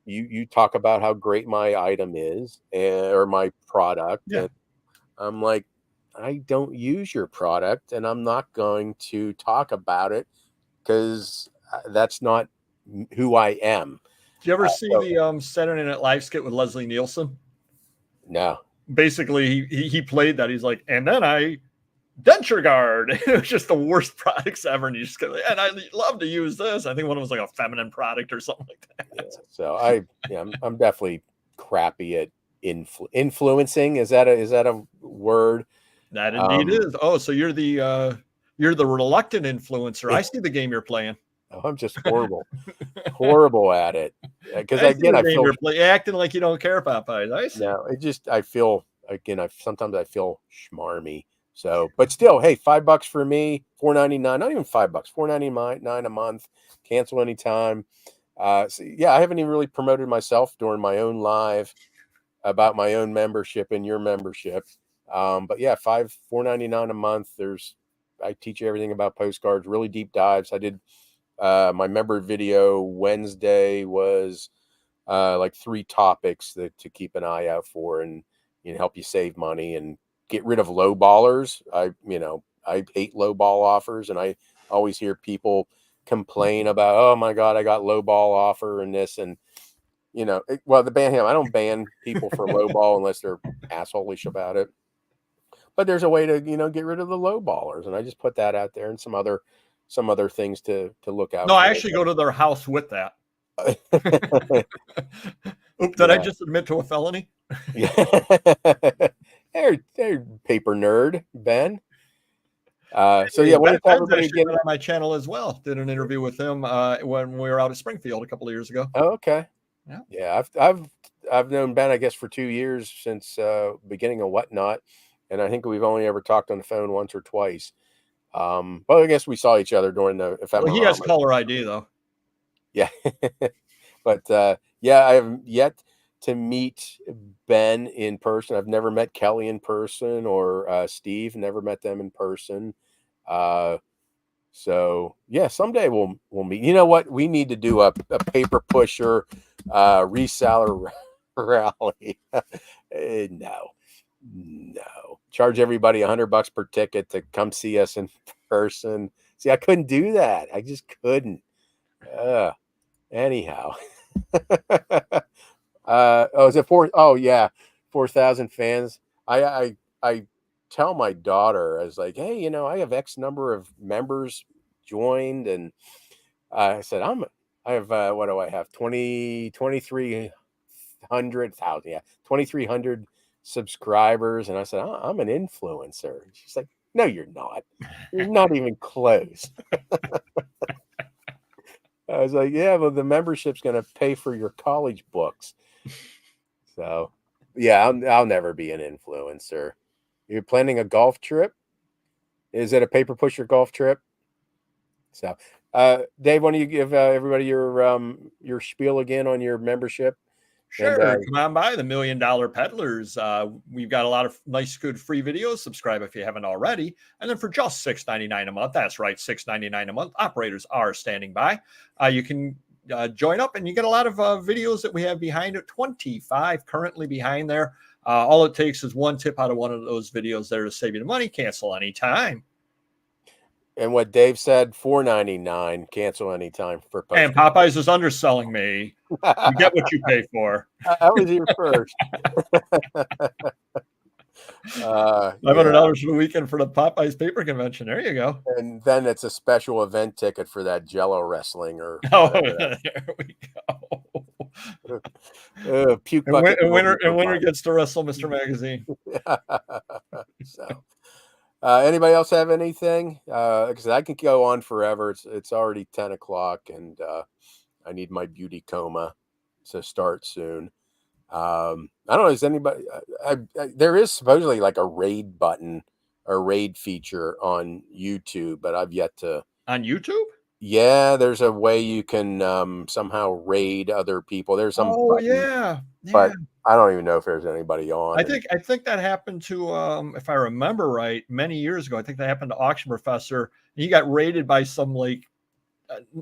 you talk about how great my item is, or my product. Yeah. And I'm like, I don't use your product and I'm not going to talk about it because that's not who I am. Did you ever see So, the Saturday Night Live skit with Leslie Nielsen? no. Basically, he played that. He's like, and then I denture guard. It was just the worst products ever, and you just go, and I love to use this. I think one of them was like a feminine product or something like Yeah. that. So I'm definitely crappy at influencing. Is that a word? That indeed Um, is. Oh, so you're the reluctant influencer. I see the game you're playing. I'm just horrible at it. Because I see again, the I game feel you're playing. Acting like you don't care about Popeyes. I see. no, I feel again, I sometimes I feel schmarmy. So, but still, hey, $5 for me, $4.99, not even $5, $4.99 a month, cancel anytime. So yeah, I haven't even really promoted myself during my own live about my own membership and your membership. But yeah, $4.99 a month. I teach you everything about postcards, really deep dives. I did my member video Wednesday was like 3 topics that to keep an eye out for, and help you save money and get rid of low ballers. I hate low ball offers, and I always hear people complain about, oh my god, I got low ball offer and this, and well, the ban him. I don't ban people for low ball unless they're assholish about it. But there's a way to get rid of the low ballers, and I just put that out there, and some other things to look out No, I for. actually go to their house with that. Oop, did I Yeah. just admit to a felony? Yeah. They're paper nerd, Ben. So yeah, what Ben to tell Penn's everybody actually again? been on my channel as well. Did an interview with him when we were out at Springfield a couple of years ago. Oh, okay. Yeah. Yeah, I've known Ben, I guess, for 2 years since beginning of Whatnot, and I think we've only ever talked on the phone once or twice. But I guess we saw each other during the Well, he has ephemerometer. caller ID though. Yeah. But yeah, I have yet to meet Ben in person. I've never met Kelly in person, or Steve. Never met them in person. Uh, so yeah, someday we'll meet. You know what? We need to do a paper pusher reseller rally. No. Charge everybody $100 per ticket to come see us in person. See, I couldn't do that. I just couldn't. Anyhow. Is it four? Oh yeah, 4,000 fans. I tell my daughter, I was like, hey, I have X number of members joined, and I said I have what do I have? 2300,000, yeah, 2,300 subscribers. And I said, I'm an influencer. She's like, no, you're not. You're not even close. I was like, yeah, well, the membership's going to pay for your college books. So, yeah, I'll never be an influencer. You're planning a golf trip? Is it a paper pusher golf trip? So, Dave, why don't you give everybody your spiel again on your membership? Sure. And Come on by the $1 Million Peddlers. We've got a lot of nice, good free videos. Subscribe if you haven't already. And then for just $6.99 a month, that's right, $6.99 a month, operators are standing by. You can join up and you get a lot of videos that we have behind it, 25 currently behind there. All it takes is one tip out of one of those videos there to save you the money. Cancel anytime. And what Dave said, $4.99, cancel anytime for post. And Popeyes is underselling me. You get what you pay for. I was here first. $500 for the weekend for the Popeyes paper convention. There you go. And then it's a special event ticket for that Jello wrestling or there we go. Puke and bucket winner gets to wrestle Mr. Magazine. So. Anybody else have anything? Because I can go on forever. It's already 10 o'clock, and I need my beauty coma to start soon. I don't know. Is anybody? There is supposedly like a raid button, a raid feature on YouTube, but I've yet to. On YouTube? Yeah, there's a way you can somehow raid other people. There's some. Oh button, yeah. But I don't even know if there's anybody on. I think that happened to if I remember right, many years ago. I think that happened to Auction Professor. He got raided by some like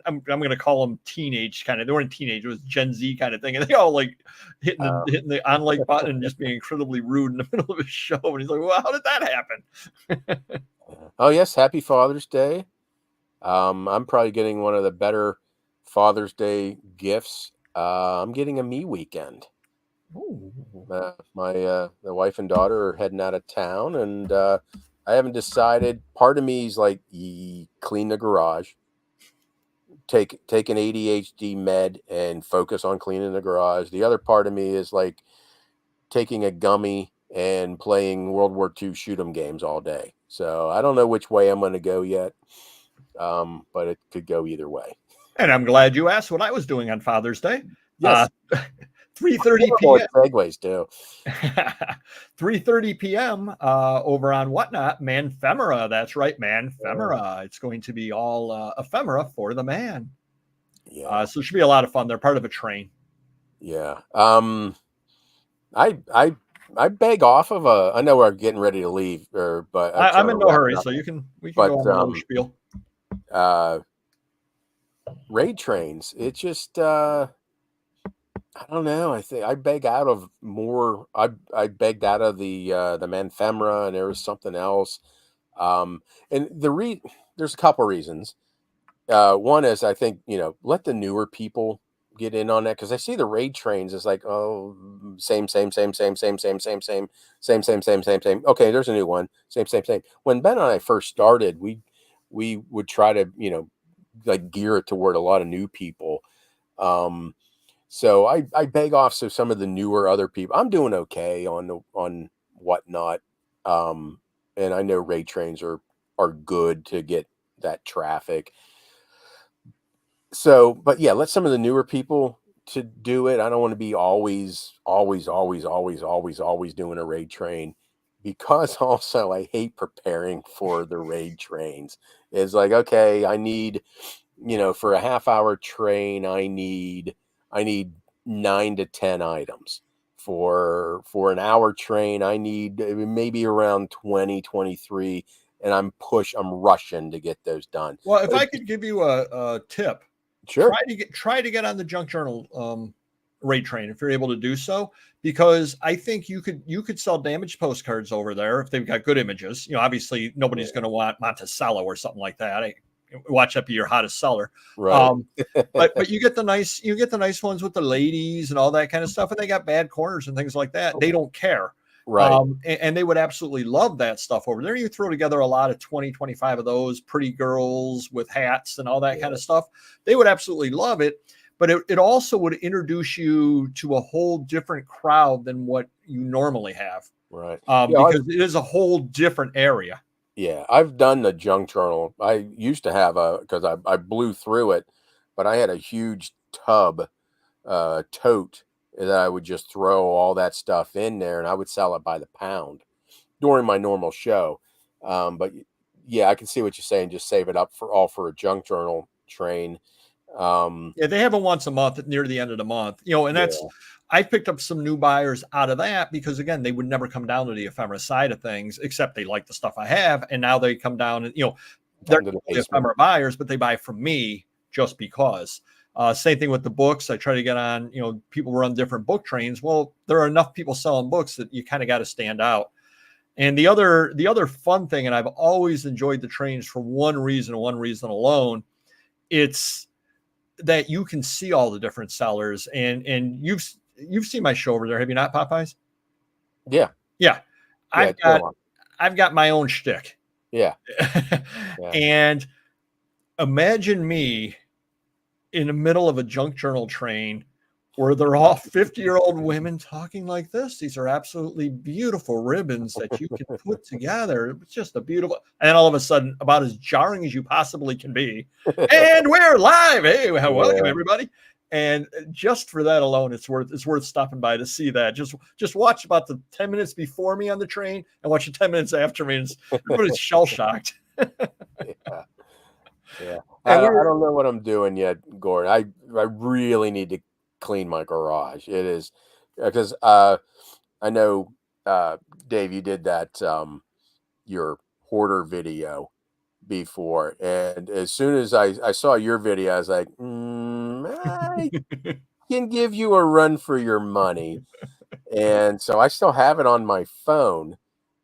I'm going to call them teenage kind of. They weren't teenage; it was Gen Z kind of thing, and they all like hitting the on like button and just being incredibly rude in the middle of his show. And he's like, "Well, how did that happen?" Oh yes, Happy Father's Day. I'm probably getting one of the better Father's Day gifts. I'm getting a me weekend. The wife and daughter are heading out of town, and I haven't decided. Part of me is like, clean the garage, take an ADHD med, and focus on cleaning the garage. The other part of me is like taking a gummy and playing World War II shoot 'em games all day. So I don't know which way I'm going to go yet, but it could go either way. And I'm glad you asked what I was doing on Father's Day. Yes. 3:30 p.m. Segues too. 3:30 p.m. Over on Whatnot, Manfemera. That's right, Manfemera. It's going to be all ephemera for the man. Yeah. So it should be a lot of fun. They're part of a train. Yeah. I beg off of a. I know we're getting ready to leave, but I'm in no hurry, so we can go on the spiel. Raid trains. It's just I don't know. I think I beg out of more. I begged out of the Manfemera, and there was something else. And there's a couple reasons. One is I think let the newer people get in on that, because I see the raid trains is like, oh, same. Okay, there's a new one. Same. When Ben and I first started, we would try to like gear it toward a lot of new people. So I beg off so some of the newer other people. I'm doing okay on Whatnot, and I know raid trains are good to get that traffic. So, but yeah, let some of the newer people to do it. I don't want to be always doing a raid train, because also I hate preparing for the raid trains. It's like, okay, I need, for a half-hour train, I need 9 to 10 items. For an hour train, I need maybe around 20, 23, and I'm rushing to get those done. Well, if I could give you a tip, sure. Try to get on the Junk Journal raid train if you're able to do so, because I think you could sell damaged postcards over there if they've got good images. Obviously nobody's going to want Monticello or something like that. Watch that be your hottest seller, right? But you get the nice ones with the ladies and all that kind of stuff, and they got bad corners and things like that. They don't care, right? And they would absolutely love that stuff over there. You throw together a lot of 20, 25 of those pretty girls with hats and all that kind of stuff. They would absolutely love it. but it also would introduce you to a whole different crowd than what you normally have. Right. Because it is a whole different area. Yeah, I've done the junk journal. I used to have because I blew through it, but I had a huge tub, tote that I would just throw all that stuff in there, and I would sell it by the pound during my normal show. But yeah, I can see what you're saying. Just save it up for a junk journal train. Yeah, they have it once a month near the end of the month, and that's, Yeah, I picked up some new buyers out of that because again, they would never come down to the ephemera side of things, except they like the stuff I have. And now they come down and, they're down to the the basement. ephemera buyers, but they buy from me just because. Same thing with the books. I try to get on, people run different book trains. Well, there are enough people selling books that you kind of got to stand out. And the other fun thing, and I've always enjoyed the trains for one reason alone, it's that you can see all the different sellers, and you've seen my show over there, have you not, Popeyes? Yeah, Yeah, yeah, I've it's been a got while. I've got my own shtick, Yeah, yeah. and imagine me in the middle of a junk journal train where they're all 50-year-old women talking like this. These are absolutely beautiful ribbons that you can put together. It's just a beautiful, and all of a sudden, about as jarring as you possibly can be. And we're live. Hey, welcome Yeah, everybody. And just for that alone, it's worth stopping by to see that. Just watch about the 10 minutes before me on the train and watch the 10 minutes after me. And everybody's shell shocked. yeah, yeah. I And we don't, I were don't know what I'm doing yet, Gordon. I really need to clean my garage. It is because I know, Dave, you did that your hoarder video before, and as soon as I saw your video, I was like, I can give you a run for your money. And so I still have it on my phone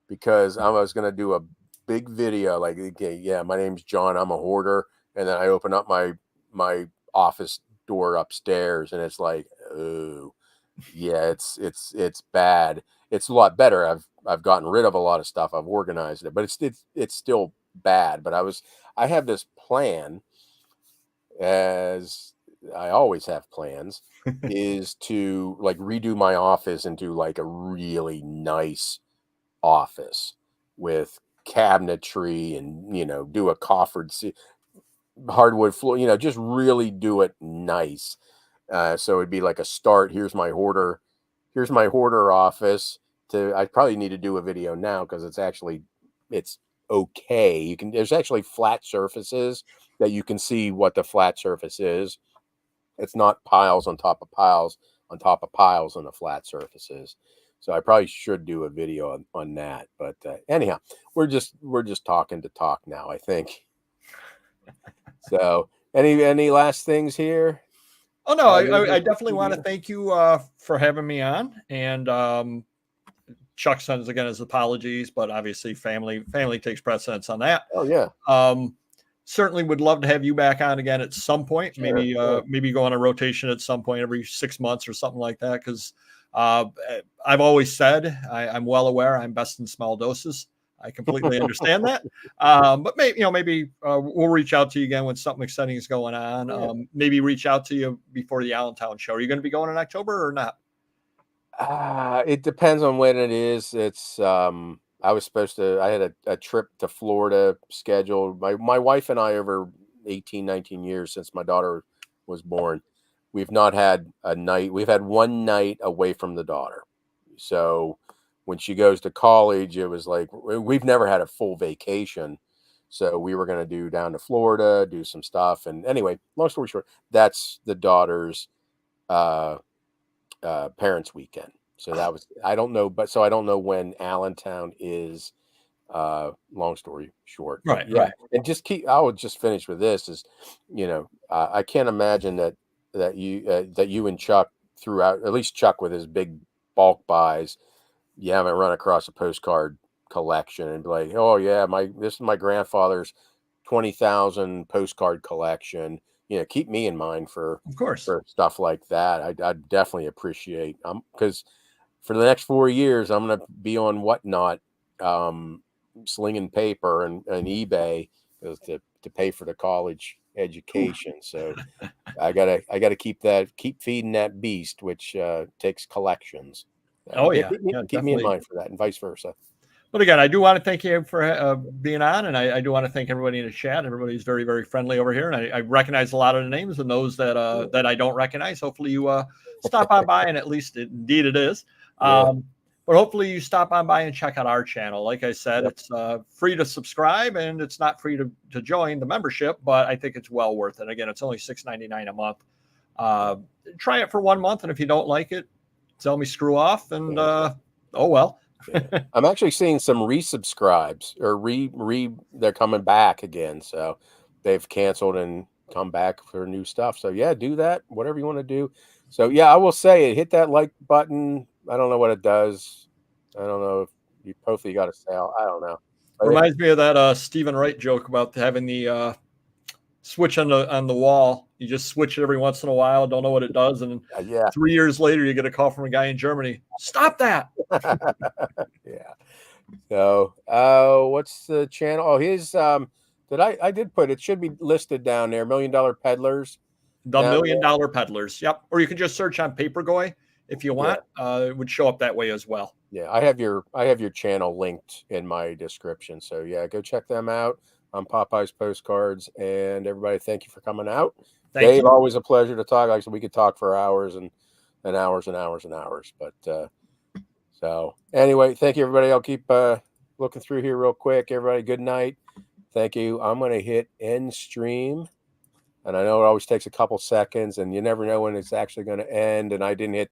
because I was going to do a big video like, okay, yeah, my name's John, I'm a hoarder, and then I open up my office door upstairs, and it's like, oh, yeah, it's bad. It's a lot better. I've gotten rid of a lot of stuff. I've organized it, but it's still bad. But I have this plan, as I always have plans, is to like redo my office into like a really nice office with cabinetry and do a coffered hardwood floor, just really do it nice. So it'd be like a start. Here's my hoarder office. I probably need to do a video now because it's okay. There's actually flat surfaces that you can see what the flat surface is. It's not piles on top of piles on top of piles on the flat surfaces. So I probably should do a video on that. But anyhow, we're just talking to talk now, I think. So any last things here? Oh no, I With the definitely want to studio? thank you for having me on. And Chuck sends again his apologies, but obviously family takes precedence on that. Oh yeah, Um, Certainly would love to have you back on again at some point. sure, Maybe sure. maybe go on a rotation at some point every 6 months or something like that. Because uh, I've always said I'm well aware I'm best in small doses. I completely understand that. But maybe we'll reach out to you again when something exciting is going on. Yeah. Maybe reach out to you before the Allentown show. Are you going to be going in October or not? It depends on when it is. I had a trip to Florida scheduled. My wife and I, over 18, 19 years since my daughter was born, we've not had a night. We've had one night away from the daughter. So when she goes to college, it was like we've never had a full vacation. So we were going to do down to Florida, do some stuff. And anyway, long story short, that's the daughter's uh parents weekend. So that was, I don't know, but so I don't know when Allentown is, long story short. But Right, yeah, right. and I would just finish with this is, I can't imagine that you and Chuck throughout, at least Chuck with his big bulk buys, you haven't run across a postcard collection and be like, oh yeah, this is my grandfather's 20,000 postcard collection. Keep me in mind for Of course. stuff like that. I'd definitely appreciate, because for the next 4 years I'm going to be on Whatnot, slinging paper and eBay to pay for the college education. So I gotta keep feeding that beast, which takes collections. Oh yeah, Keep me in definitely. mind for that, and vice versa. But again, I do want to thank you for being on, and I do want to thank everybody in the chat. Everybody's very, very friendly over here, and I recognize a lot of the names, and those that I don't recognize. Hopefully, you stop on by, and at least indeed it is. Yeah. But hopefully, you stop on by and check out our channel. Like I said, Yep. it's free to subscribe, and it's not free to join the membership, but I think it's well worth it. Again, it's only $6.99 a month. Try it for 1 month, and if you don't like it, tell me screw off, and oh well. Yeah. I'm actually seeing some resubscribes or they're coming back again. So they've canceled and come back for new stuff. So yeah, do that, whatever you want to do. So yeah, I will say it, hit that like button. I don't know what it does. I don't know if you hopefully you got a sale. I don't know. But Reminds me of that Stephen Wright joke about having the switch on the wall. You just switch it every once in a while, don't know what it does, and yeah. 3 years later you get a call from a guy in Germany. Stop that. Yeah. So what's the channel? Oh, his I did put it should be listed down there. $1 Million Peddlers. The $1 Million Peddlers. Yep. Or you can just search on Papergoy if you want. It would show up that way as well. Yeah, I have your channel linked in my description. So yeah, go check them out on Popeyes Postcards. And everybody, thank you for coming out. Thank Dave, you. always a pleasure to talk. Like I said, we could talk for hours and hours and hours and hours. But so anyway, thank you everybody. I'll keep looking through here real quick. Everybody, good night. Thank you. I'm gonna hit end stream. And I know it always takes a couple seconds and you never know when it's actually going to end. And I didn't hit